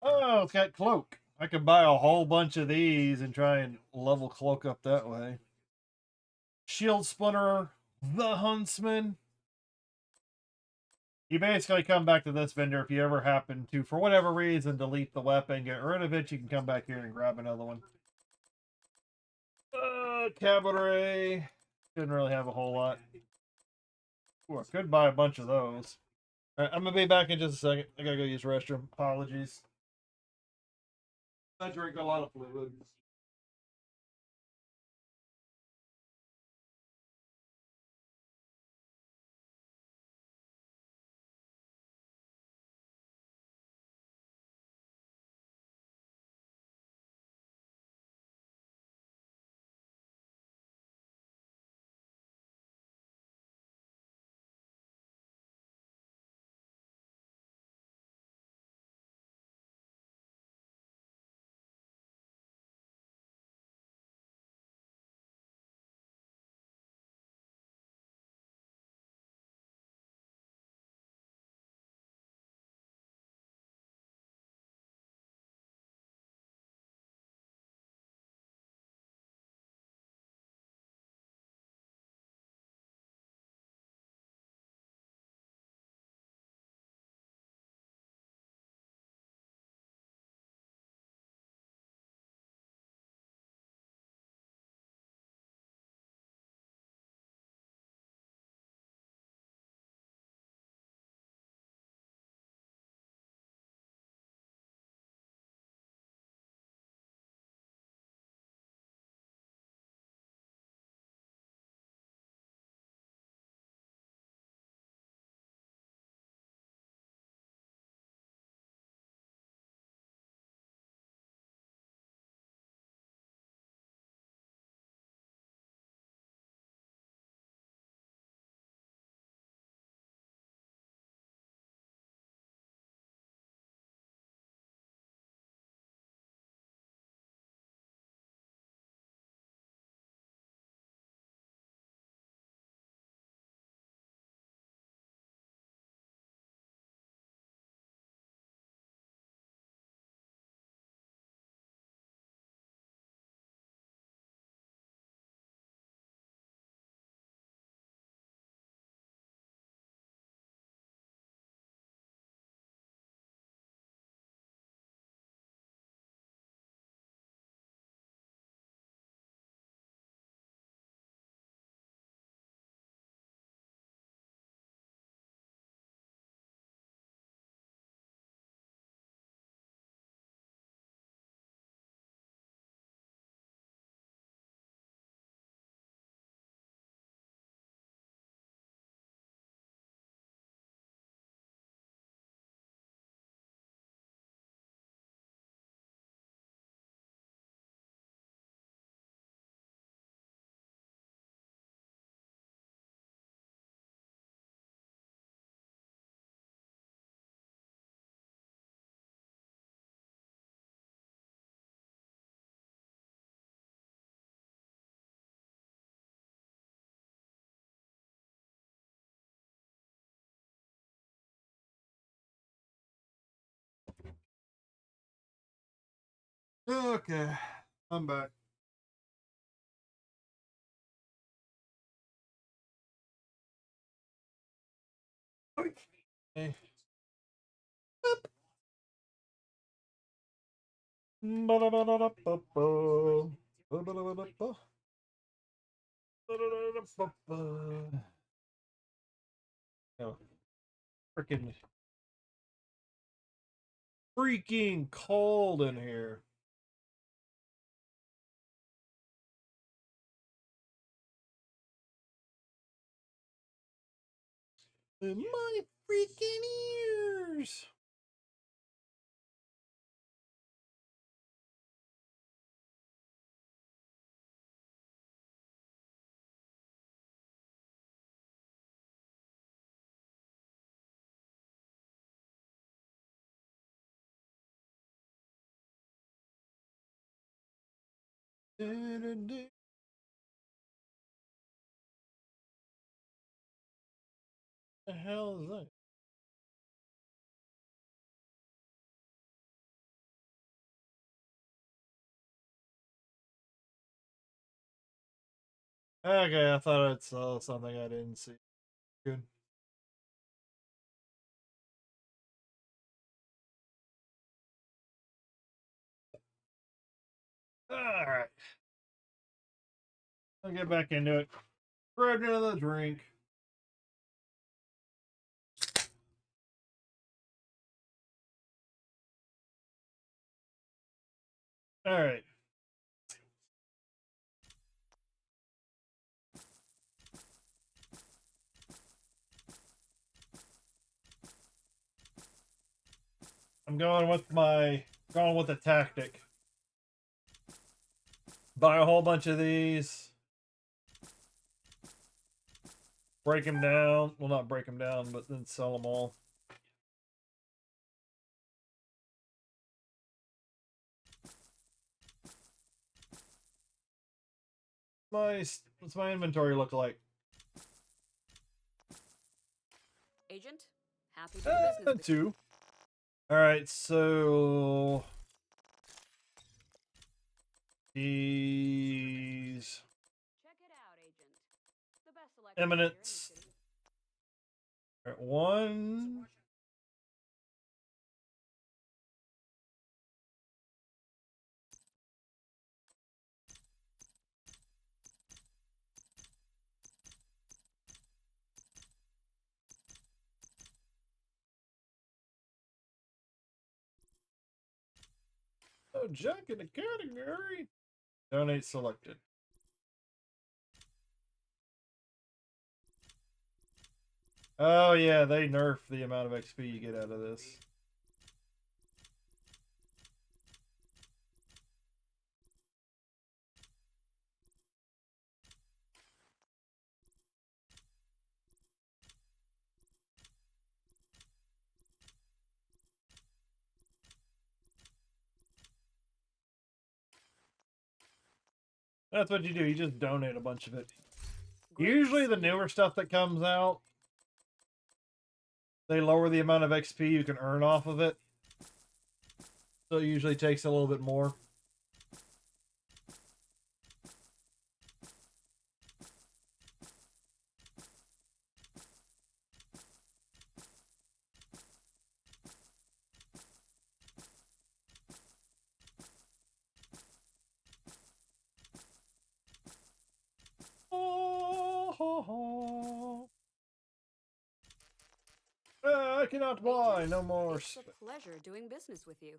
Oh, it's got cloak. I could buy a whole bunch of these and try and level cloak up that way. Shield Splinterer, the Huntsman. You basically come back to this vendor if you ever happen to, for whatever reason, delete the weapon, get rid of it, you can come back here and grab another one. Cabaret. Didn't really have a whole lot. Ooh, I could buy a bunch of those. Alright, I'm gonna be back in just a second. I gotta go use the restroom. Apologies. I drink a lot of fluid. Okay, I'm back. Okay. Oh, freaking cold in here. My freaking ears. The hell is that? Okay, I thought I saw something I didn't see. Good. Alright. I'll get back into it. Grab another drink. Alright. I'm going with the tactic. Buy a whole bunch of these. Break them down. Well, not break them down, but then sell them all. What's my inventory look like? Agent, happy to do business with you. 2. Alright, so these Check it out, Agent. The best selection here in the eminence. city. Alright, 1. Oh, junk in the category. Donate selected. Oh yeah, they nerf the amount of XP you get out of this. That's what you do. You just donate a bunch of it. Usually the newer stuff that comes out, they lower the amount of XP you can earn off of it. So it usually takes a little bit more. I cannot buy Agent, no more. It's a pleasure doing business with you.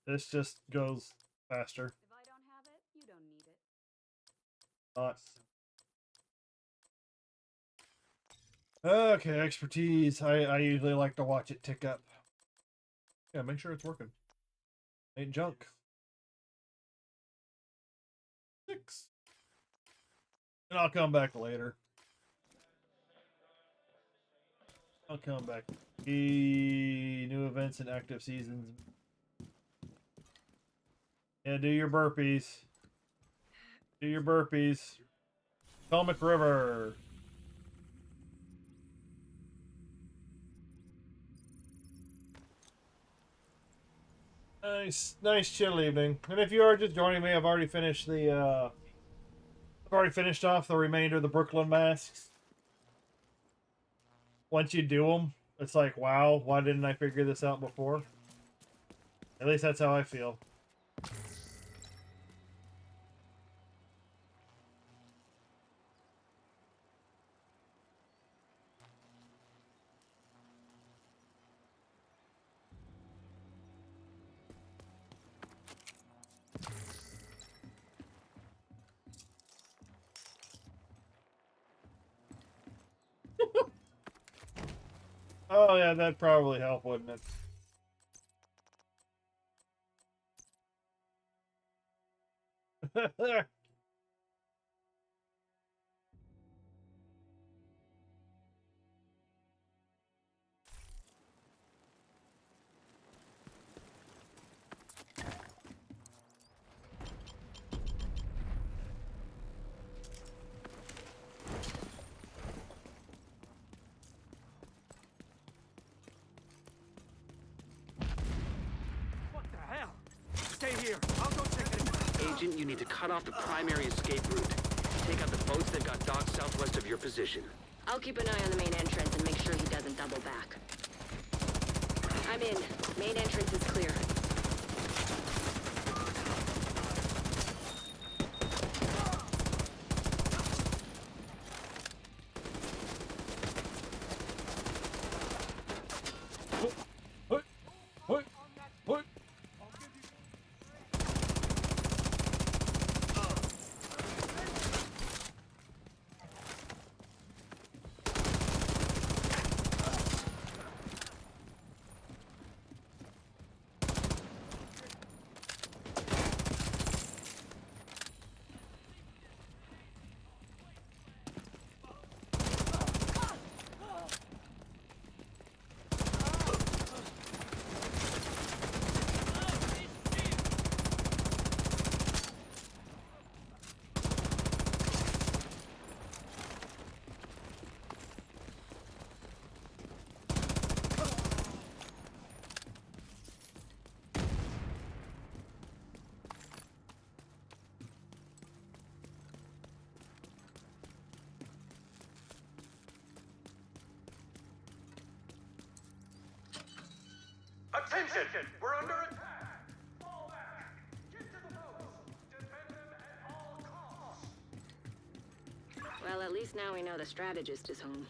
This just goes faster. If I don't have it, you don't need it. Not. Okay, expertise. I usually like to watch it tick up. Yeah, make sure it's working. Ain't junk. 6. And I'll come back later. I'll come back. New events and active seasons. Yeah, do your burpees. Do your burpees. Potomac River. Nice chill evening. And if you are just joining me, I've already finished off the remainder of the Brooklyn masks. Once you do them, it's like, wow, why didn't I figure this out before? At least that's how I feel. Oh yeah, that'd probably help, wouldn't it? What the hell? Stay here. I'll go check it out. Agent, you need to cut off the primary escape route. Take out the boats that got docked southwest of your position. I'll keep an eye on the main entrance and make sure he doesn't double back. I'm in. Main entrance is clear. Attention! We're under attack! Fall back! Get to the boats! Defend them at all costs! Well, at least now we know the strategist is home.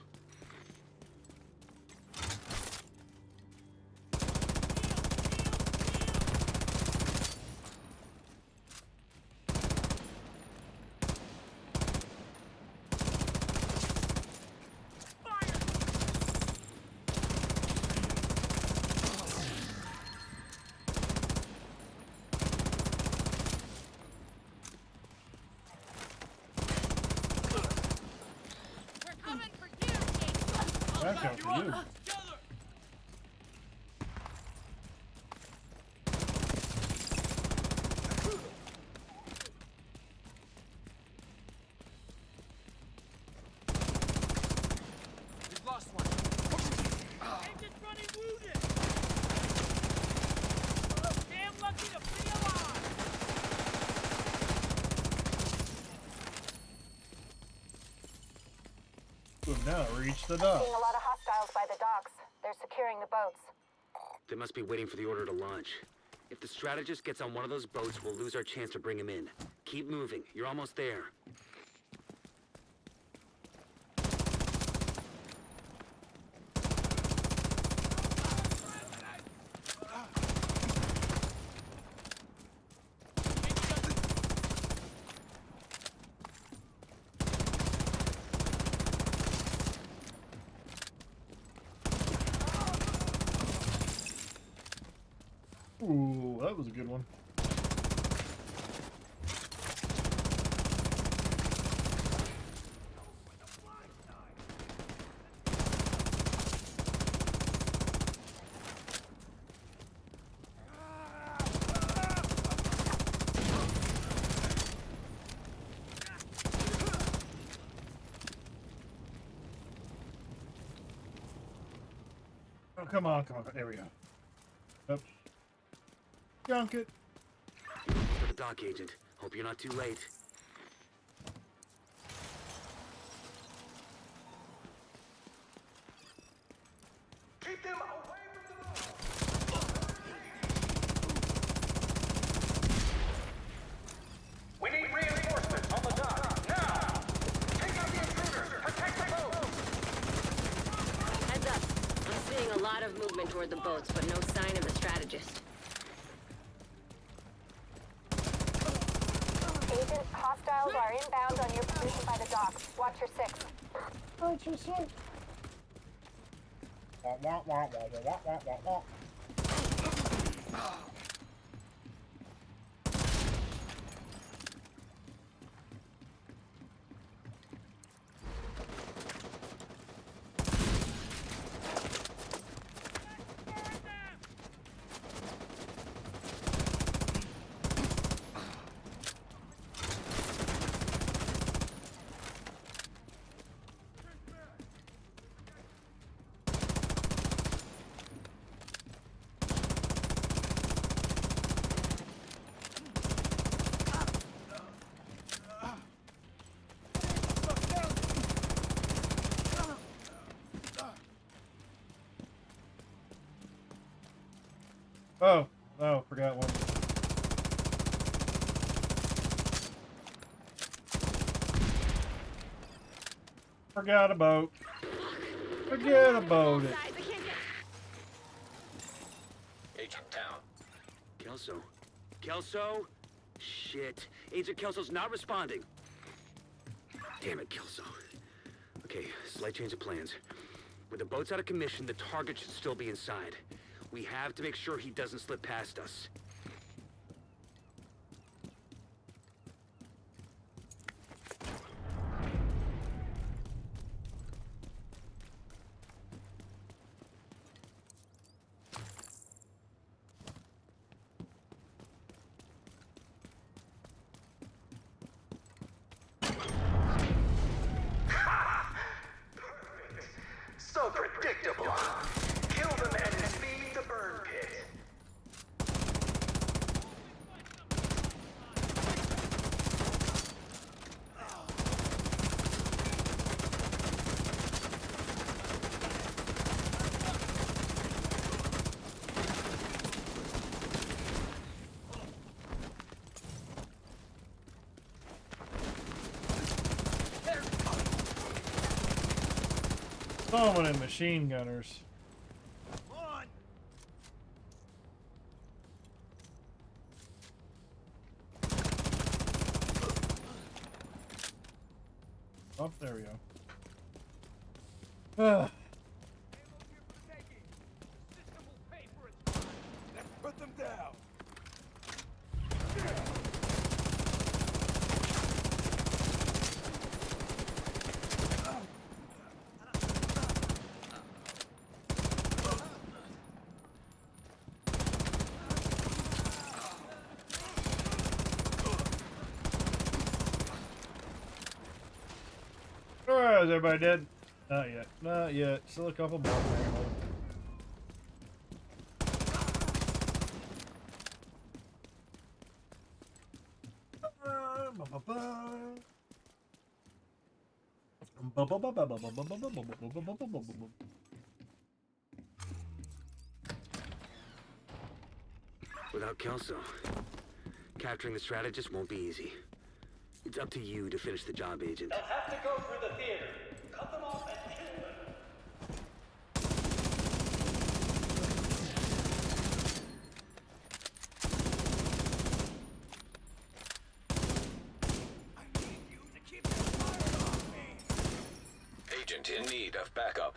Back up for you. We've lost one. Agent's running wounded. Damn lucky to be alive. We've now reached the Seeing dock. a lot of hostiles by the docks. They're securing the boats. They must be waiting for the order to launch. If the strategist gets on one of those boats, we'll lose our chance to bring him in. Keep moving. You're almost there. Ooh, that was a good one. Oh, come on, come on. There we go. Yep. Junk it. For the dock, Agent. Hope you're not too late. Keep them away from the boat! We need reinforcements on the dock, now! Take out the intruders! Protect the boat! Heads up. I'm seeing a lot of movement toward the boats, but no sign of the strategist. Agent, hostiles are inbound on your position by the docks. Watch your six. Watch your six. Wah, wah, wah, wah, wah, wah, wah, wah. Oh, forgot one. Forgot about. Forget about it. Agent down. Kelso? Kelso? Shit. Agent Kelso's not responding. Damn it, Kelso. Okay, slight change of plans. With the boats out of commission, the target should still be inside. We have to make sure he doesn't slip past us. So predictable. Kill them and feed the burn pit. So many machine gunners. Oh, there we go. Let's put them down. Alright, is everybody dead? Not yet. Not yet. Still a couple more. Without Kelso, capturing the strategist won't be easy. It's up to you to finish the job, Agent. They'll have to go through the theater. Cut them off and kill them. I need you to keep the fire off me. Agent in need of backup.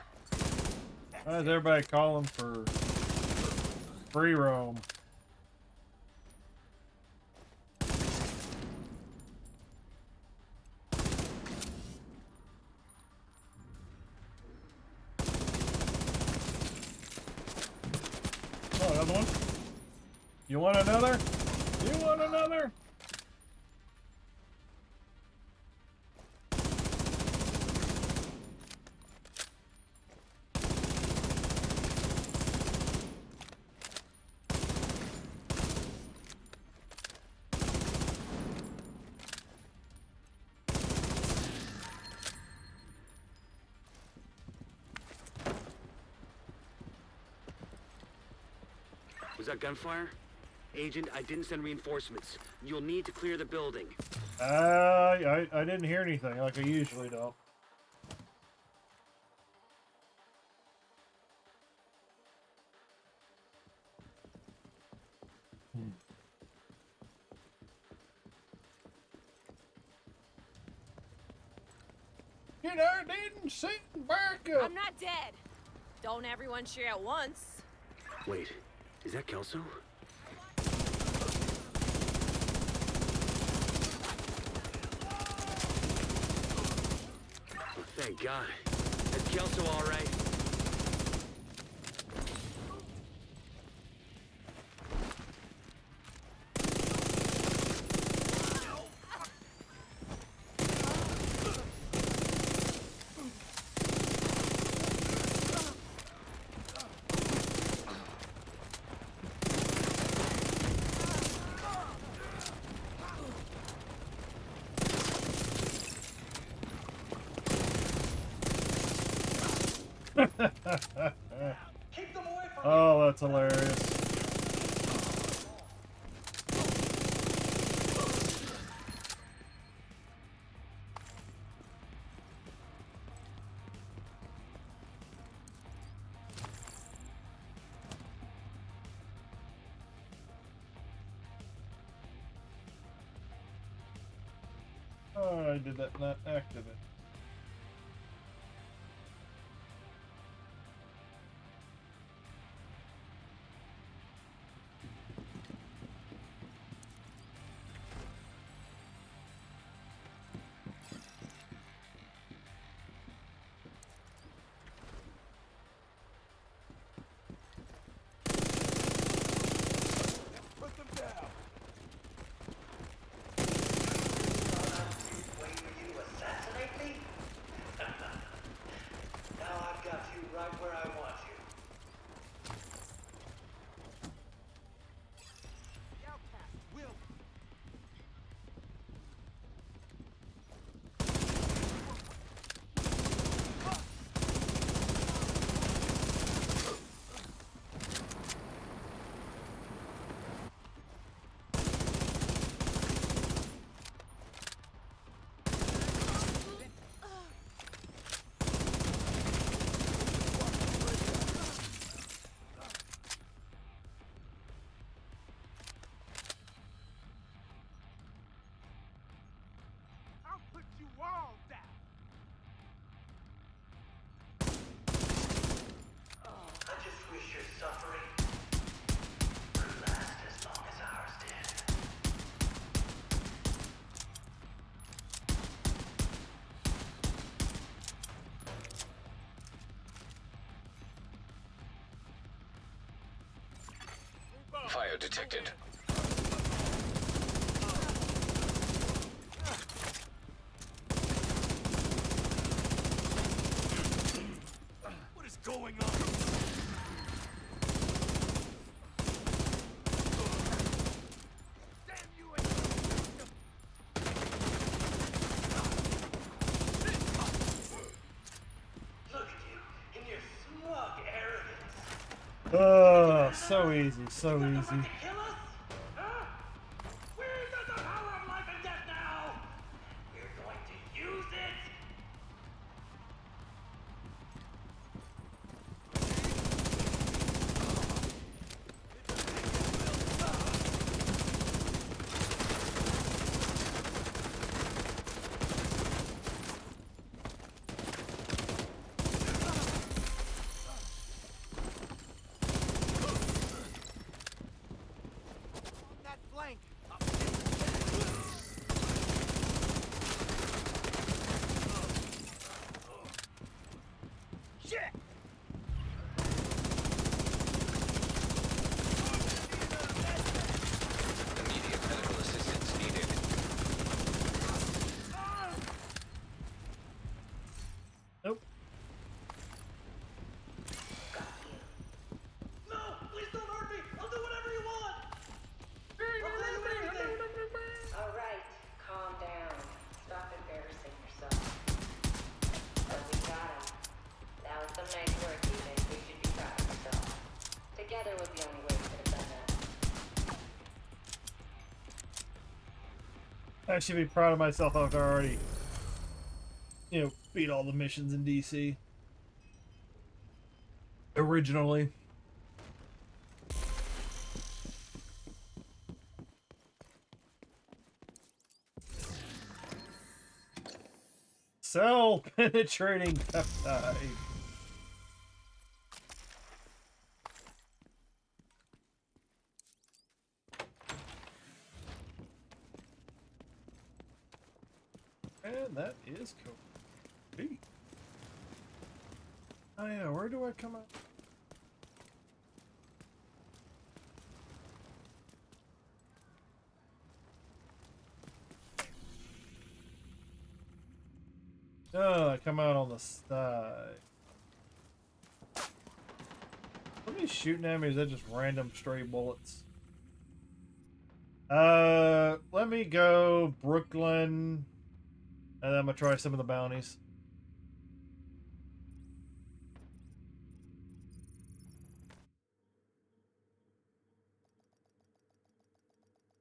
Why is everybody calling for free roam? Oh, another one? You want another? You want another? Was that gunfire? Agent, I didn't send reinforcements. You'll need to clear the building. I didn't hear anything like I usually do. You know, didn't sit back up. I'm not dead. Don't everyone cheer at once. Wait, is that Kelso? Oh, thank God. Is Kelso all right? Oh, that's hilarious. Oh, I did that not activate. Put them down. Wait for you to assassinate me? Now I've got you right where I want you. The outcast will. I'll put you all down. I just wish your suffering could last as long as ours did. Fire detected. What is going on? Damn you and your system. Look at you in your smug arrogance. Oh, so easy, so About easy. to kill us? Huh? We're the power of life and death now. We're going to use it. I should be proud of myself after I already, you know, beat all the missions in DC. Originally. Cell penetrating peptide. And that is cool. Hey. Oh yeah, where do I come out? Oh, I come out on the side. Somebody's shooting at me, or is that just random stray bullets? Let me go Brooklyn, and then I'm gonna try some of the bounties.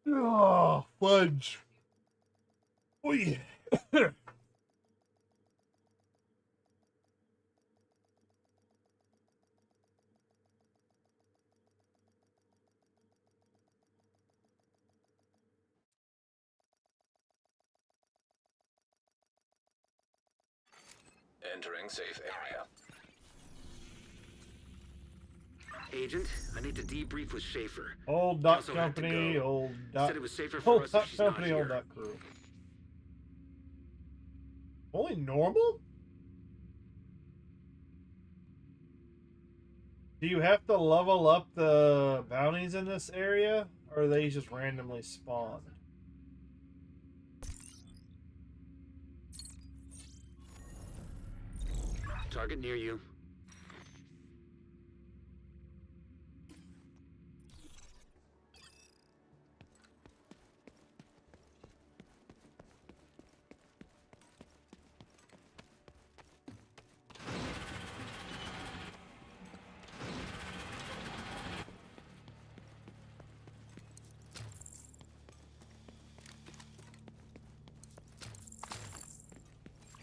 Oh, fudge. Oh yeah. Entering safe area. Agent, I need to debrief with Schaefer. Old dot Kelso had to company, go. old dot. Said it was safer for Old us dot if she's not company, old here. dot crew. Only normal? Do you have to level up the bounties in this area, or are they just randomly spawned? Target near you.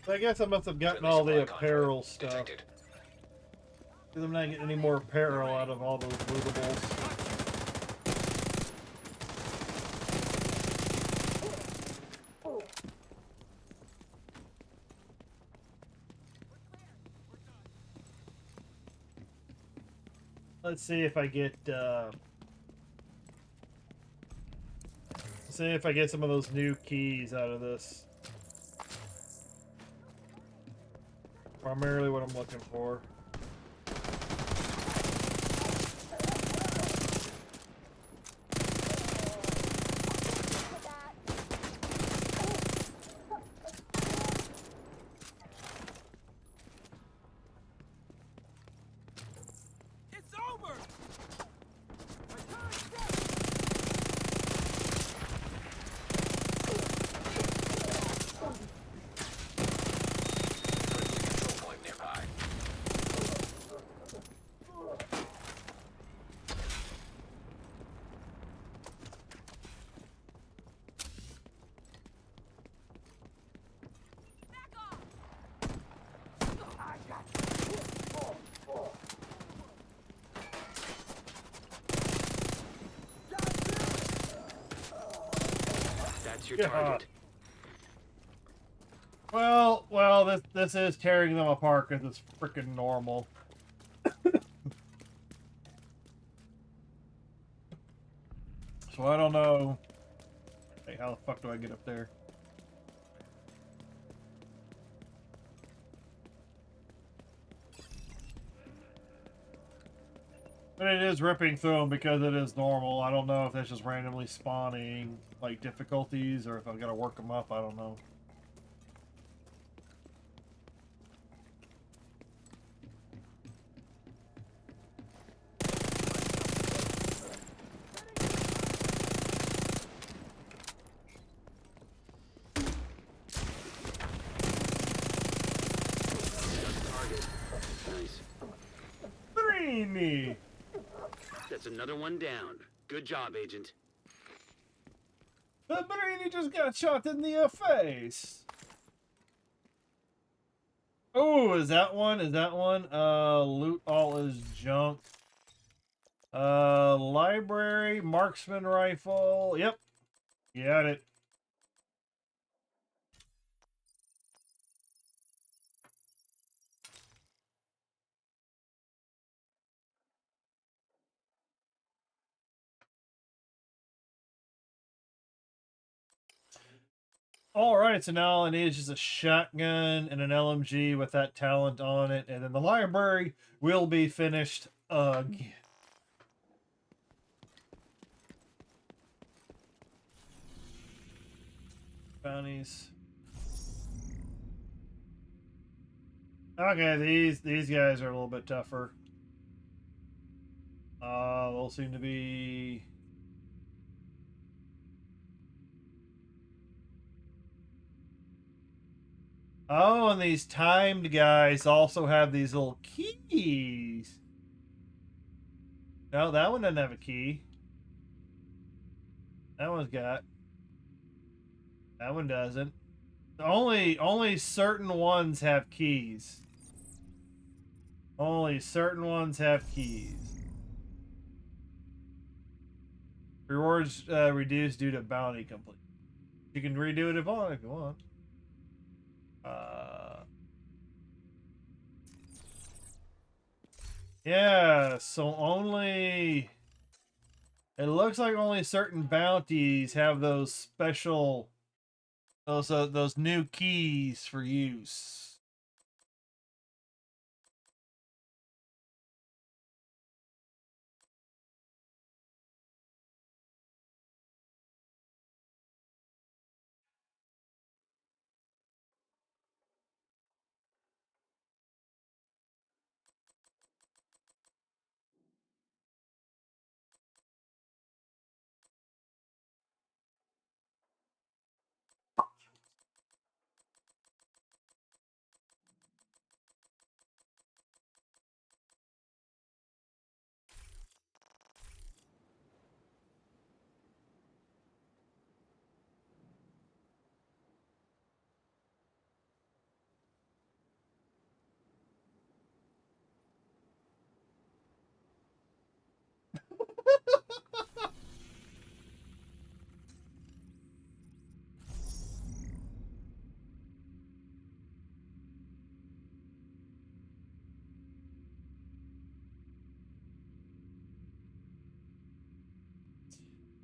I guess I must have gotten Friendly all the supply apparel contract stuff. detected. Because I'm not getting any more apparel out of all those lootables. Let's see if I get, see if I get some of those new keys out of this. Primarily what I'm looking for. It's over! Control point nearby. That's your Yeah. target. Well, this is tearing them apart because it's freaking normal. So I don't know. Hey, how the fuck do I get up there? But it is ripping through them because it is normal. I don't know if that's just randomly spawning like difficulties or if I've got to work them up. I don't know. Target. Nice. Brainy. That's another one down. Good job, Agent. Brainy just got shot in the face. Oh, is that one? Is that one? Loot all is junk. Library, marksman rifle. Yep. Got it. Alright, so now all I need is just a shotgun and an LMG with that talent on it, and then the library will be finished again. Bounties. Okay, these guys are a little bit tougher. They'll seem to be... Oh, and these timed guys also have these little keys. No, that one doesn't have a key. That one's got. That one doesn't. Only certain ones have keys. Only certain ones have keys. Rewards reduced due to bounty complete. You can redo it if you want. Yeah, so only... It looks like only certain bounties have those special... Those new keys for use.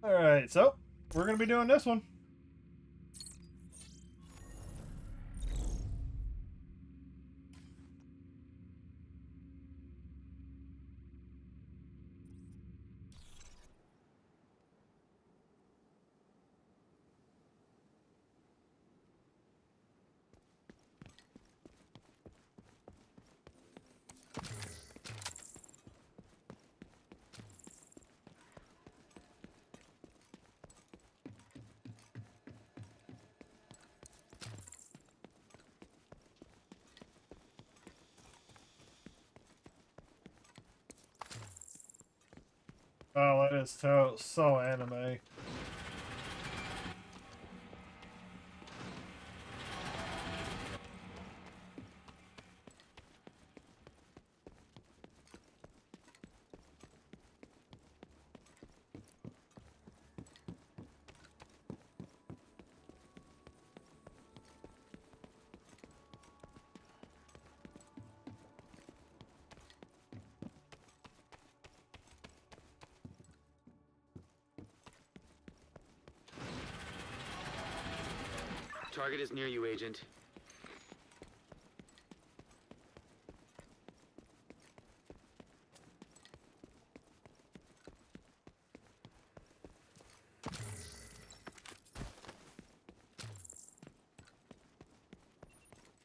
Alright, so we're going to be doing this one. Oh, that is so anime. Target is near you, Agent.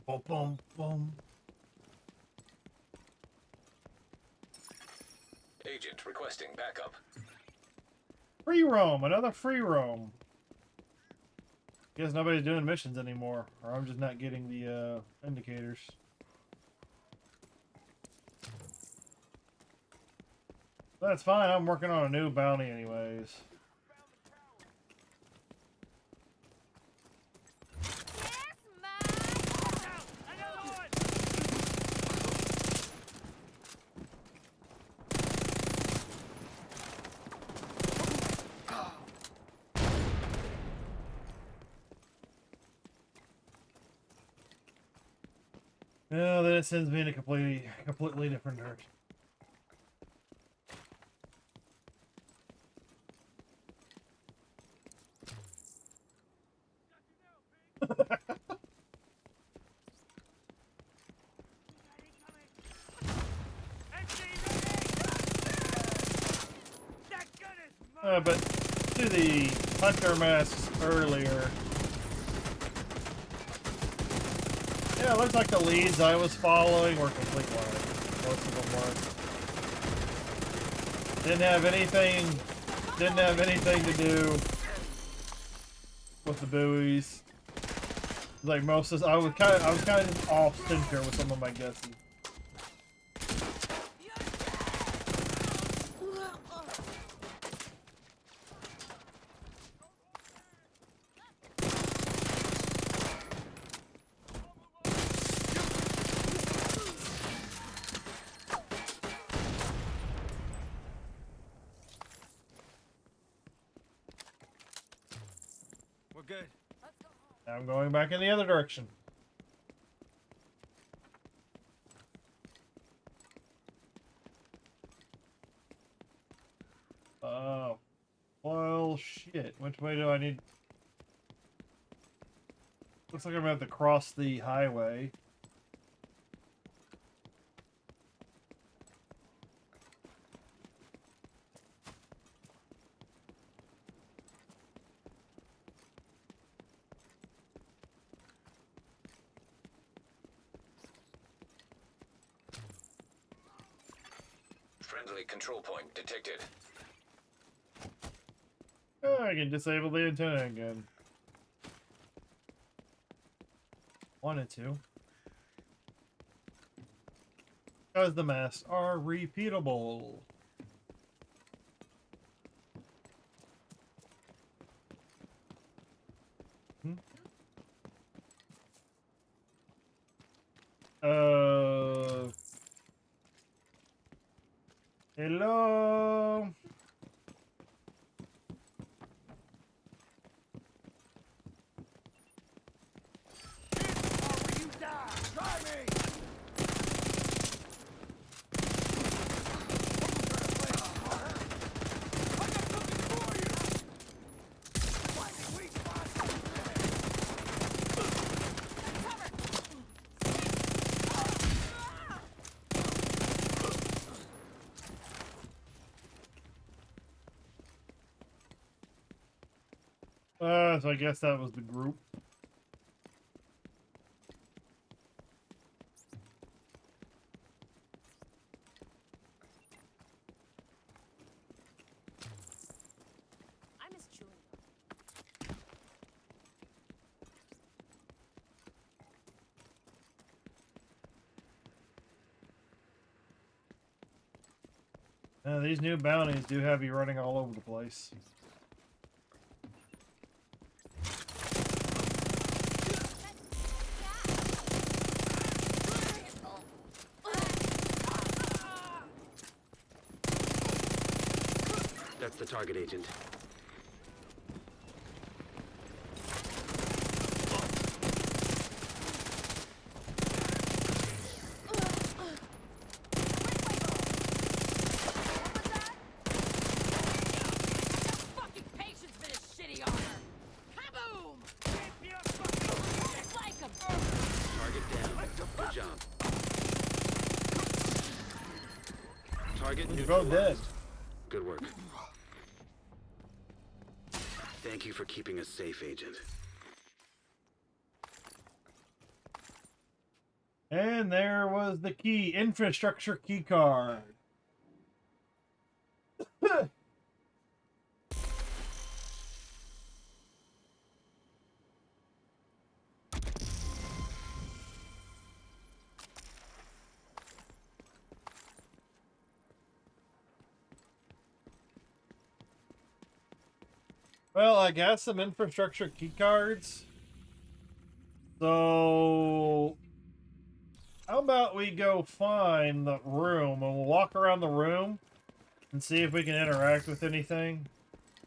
Boom, boom, boom. Agent requesting backup. Free roam, another free roam. Guess nobody's doing missions anymore, or I'm just not getting the indicators. That's fine, I'm working on a new bounty anyways. No, then it sends me in a completely different direction. But to the hunter masks earlier. Yeah, it looks like the leads I was following were complete lies. Most of them were. Didn't have anything to do with the buoys. Like most of, I was kind of off center with some of my guesses. We're good. Now I'm going back in the other direction. Oh, well, shit. Which way do I need? Looks like I'm gonna have to cross the highway. Friendly control point detected. Oh, I can disable the antenna again. Wanted to. Because the masks are repeatable. Hello? You die! Try me! So I guess that was the group. I miss chewing gum. These new bounties do have you running all over the place. That's the target, Agent. Fucking patience for this shitty armor! Kaboom! Like 'em! Target down. Good job. Target You're both dead. neutralized. Good work. Thank you for keeping us safe, Agent. And there was the key, infrastructure key card. Well, I got some infrastructure key cards. So how about we go find the room and we'll walk around the room and see if we can interact with anything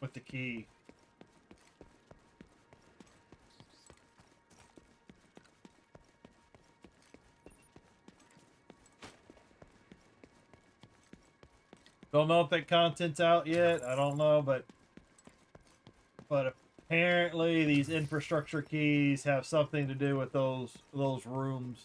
with the key. Don't know if that content's out yet. I don't know, but apparently these infrastructure keys have something to do with those rooms.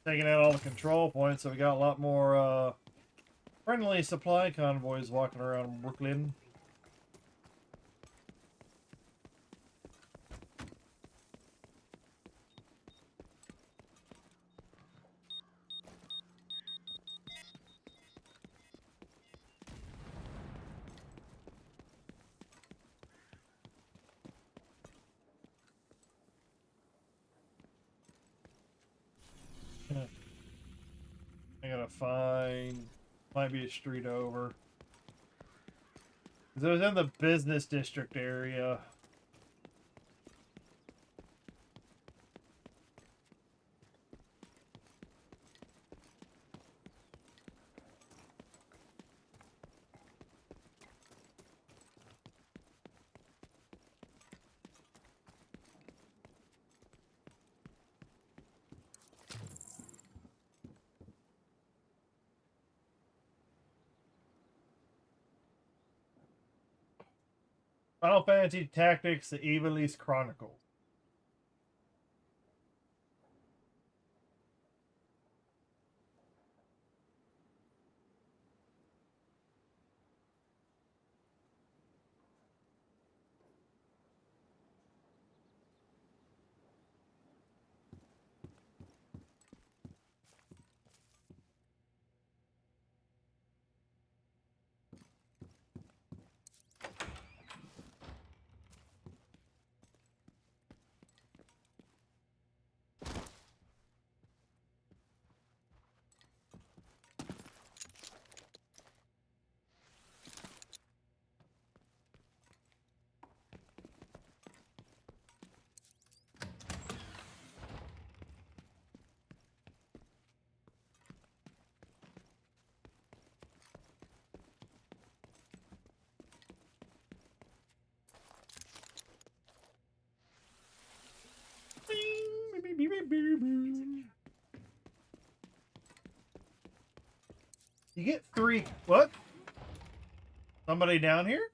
Taking out all the control points, so we got a lot more friendly supply convoys walking around Brooklyn. I gotta find, might be a street over. 'Cause it was in the business district area. Final Fantasy Tactics: The Ivalice Chronicles. You get 3. What? Somebody down here?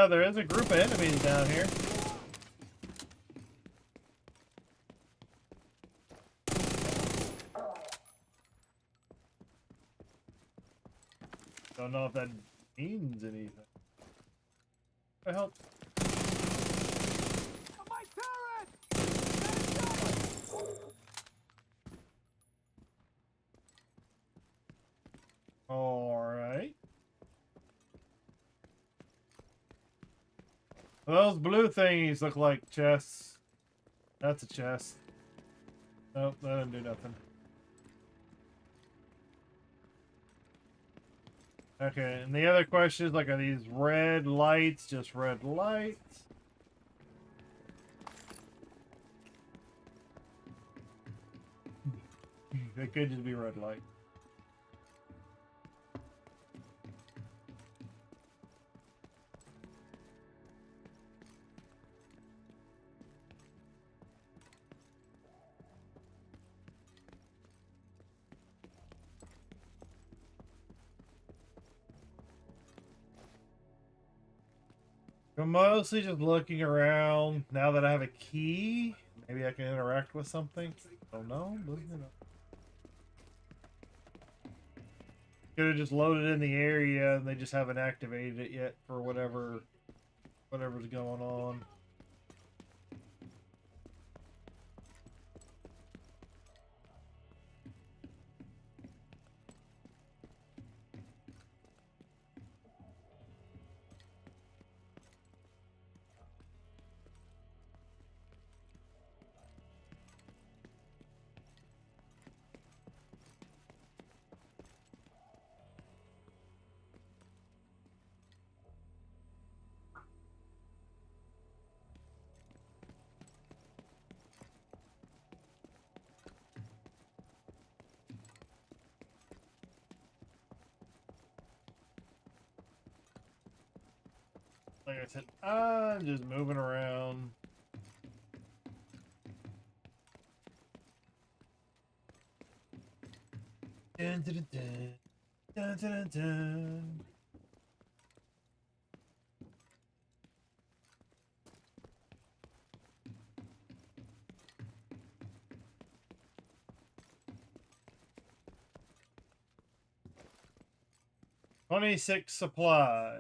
There is a group of enemies down here. Don't know if that means anything. What the hell? My turret! Alright. Those blue thingies look like chests. That's a chest. Nope, that didn't do nothing. Okay, and the other question is, like, are these red lights just red lights? They could just be red light. I'm mostly just looking around. Now that I have a key, maybe I can interact with something. Don't know. Could have just loaded in the area and they just haven't activated it yet for whatever's going on. like I said, I'm just moving around. Dun, dun, dun, dun, dun, dun, dun. $26 supply.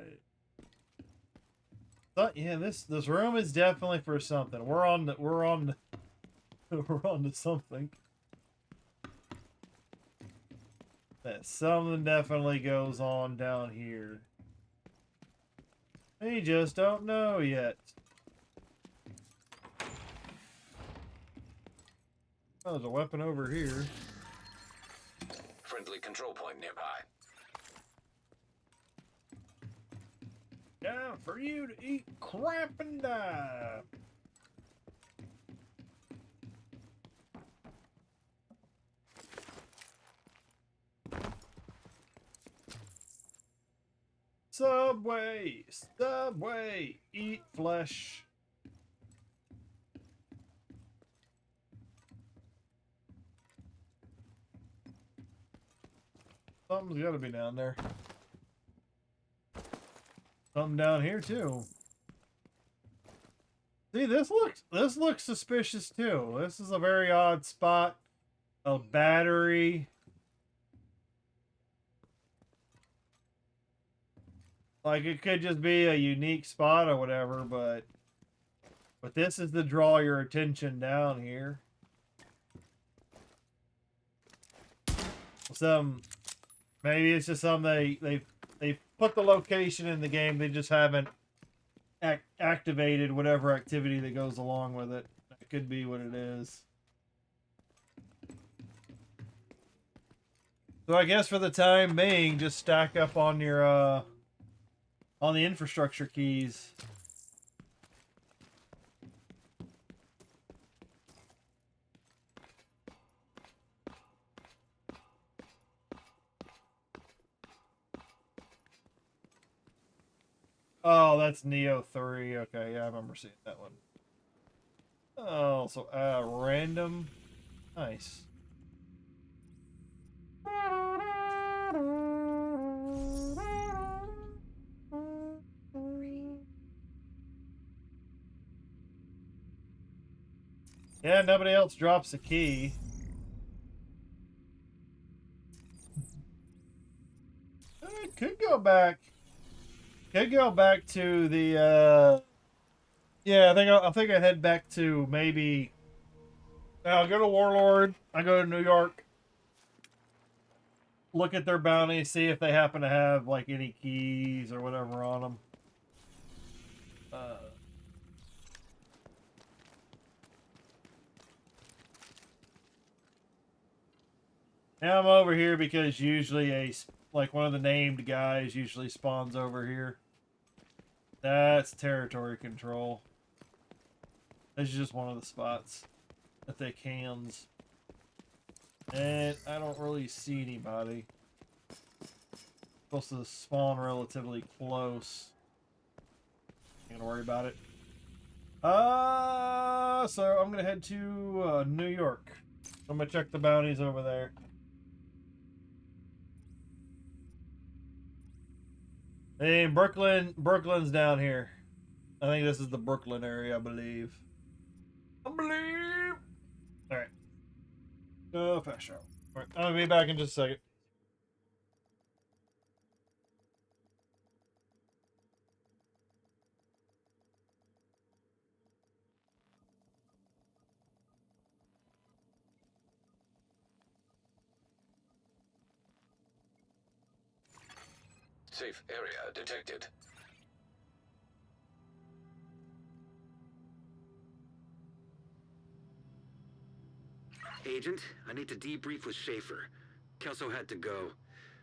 But yeah, this room is definitely for something. We're on we're on to something. That something definitely goes on down here. We just don't know yet. Oh, there's a weapon over here. Friendly control point nearby. Time for you to eat crap and die. Subway, Subway, eat flesh. Something's got to be down there. Something down here too. See, this looks suspicious too. This is a very odd spot. A battery. Like it could just be a unique spot or whatever, but this is to draw your attention down here. Maybe it's just something they put the location in the game. They just haven't activated whatever activity that goes along with it. That could be what it is. So I guess for the time being, just stack up on your on the infrastructure keys. Oh, that's Neo 3. Okay, yeah, I remember seeing that one. Oh, so random. Nice. Yeah, nobody else drops a key. Could go back. Could go back to the. Yeah, I think I head back to maybe. I'll go to Warlord. I go to New York. Look at their bounty, see if they happen to have like any keys or whatever on them. Now I'm over here because usually like one of the named guys usually spawns over here. That's territory control. This is just one of the spots that they cans. And I don't really see anybody. Supposed to spawn relatively close. Ain't gonna worry about it. So I'm gonna head to New York. I'm gonna check the bounties over there. Hey, Brooklyn's down here. I think this is the Brooklyn area, I believe. Alright. Fast travel. Alright, I'll be back in just a second. Safe area detected. Agent, I need to debrief with Schaefer. Kelso had to go.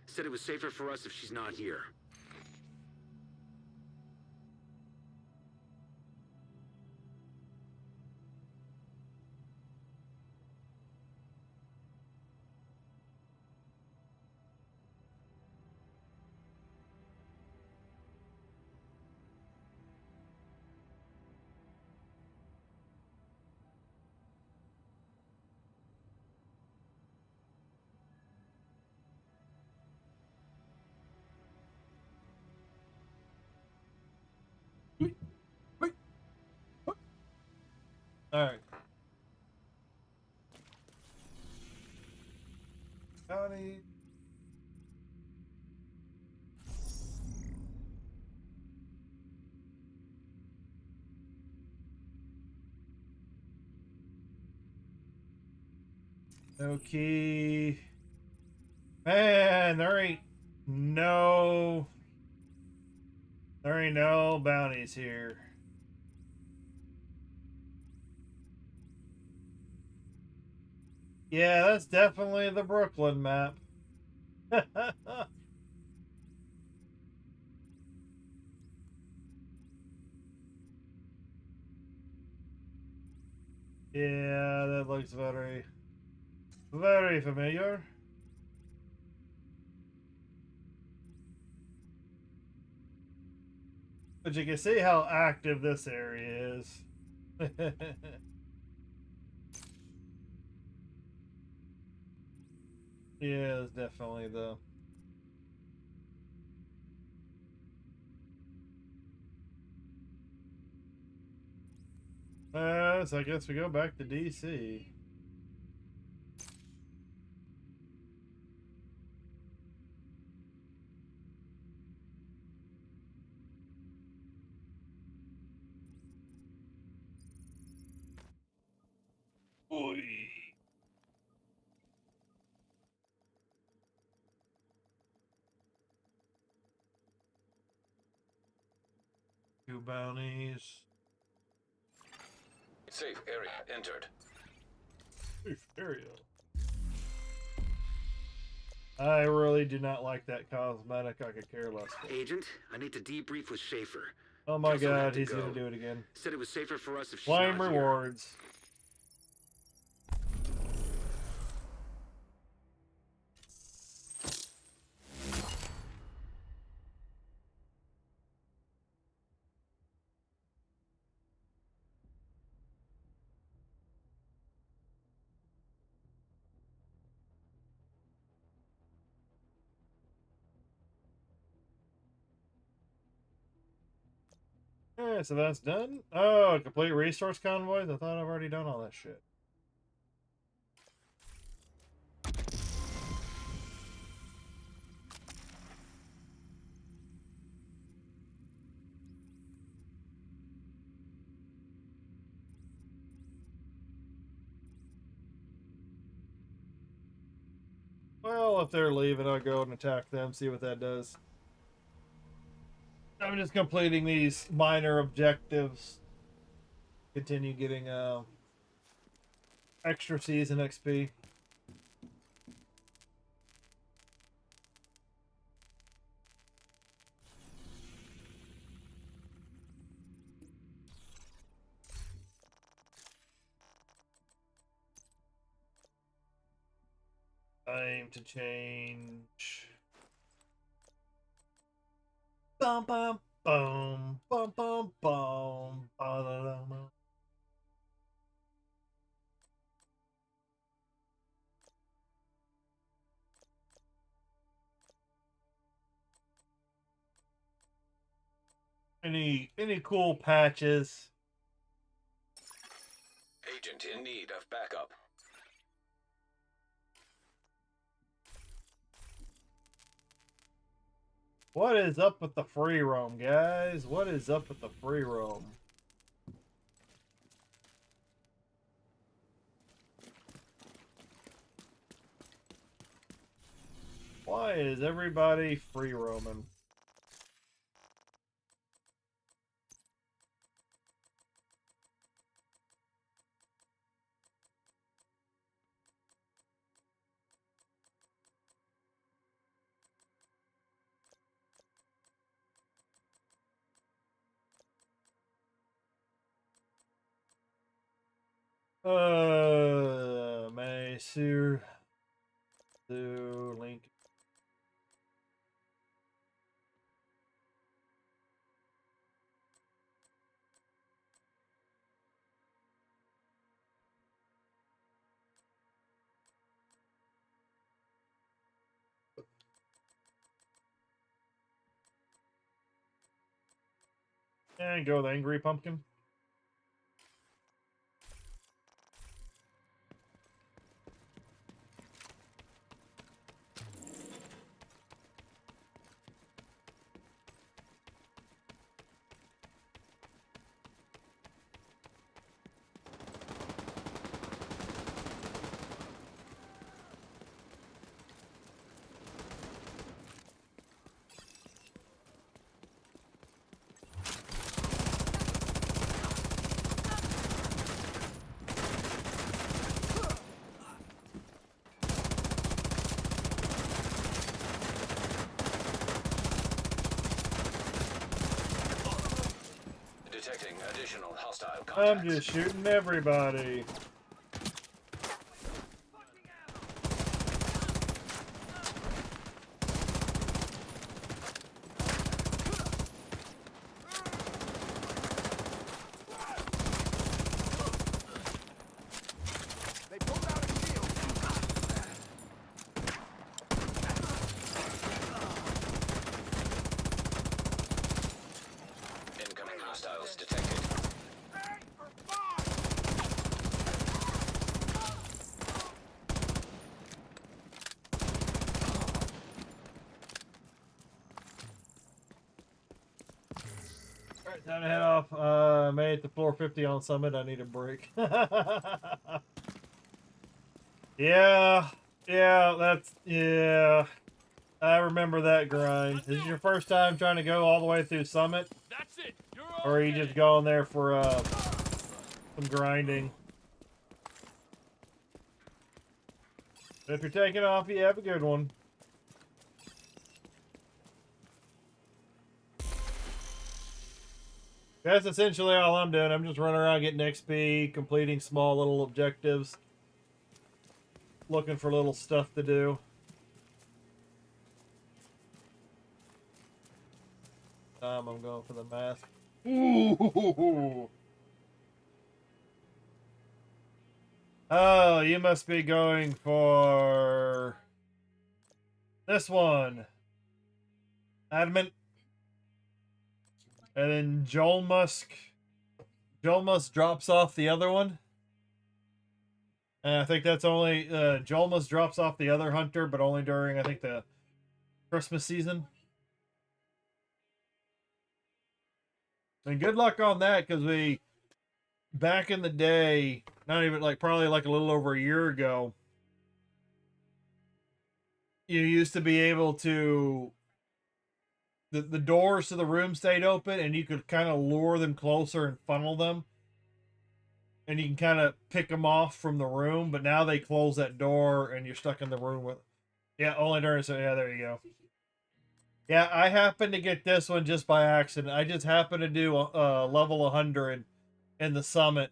Said it was safer for us if she's not here. Alright. Bounty. Okay. Man, there ain't no bounties here. Yeah, that's definitely the Brooklyn map. Yeah, that looks very, very familiar. But you can see how active this area is. Yeah, it's definitely the... So I guess we go back to DC. Oy. Two bounties. Safe area entered. Safe area. I really do not like that cosmetic. I could care less. Agent, I need to debrief with Schaefer. Oh my Kelso had god, to he's go. gonna do it again. Said it was safer for us if she's Flame not here. rewards. Yeah, so that's done. Oh, complete resource convoys? I thought I've already done all that shit. Well, if they're leaving, I'll go and attack them, see what that does. I'm just completing these minor objectives. Continue getting extra season XP. Time to change. Bum bum boom bum bum boom. Ba-da-da-da. Any cool patches? Agent in need of backup. What is up with the free roam, guys? What is up with the free roam? Why is everybody free roaming? May Sue link. And go with Angry Pumpkin. I'm contacts. just shooting everybody. They pulled out a shield. Incoming hostiles detected. Alright, time to head off. Made it to floor 50 on Summit. I need a break. Yeah, yeah. I remember that grind. This is your first time trying to go all the way through Summit? That's it. You're Or are you just going there for some grinding? If you're taking off, you have a good one. That's essentially all I'm doing. I'm just running around getting XP, completing small little objectives, looking for little stuff to do. I'm going for the mask. Ooh. Oh, you must be going for this one. Adamant. And then Joel Musk drops off the other one. And I think that's only Joel Musk drops off the other hunter, but only during I think the Christmas season. And good luck on that, because we back in the day, not even like probably like a little over a year ago, you used to be able to the doors to the room stayed open and you could kind of lure them closer and funnel them. And you can kind of pick them off from the room, but now they close that door and you're stuck in the room with. Yeah, only during. So yeah, there you go. Yeah, I happened to get this one just by accident. I just happened to do level 100 in the summit.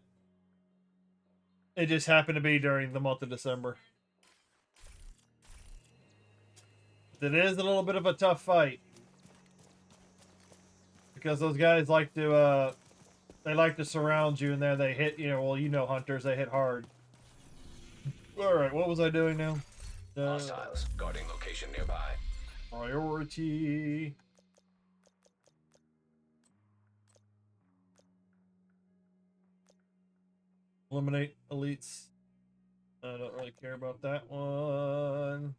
It just happened to be during the month of December. It is a little bit of a tough fight, because those guys like to they like to surround you, and there they hit, well, hunters, they hit hard. All right, what was I doing now? Hostiles guarding location nearby. Priority. Eliminate elites. I don't really care about that one.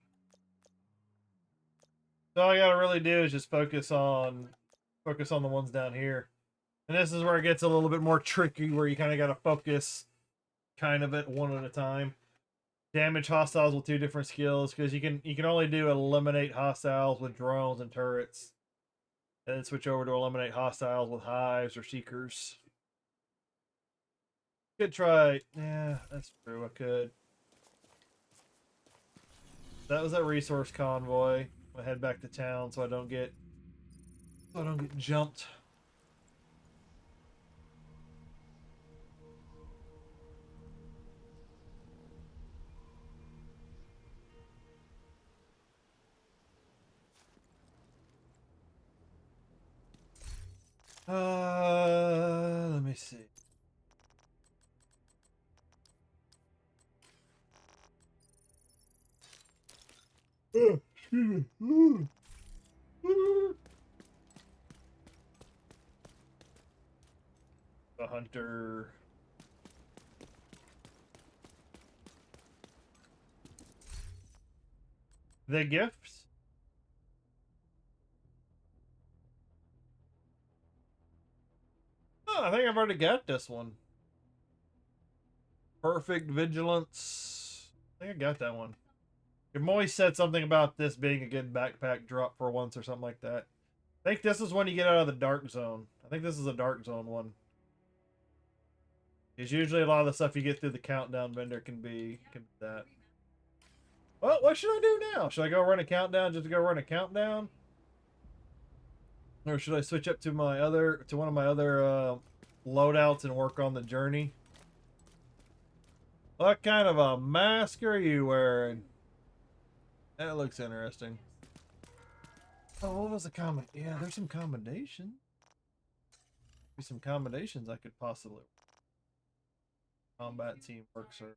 So all I gotta really do is just focus on the ones down here. And this is where it gets a little bit more tricky, where you kind of gotta focus kind of at one at a time. Damage hostiles with 2 different skills, because you can only do eliminate hostiles with drones and turrets. And then switch over to eliminate hostiles with hives or seekers. Could try. Yeah, that's true. I could. That was that resource convoy. I head back to town so I don't get jumped. Let me see. The hunter. The gifts? Oh, I think I've already got this one. Perfect vigilance. I think I got that one. Moy said something about this being a good backpack drop for once or something like that. I think this is when you get out of the dark zone. I think this is a dark zone one. Because usually a lot of the stuff you get through the countdown vendor can be that. Well, what should I do now? Should I go run a countdown just to go run a countdown? Or should I switch up to one of my other loadouts and work on the journey. What kind of a mask are you wearing? That looks interesting. Oh, what was the comment? Yeah, there's some commendation. Maybe some commendations I could possibly. Combat teamwork, sir.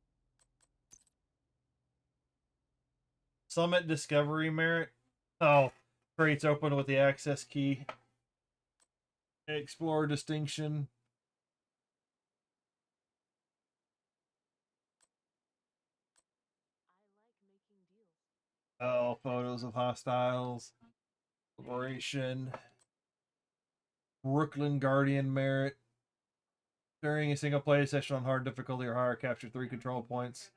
Summit Discovery Merit. Oh, crates open with the access key. Explorer distinction. Oh, photos of hostiles. Liberation. Brooklyn Guardian Merit. During a single play session on hard difficulty or higher, capture 3 control points.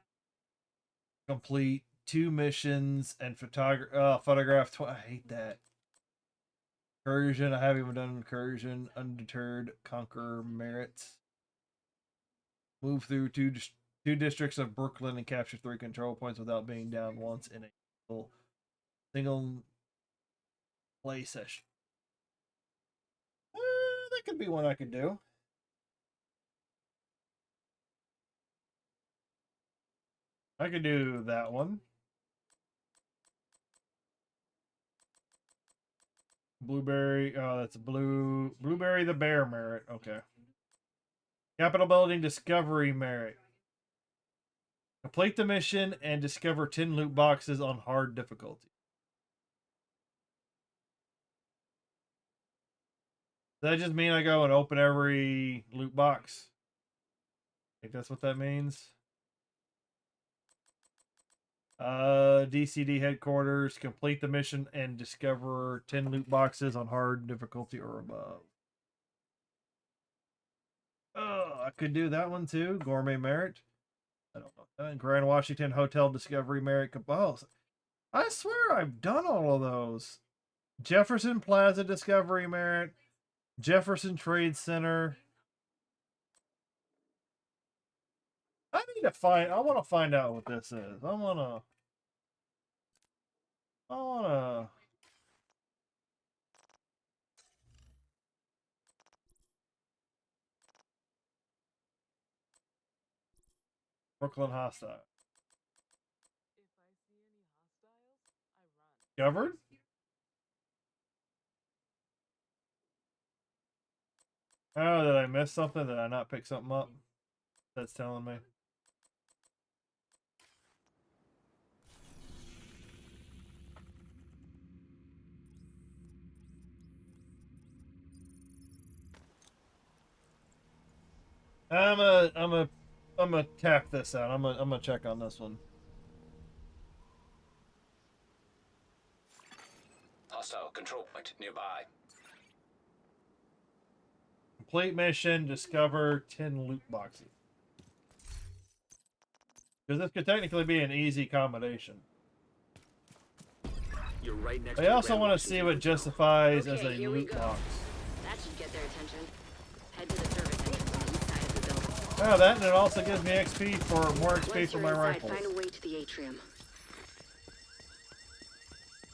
Complete 2 missions and photograph. I hate that. Incursion. I haven't even done incursion. Undeterred. Conquer merits. Move through two districts of Brooklyn and capture 3 control points without being down once in a single play session. That could be one I could do. I could do that one. Blueberry. Oh, that's Blueberry the Bear merit. Okay. Capitol Building Discovery merit. Complete the mission and discover 10 loot boxes on hard difficulty. Does that just mean I go and open every loot box? I think that's what that means. DCD headquarters. Complete the mission and discover 10 loot boxes on hard difficulty or above. Oh, I could do that one too. Gourmet merit. I don't know. Grand Washington Hotel Discovery merit. Oh, I swear I've done all of those. Jefferson Plaza Discovery merit. Jefferson Trade Center. I need to find. I want to find out what this is. I wanna. Brooklyn hostile. Covered? Oh, did I miss something? Did I not pick something up? That's telling me. I'm gonna tap this out. I'm gonna check on this one. Hostile control point nearby. Complete mission. Discover 10 loot boxes. Because this could technically be an easy combination. You're right next I also want to see what justifies as a loot box. That should get their attention. Head to the service entrance on the east side of the building. Oh, that, and it also gives me XP for more XP Once for you're my inside, rifles. find a way to the atrium.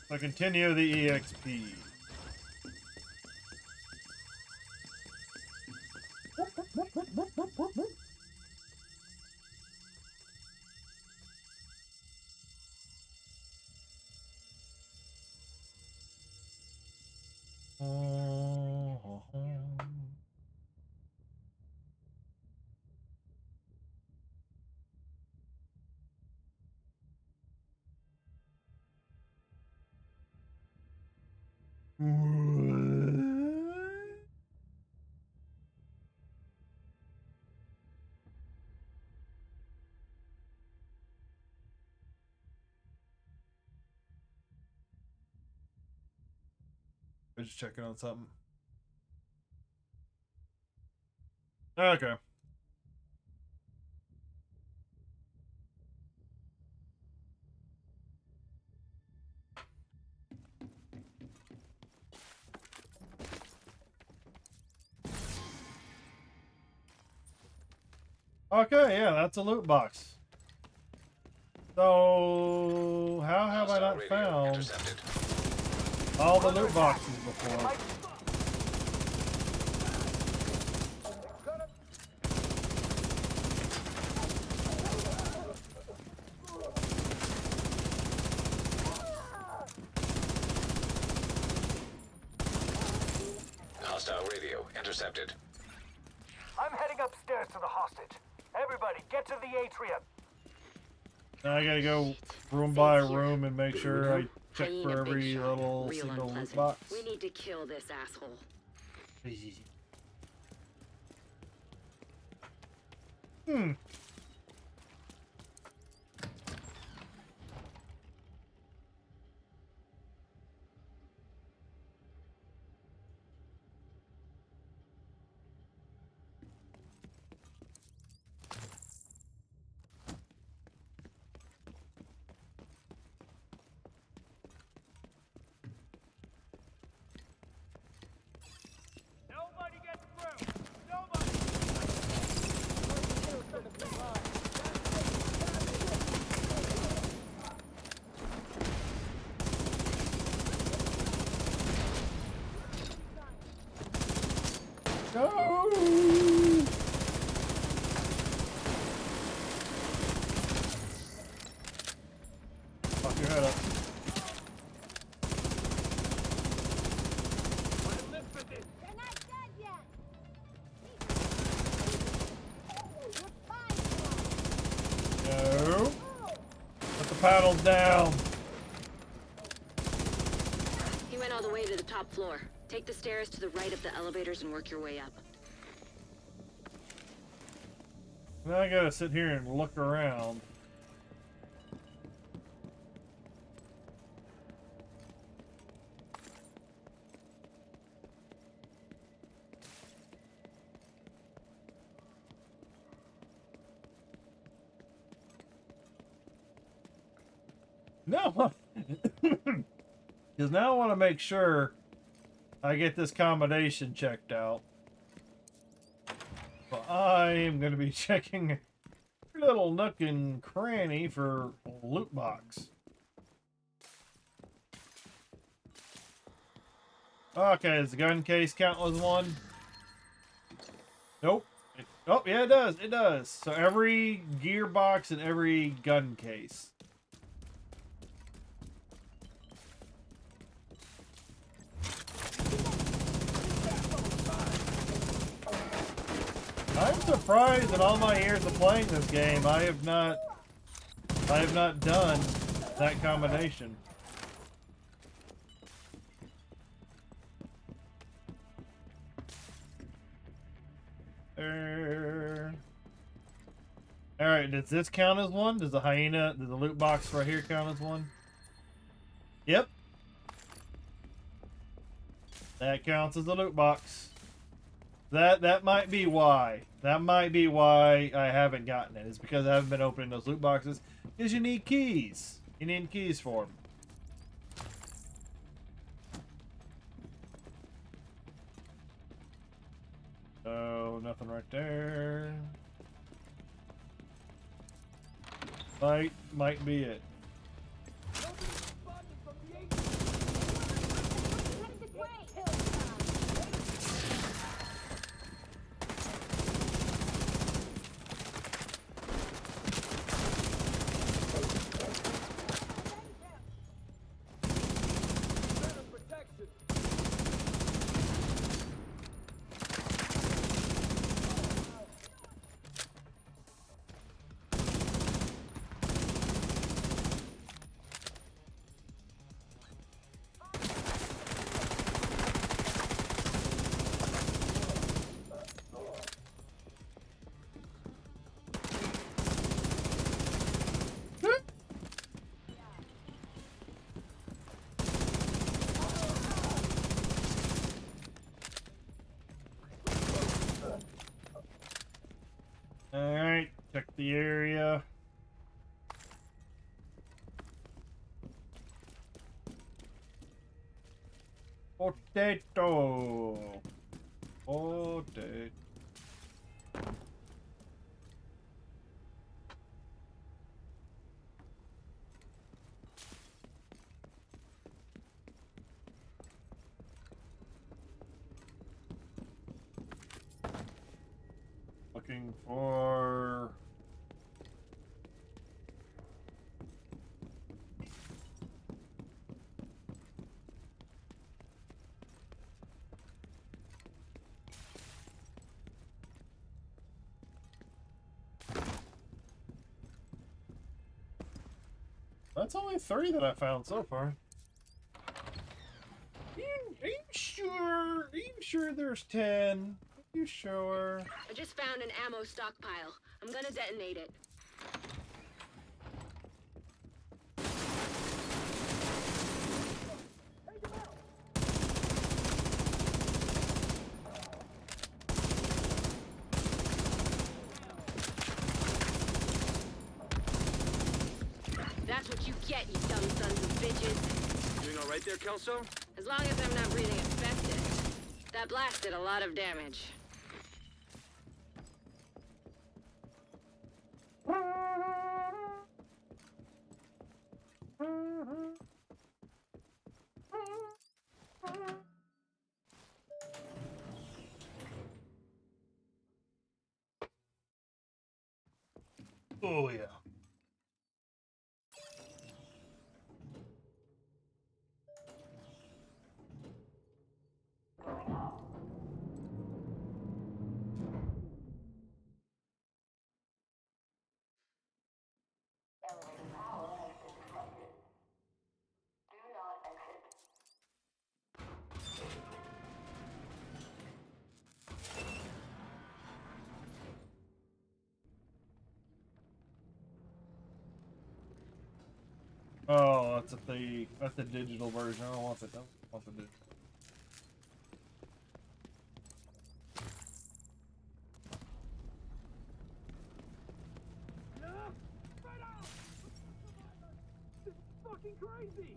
So continue the EXP. We're just checking on something. Okay. Okay, yeah, that's a loot box. So, how have I not found all the loot boxes before? Hostile radio intercepted. I'm heading upstairs to the hostage. Everybody, get to the atrium. Now I gotta go room by room and make sure I check Hyena for big every shot. little Real single loot unpleasant. box. We need to kill this asshole. Hmm. Nobody gets through! Nobody! No! Fuck your head up. They're not dead yet. No. Put the paddles down. He went all the way to the top floor. Take the stairs to the right of the elevators and work your way up. Now I gotta sit here and look around. No, because now I want to make sure I get this combination checked out. So I am going to be checking every little nook and cranny for a loot box. Okay, does the gun case count as one? Nope. Oh, yeah, it does. It does. So every gearbox and every gun case. I'm surprised in all my years of playing this game, I have not done that combination. Alright, does this count as one? Does the hyena, does the loot box right here count as one? Yep. That counts as a loot box. That might be why. That might be why I haven't gotten it. It's because I haven't been opening those loot boxes. Because you need keys. You need keys for them. So, nothing right there. Might be it. Alright, check the area. Potato. Potato. Looking for... That's only 3 that I found so far. Are you sure? Are you sure there's 10? Are you sure? I just found an ammo stockpile. I'm gonna detonate it. That's what you get, you dumb sons of bitches. Doing all right there, Kelso? As long as I'm not breathing asbestos. That blast did a lot of damage. Oh yeah. Oh, that's the digital version. I don't want the digital. No! Right on! This is fucking crazy!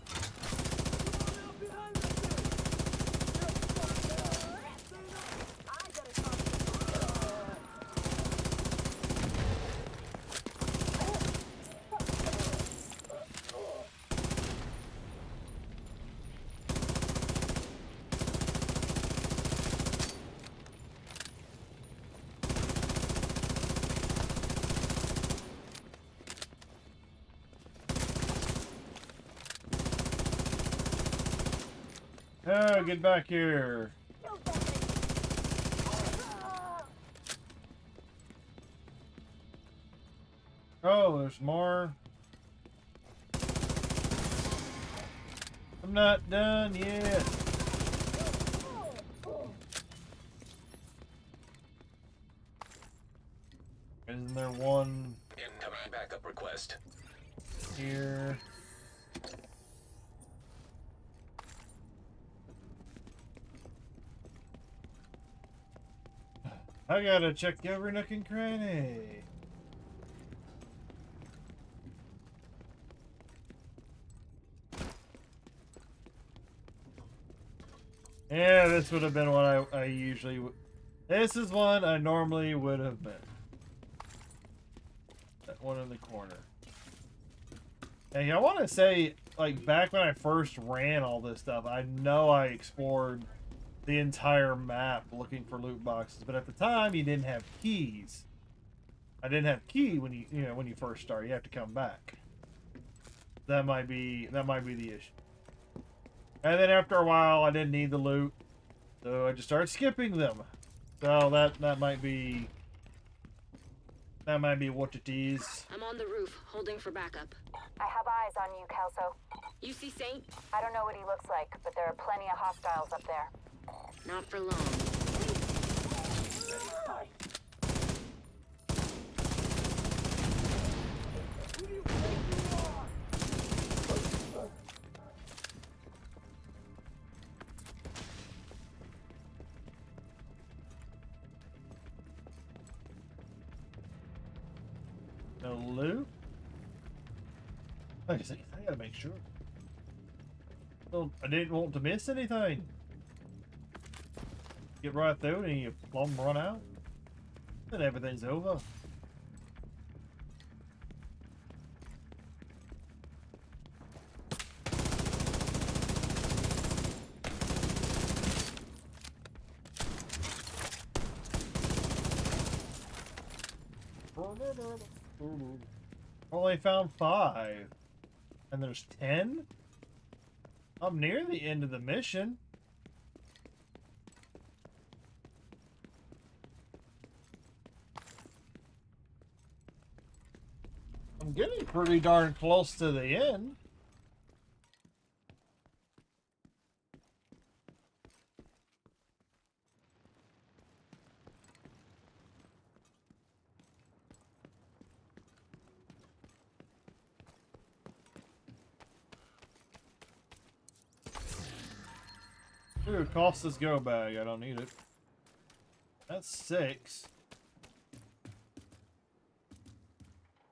Come on out behind us then! I gotta talk to Oh, get back here. Oh, there's more. I'm not done yet. Isn't there one Incoming backup request. here? I gotta check every nook and cranny. Yeah, this would have been what I usually would. This is one I normally would have been. That one in the corner. Hey, I want to say, like, back when I first ran all this stuff, I know I explored the entire map looking for loot boxes, but at the time you didn't have keys. I didn't have key when when you first start. You have to come back. That might be the issue. And then after a while, I didn't need the loot, so I just started skipping them. So that might be what it is. I'm on the roof, holding for backup. I have eyes on you, Kelso. You see Saint? I don't know what he looks like, but there are plenty of hostiles up there. Not for long. No loot? Like I said, I gotta make sure. Well, I didn't want to miss anything. Get right through it and you plumb run out. Then everything's over. Only found 5. And there's 10? I'm near the end of the mission. I'm getting pretty darn close to the end. Ooh, Costa's go bag. I don't need it. That's 6.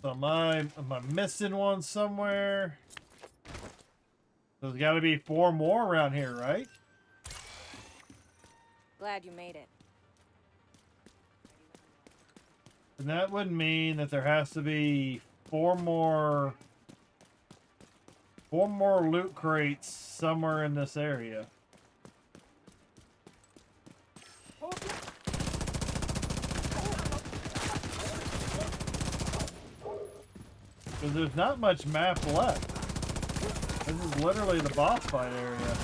So am I missing one somewhere? There's got to be 4 more around here, right? Glad you made it. And that would mean that there has to be 4 more loot crates somewhere in this area. Because there's not much map left. This is literally the boss fight area.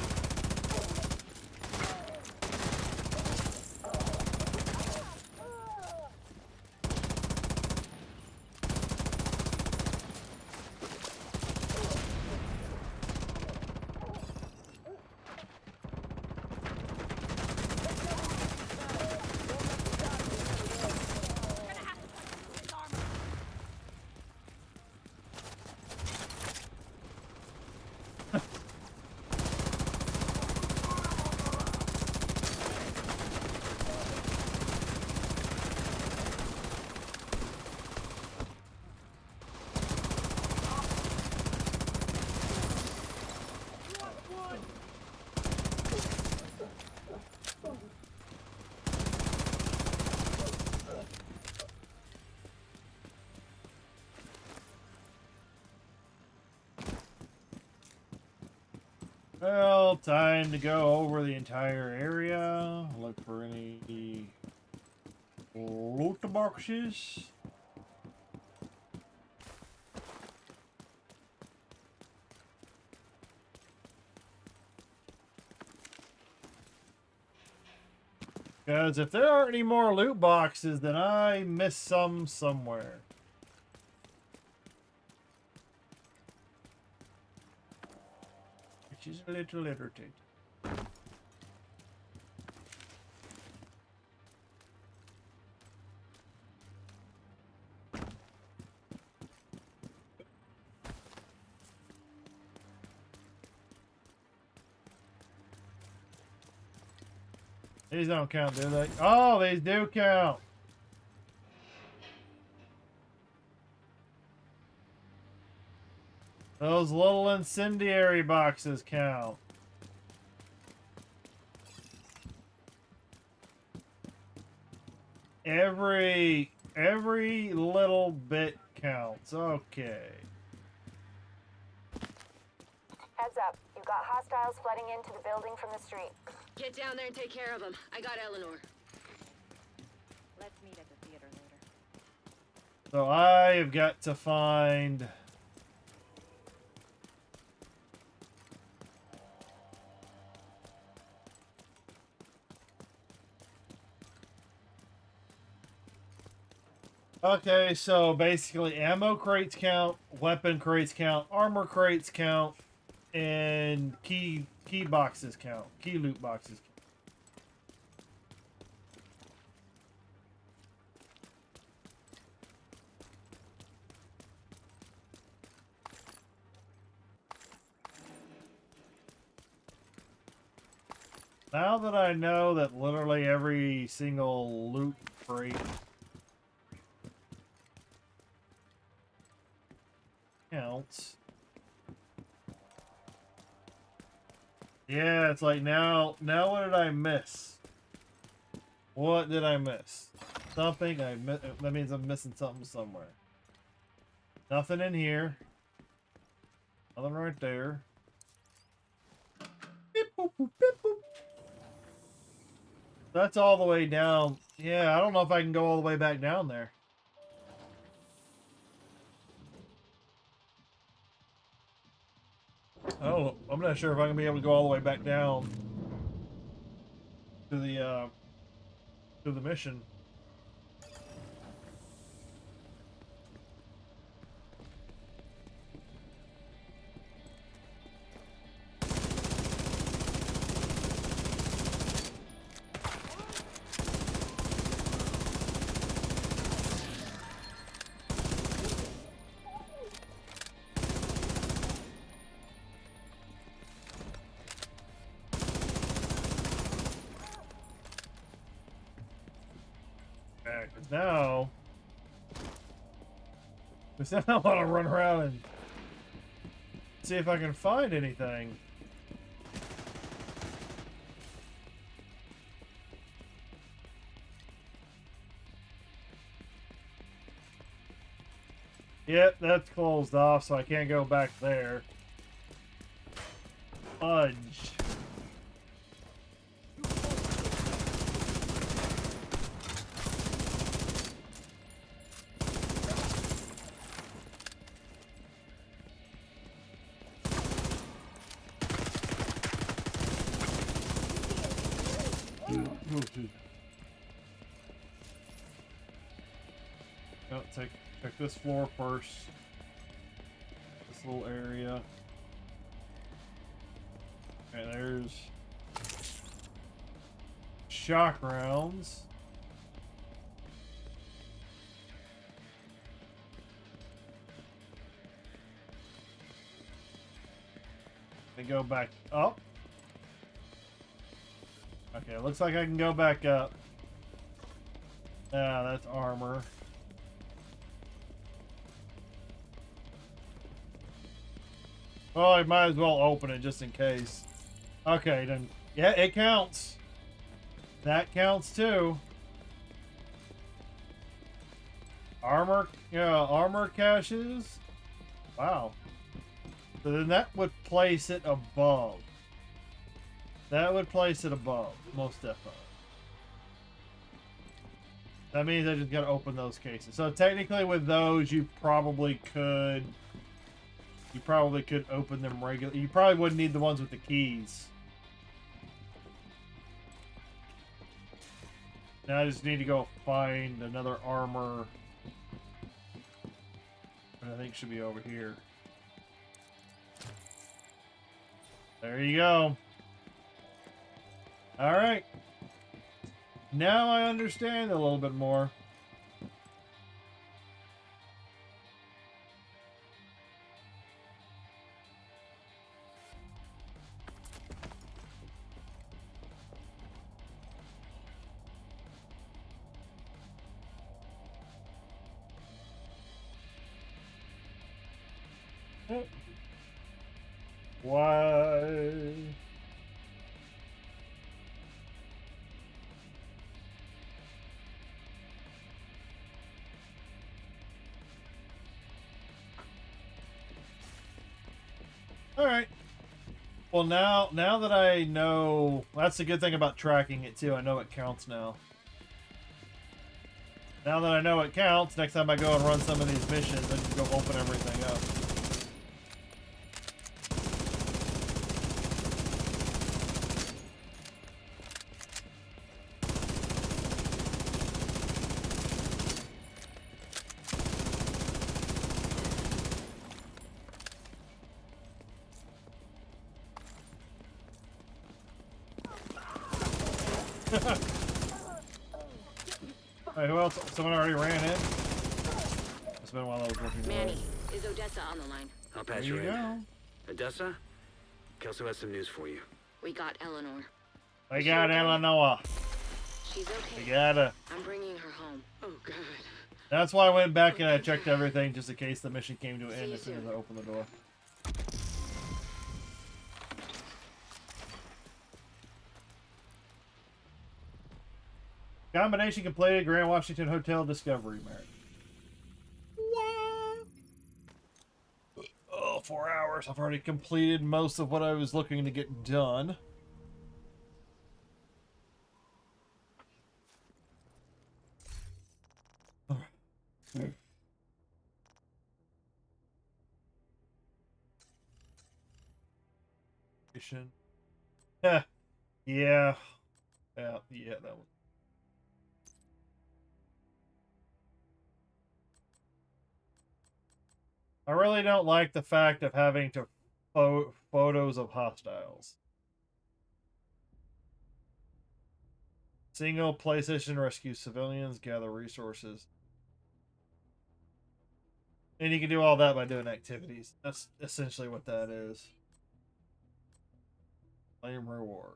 Well, time to go over the entire area. Look for any loot boxes. Because if there aren't any more loot boxes, then I missed some somewhere. Which is a little irritating. These don't count, do they? Oh, these do count. Those little incendiary boxes count. Every little bit counts. Okay. Heads up. You've got hostiles flooding into the building from the street. Get down there and take care of them. I got Eleanor. Let's meet at the theater later. So I have got to find... Okay, so basically ammo crates count, weapon crates count, armor crates count, and key boxes count. Key loot boxes count. Now that I know that literally every single loot crate counts. Yeah, it's like now what did I miss? What did I miss? Something that means I'm missing something somewhere. Nothing in here. Nothing right there. Beep, boop, boop, beep, boop. That's all the way down. Yeah, I don't know if I can go all the way back down there. I don't know. I'm not sure if I'm gonna be able to go all the way back down to the mission. because now I want to run around and see if I can find anything. Yep, that's closed off, so I can't go back there. Fudge. Oh, check this floor first. This little area. Okay, there's shock rounds. They go back up. Okay, it looks like I can go back up. Ah, that's armor. Well, I might as well open it just in case. Okay, then. Yeah, it counts. That counts too. Armor, yeah, armor caches. Wow. So then that would place it above. That would place it above, most definitely. That means I just gotta open those cases. So technically with those, you probably could open them regularly. You probably wouldn't need the ones with the keys. Now I just need to go find another armor. I think should be over here. There you go. All right. Now I understand a little bit more. Why? All right. Well, now that I know, that's the good thing about tracking it too. I know it counts now. Now that I know it counts, next time I go and run some of these missions, I just go open everything up. Hey, who else? Someone already ran in? It's been while I was working. Manny, is Odessa on the line? I'll patch There you you in. go. Odessa? Kelso has some news for you. We got Eleanor. I got Eleanor. She's okay. I got her. I'm bringing her home. Oh, God. That's why I went back and I checked everything just in case the mission came to an end you as soon as soon. I opened the door. Combination completed. Grand Washington Hotel Discovery Merit. What? Oh, 4 hours. I've already completed most of what I was looking to get done. Yeah. Yeah, that one. I really don't like the fact of having to photos of hostiles. Single PlayStation rescue civilians, gather resources. And you can do all that by doing activities. That's essentially what that is. Claim reward.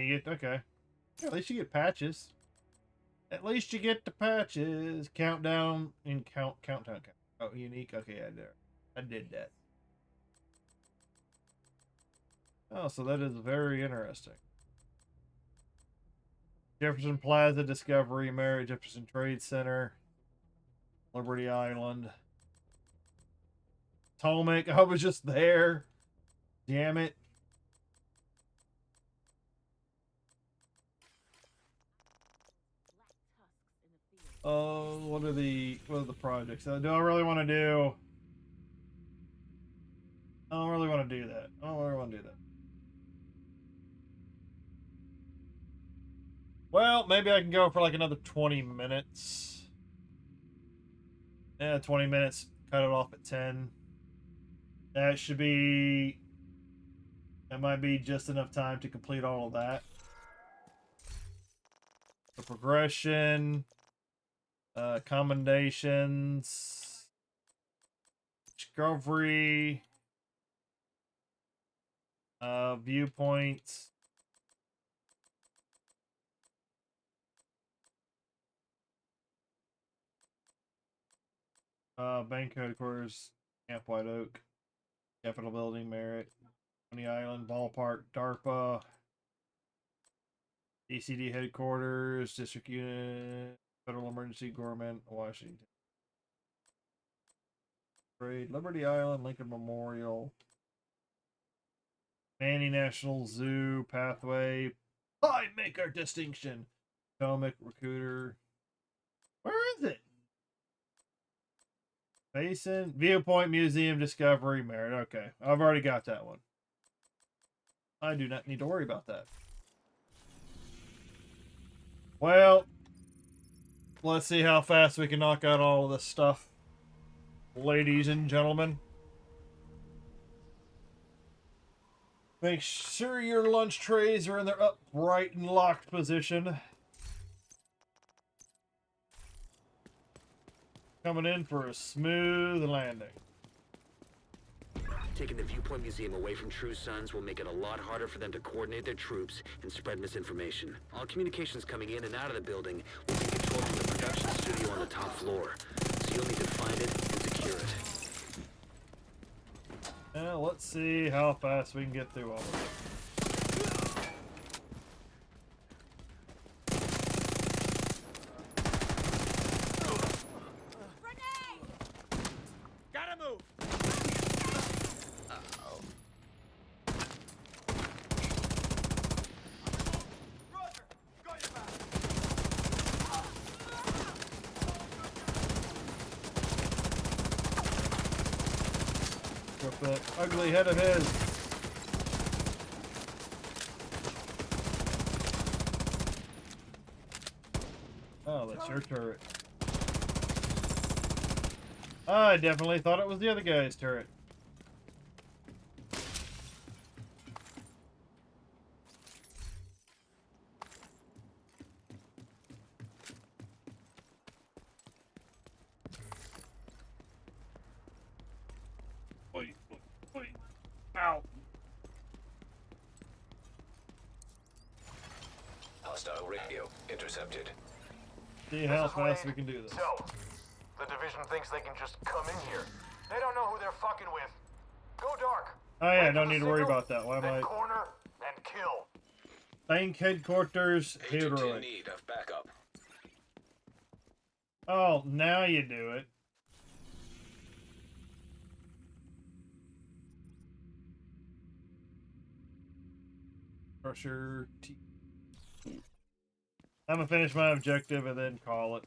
you get okay. Yeah, at least you get patches. At least you get the patches. Countdown and countdown. Oh, unique. Okay, I did that. Oh, so that is very interesting. Jefferson Plaza, Discovery, Marriott Jefferson Trade Center, Liberty Island, Potomac. I was just there. Damn it. Oh, what are the projects? Do I really want to do? I don't really want to do that. I don't really want to do that. Well, maybe I can go for like another 20 minutes. Yeah, 20 minutes. Cut it off at 10. That should be... That might be just enough time to complete all of that. The progression. Commendations. Discovery. Viewpoints. Bank headquarters, Camp White Oak, Capitol Building, Merritt, Coney Island, Ballpark, DARPA, ECD headquarters, District Unit, Federal Emergency Government, Washington. Trade, Liberty Island, Lincoln Memorial, Manny National Zoo, Pathway, Pie Maker Distinction, Potomac Recruiter. Where is it? Basin, Viewpoint, Museum, Discovery, Merritt. Okay, I've already got that one. I do not need to worry about that. Well, let's see how fast we can knock out all of this stuff, ladies and gentlemen. Make sure your lunch trays are in their upright and locked position. Coming in for a smooth landing. Taking the Viewpoint Museum away from True Sons will make it a lot harder for them to coordinate their troops and spread misinformation. All communications coming in and out of the building will be controlled from the production studio on the top floor, so you'll need to find it and secure it. Now, let's see how fast we can get through all of it. That ugly head of his. Oh, that's your turret. I definitely thought it was the other guy's turret. Ow. Hostile radio intercepted. See how fast we can do this. So, the division thinks they can just come in here. They don't know who they're fucking with. Go dark. Oh yeah, don't need to worry about that. Why am I? Corner and kill. Bank headquarters, Agent in heroic. need of backup. Oh, now you do it. Crusher T. I'm gonna finish my objective and then call it.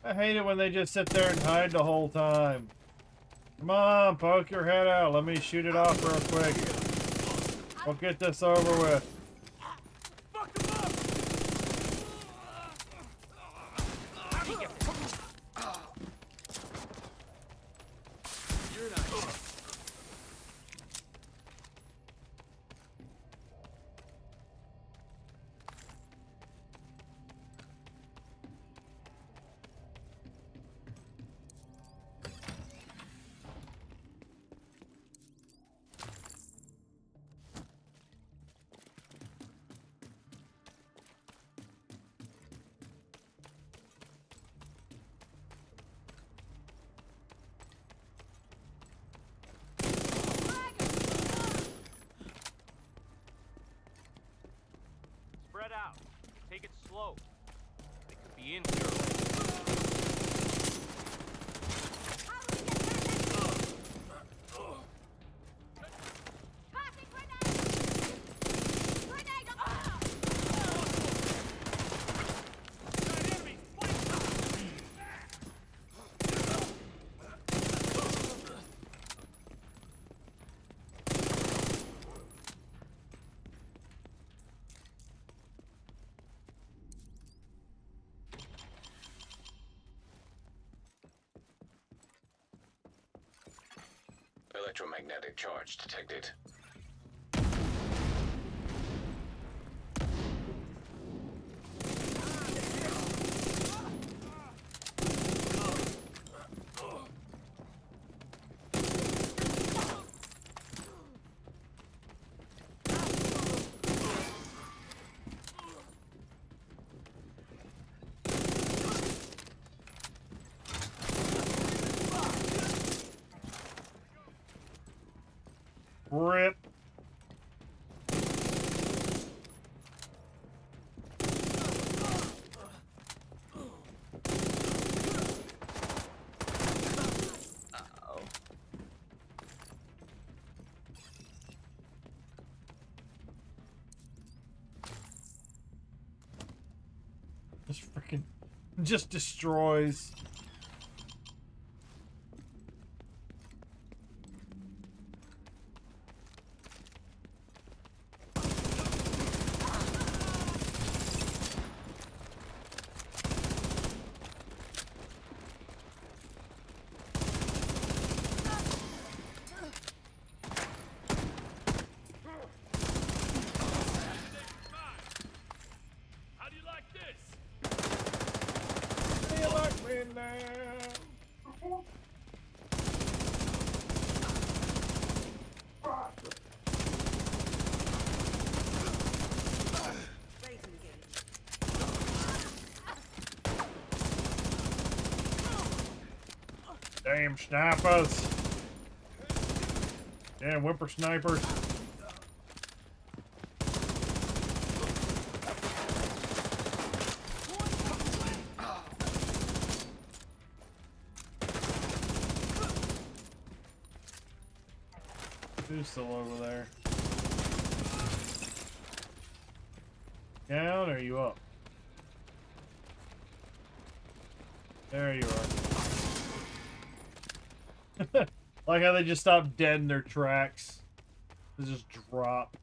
I hate it when they just sit there and hide the whole time. Come on, poke your head out. Let me shoot it off real quick. We'll get this over with. Fuck him up! How do you get this? You're not. Spread out. Take it slow. They could be in here. Electromagnetic charge detected. Rip. Just destroys. How do you like this? You like me now? Damn snipers. Damn whippersnipers. Who's still over there? Down or are you up? There you are. Like how they just stop dead in their tracks. They just drop.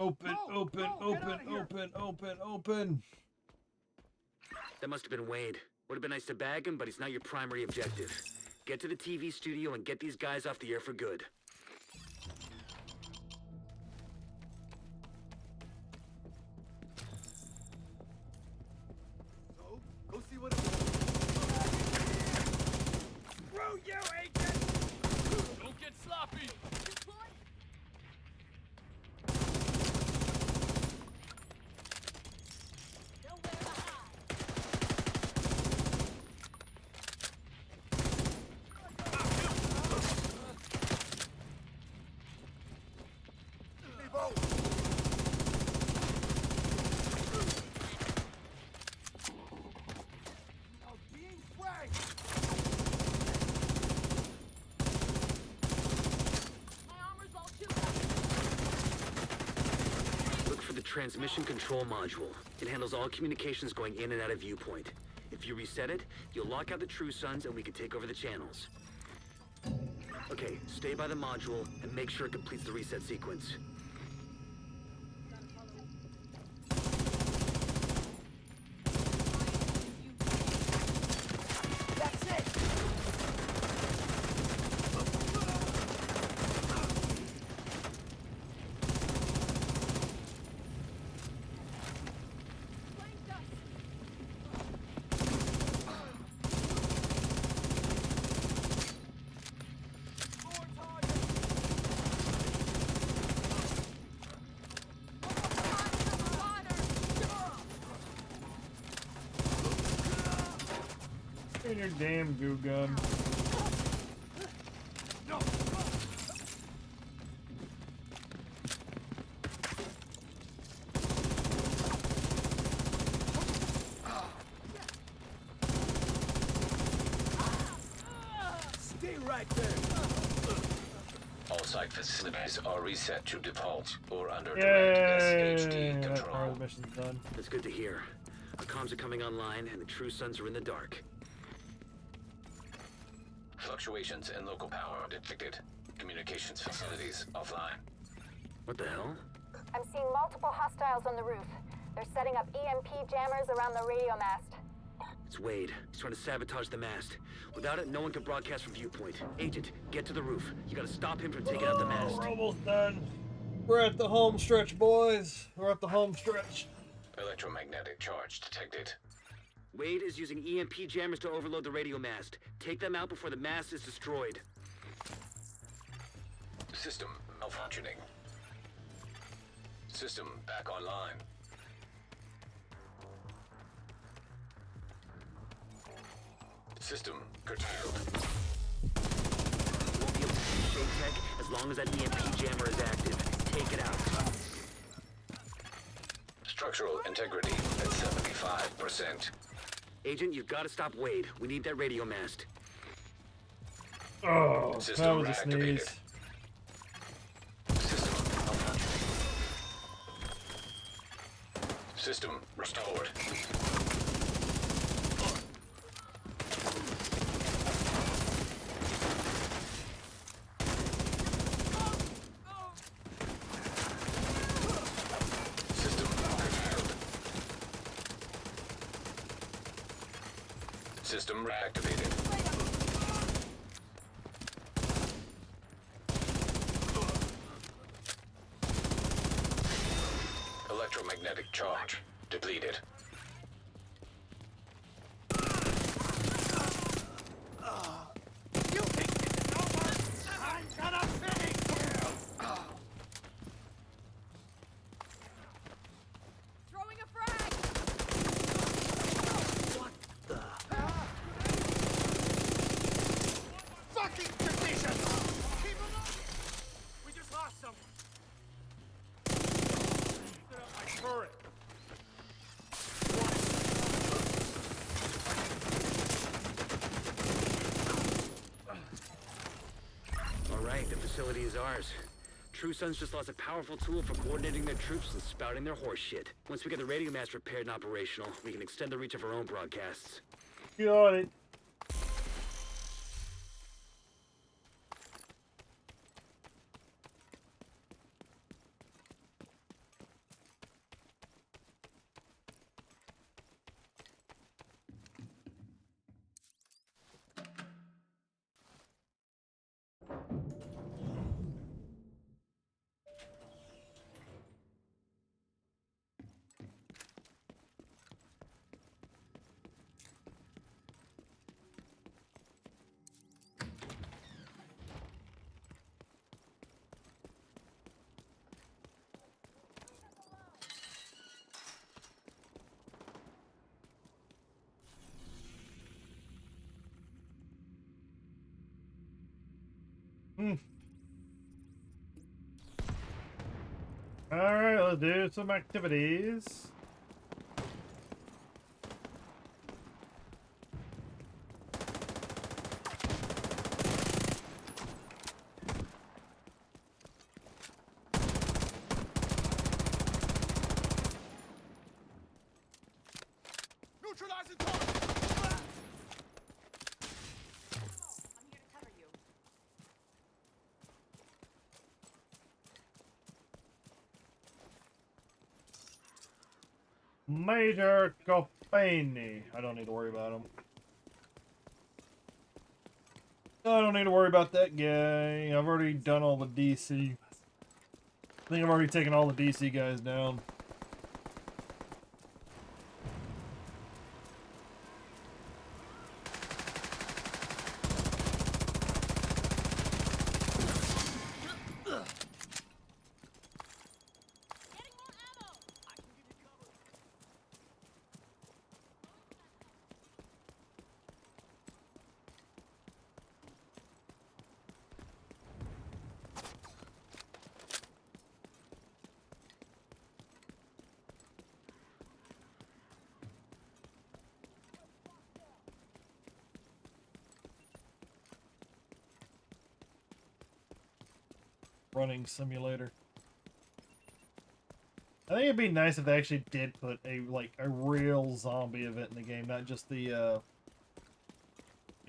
Open, open. That must have been Wade. Would have been nice to bag him, but he's not your primary objective. Get to the TV studio and get these guys off the air for good. So, go see what it was. Screw you, agent! Don't get sloppy! transmission control module. It handles all communications going in and out of viewpoint. If you reset it, you'll lock out the True Sons and we can take over the channels. Okay, stay by the module and make sure it completes the reset sequence. That's it! In your damn goo gun. Stay right there. All site facilities are reset to default or under direct SHD Yay! That part control. of the mission's done. That's good to hear. Our comms are coming online and the True Sons are in the dark. Fluctuations in local power detected. Communications facilities offline. What the hell? I'm seeing multiple hostiles on the roof. They're setting up EMP jammers around the radio mast. It's Wade. He's trying to sabotage the mast. Without it, no one can broadcast from viewpoint. Agent, get to the roof. You gotta stop him from taking out the mast. We're almost done. We're at the home stretch, boys. We're at the home stretch. Electromagnetic charge detected. Wade is using EMP jammers to overload the radio mast. Take them out before the mast is destroyed. System malfunctioning. System back online. System curtailed. Won't be able to see Shade Tech as long as that EMP jammer is active. Take it out. Structural integrity at 75%. Agent, you've got to stop Wade. We need that radio mast. Oh, that System was a sneeze. System malfunctioning. System restored. System curtailed. System reactivated. Electromagnetic charge depleted. You think this is over? I'm gonna finish you! Throwing a frag! Fucking position! Keep it up! We just lost someone. Set up my turret. All right, the facility is ours. True Sons just lost a powerful tool for coordinating their troops and spouting their horse shit. Once we get the radio mast repaired and operational, we can extend the reach of our own broadcasts. Got it. Alright, let's do some activities. Major Copani. I don't need to worry about him. I don't need to worry about that guy. I've already done all the DC. I think I've already taken all the DC guys down. Running simulator. I think it'd be nice if they actually did put a real zombie event in the game, not just the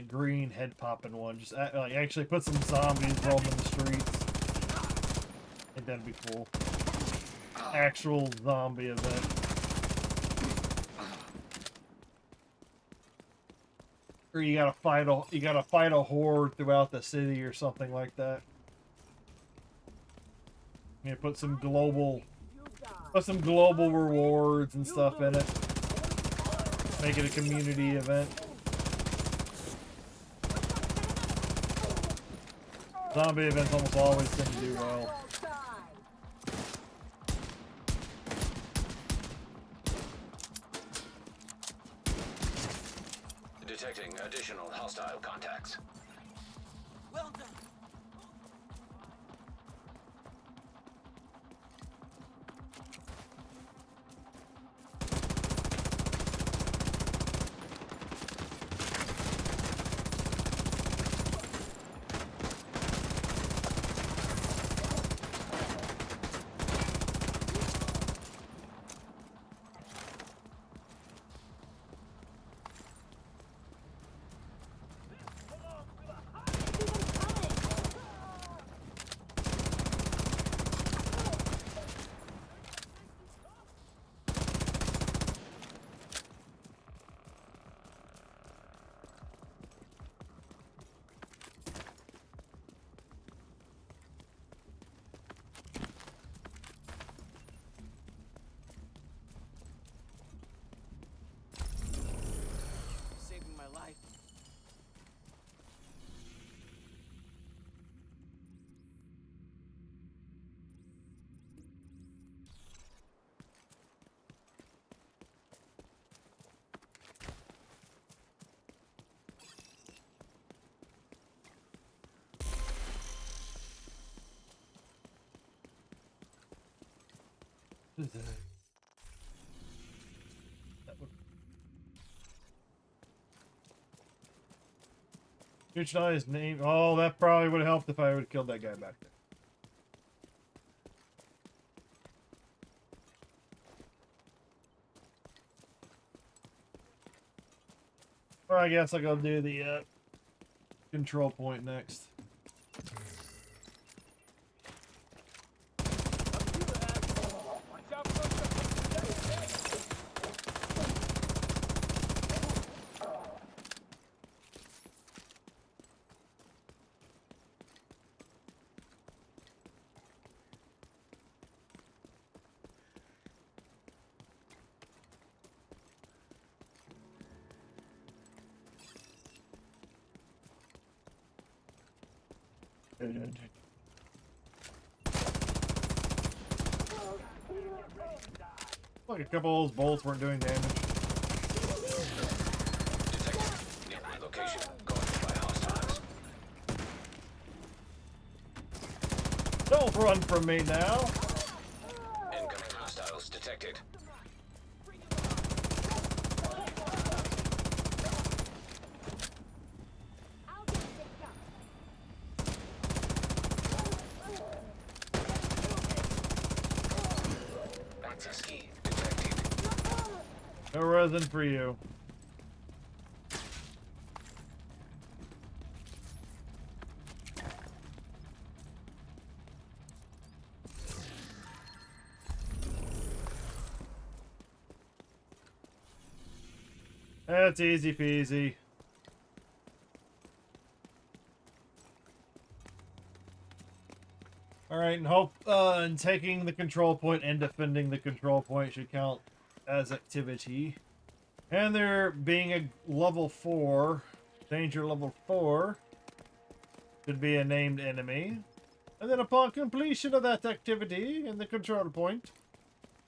green head popping one. Just actually put some zombies roaming the streets. I think that'd be cool. Actual zombie event. Or you gotta fight a horde throughout the city or something like that. Yeah, put some global rewards and stuff in it. Make it a community event. Zombie events almost always tend to do well. Detecting additional hostile contacts. Well done. Saving my life. Future his name. Oh, that probably would have helped if I would have killed that guy back there. Well, I guess I'll go do the control point next. Like a couple of those bolts weren't doing damage. Detecting nearby location guarded by hostiles. Don't run from me now. Incoming hostiles detected. Access key detected. No resin for you. That's easy peasy. Alright, and hope and taking the control point and defending the control point should count as activity. And there being a level 4, danger level 4, could be a named enemy. And then upon completion of that activity in the control point,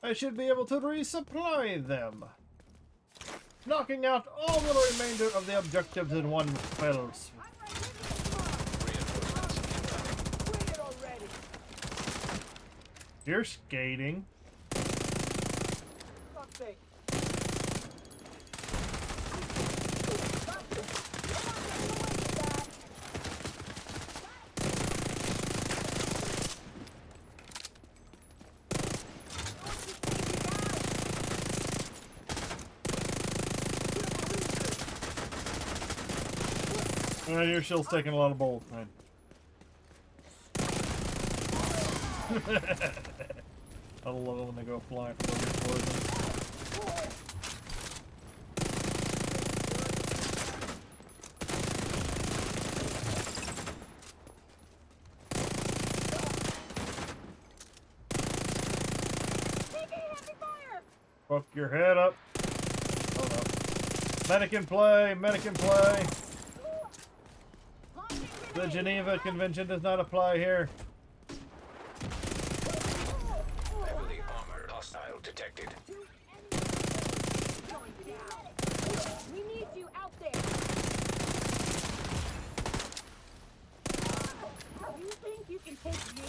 I should be able to resupply them, knocking out all the remainder of the objectives in one fell swoop. You're skating. Well, your shield's taking a lot of bullets, man. I love it when they go flying from your poison. Fuck your head up. Oh no. Medic in play, medic in play. The Geneva Convention does not apply here. Heavily armored hostile detected. We need you out there. You think you can take me?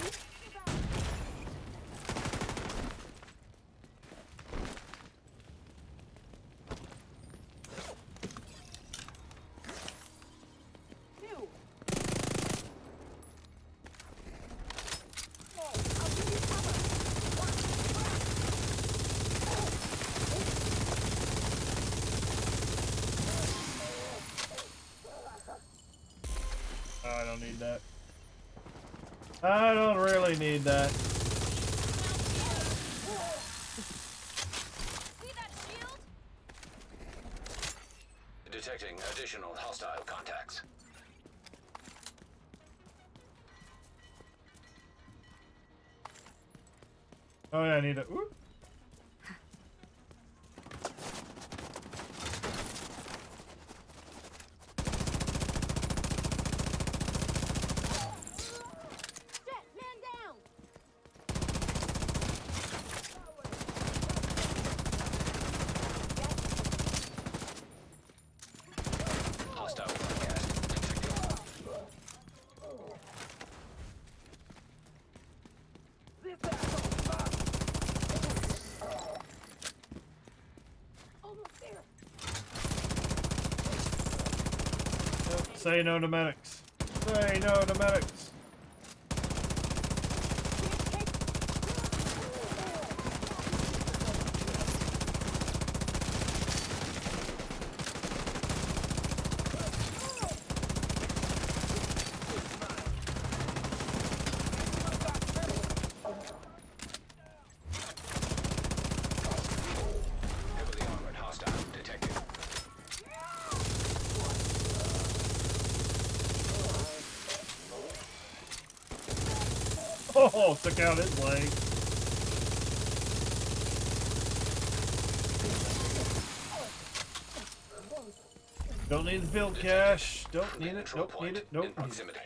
I don't need that. I don't really need that. See that shield? Detecting additional hostile contacts. Oh yeah, I need it. Whoop. Hostile broadcast detected. Say no to medics. Say no to medics. Heavily armored hostile detected. Oh, took out his leg. Don't need the field cash. Don't need it. Control Don't need point it. Nope. in proximity.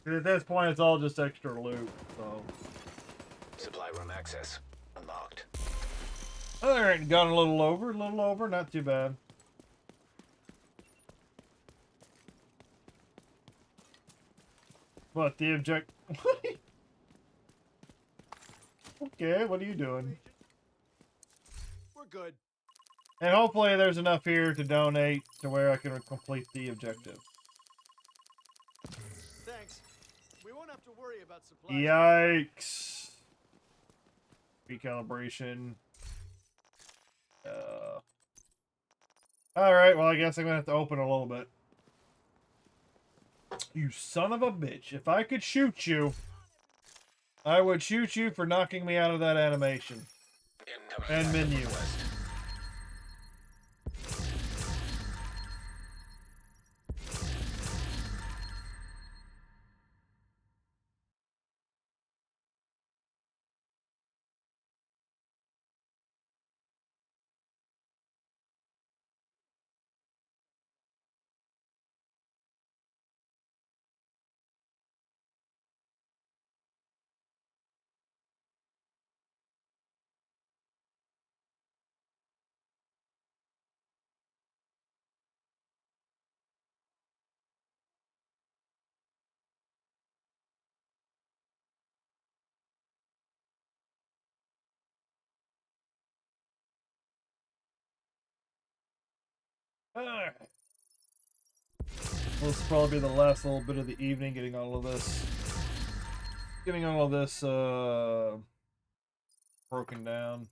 At this point, it's all just extra loot. So, Supply room access unlocked. all right, got a little over, not too bad. What the object? Okay, what are you doing? We're good. And hopefully, there's enough here to donate to where I can complete the objective. Thanks. We won't have to worry about supplies. Yikes! Recalibration. All right. Well, I guess I'm gonna have to open a little bit. You son of a bitch! If I could shoot you. I would shoot you for knocking me out of that animation. And menu. Alright. This will probably be the last little bit of the evening, getting all of this broken down.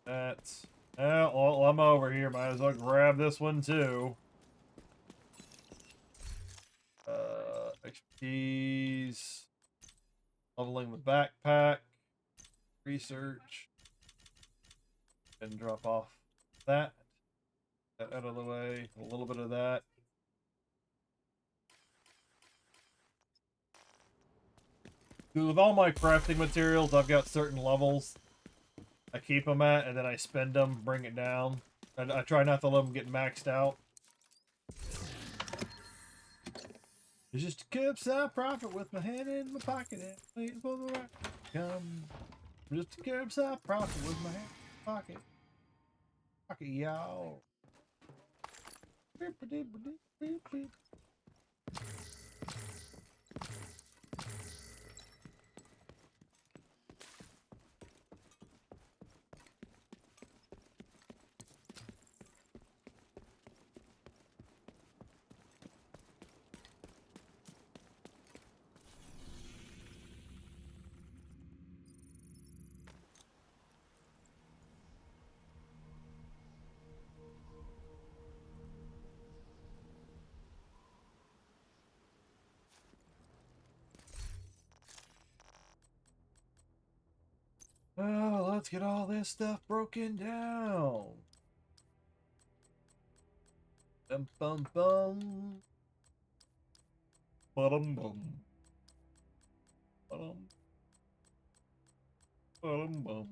That's well, I'm over here. Might as well grab this one too. Expertise, leveling the backpack, research, and drop off that. That out of the way. A little bit of that. With all my crafting materials, I've got certain levels I keep them at, and then I spend them, bring it down. And I try not to let them get maxed out. It's just a curbside profit with my hand in my pocket and waiting for the right to come. Just a curbside profit with my hand in my pocket. Pocket, y'all. Oh, let's get all this stuff broken down. Bum bum bum. Bum bum. Bum. Bum bum.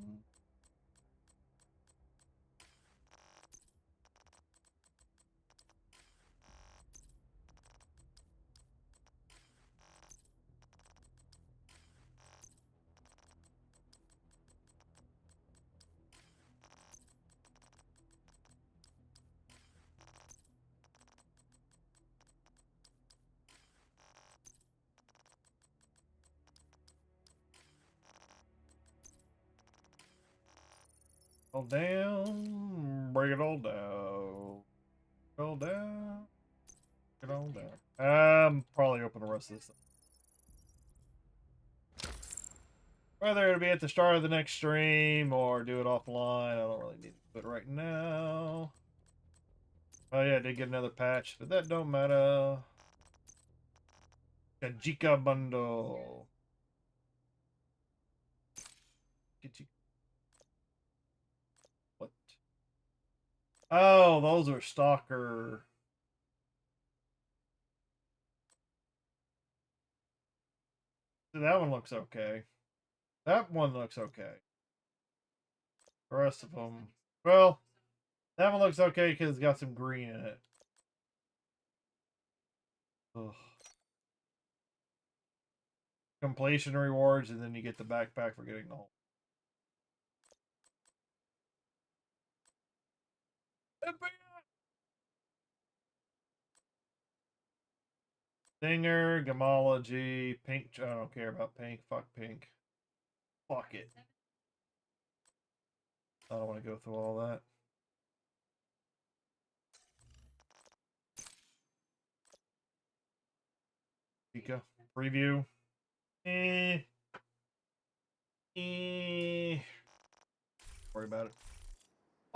All down. Break it all down. All down. Get on down. Probably open the rest of this. Whether it'll be at the start of the next stream or do it offline, I don't really need to do it right now. Oh yeah, I did get another patch, but that don't matter. Kajika bundle. What? Oh, those are stalker. So that one looks okay. That one looks okay. The rest of them, well, that one looks okay because it's got some green in it. Ugh. Completion rewards, and then you get the backpack for getting the whole. Stinger, Gemology, Pink. I don't care about pink. Fuck pink. Fuck it. I don't want to go through all that. Pika. Preview. Worry about it.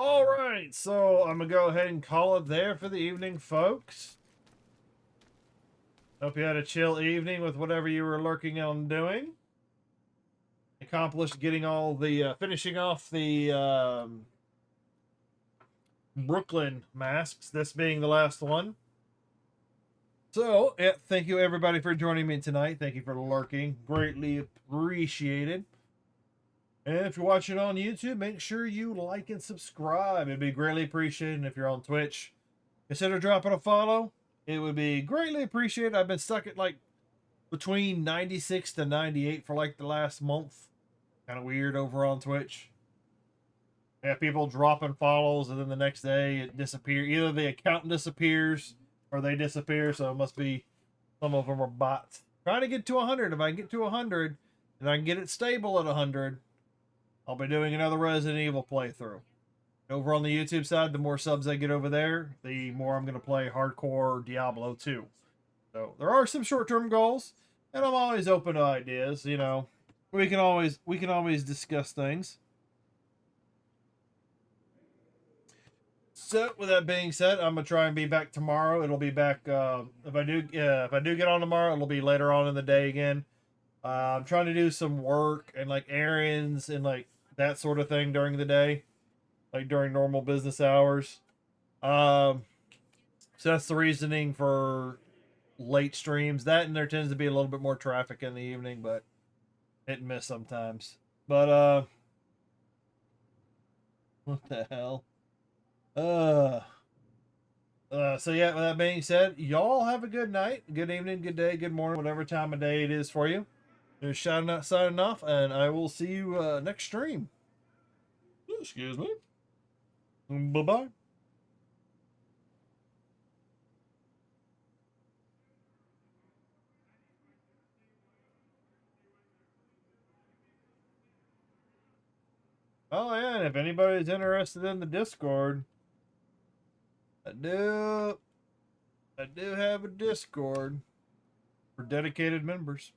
All right, so I'm gonna go ahead and call it there for the evening, folks. Hope you had a chill evening with whatever you were lurking on doing. Accomplished getting all the finishing off the Brooklyn masks, this being the last one. So, yeah, thank you everybody for joining me tonight. Thank you for lurking. Greatly appreciated. And if you're watching on YouTube, make sure you like and subscribe. It'd be greatly appreciated. And if you're on Twitch, consider dropping a follow. It would be greatly appreciated. I've been stuck at like between 96 to 98 for like the last month. Kind of weird over on Twitch. Yeah, people dropping follows and then the next day it disappears. Either the account disappears or they disappear. So it must be some of them are bots. Trying to get to 100. If I can get to 100 and I can get it stable at 100, I'll be doing another Resident Evil playthrough. Over on the YouTube side, the more subs I get over there, the more I'm going to play hardcore Diablo 2. So there are some short-term goals, and I'm always open to ideas. You know, we can always discuss things. So with that being said, I'm gonna try and be back tomorrow. It'll be back if I do get on tomorrow, it'll be later on in the day again. I'm trying to do some work and like errands and like that sort of thing during the day, like during normal business hours. So that's the reasoning for late streams. That and there tends to be a little bit more traffic in the evening, but hit and miss sometimes. But what the hell? So yeah, with that being said, y'all have a good night, good evening, good day, good morning, whatever time of day it is for you. Just signing off, and I will see you next stream. Excuse me. Bye-bye. Oh yeah, and if anybody's interested in the Discord, I do have a Discord for dedicated members.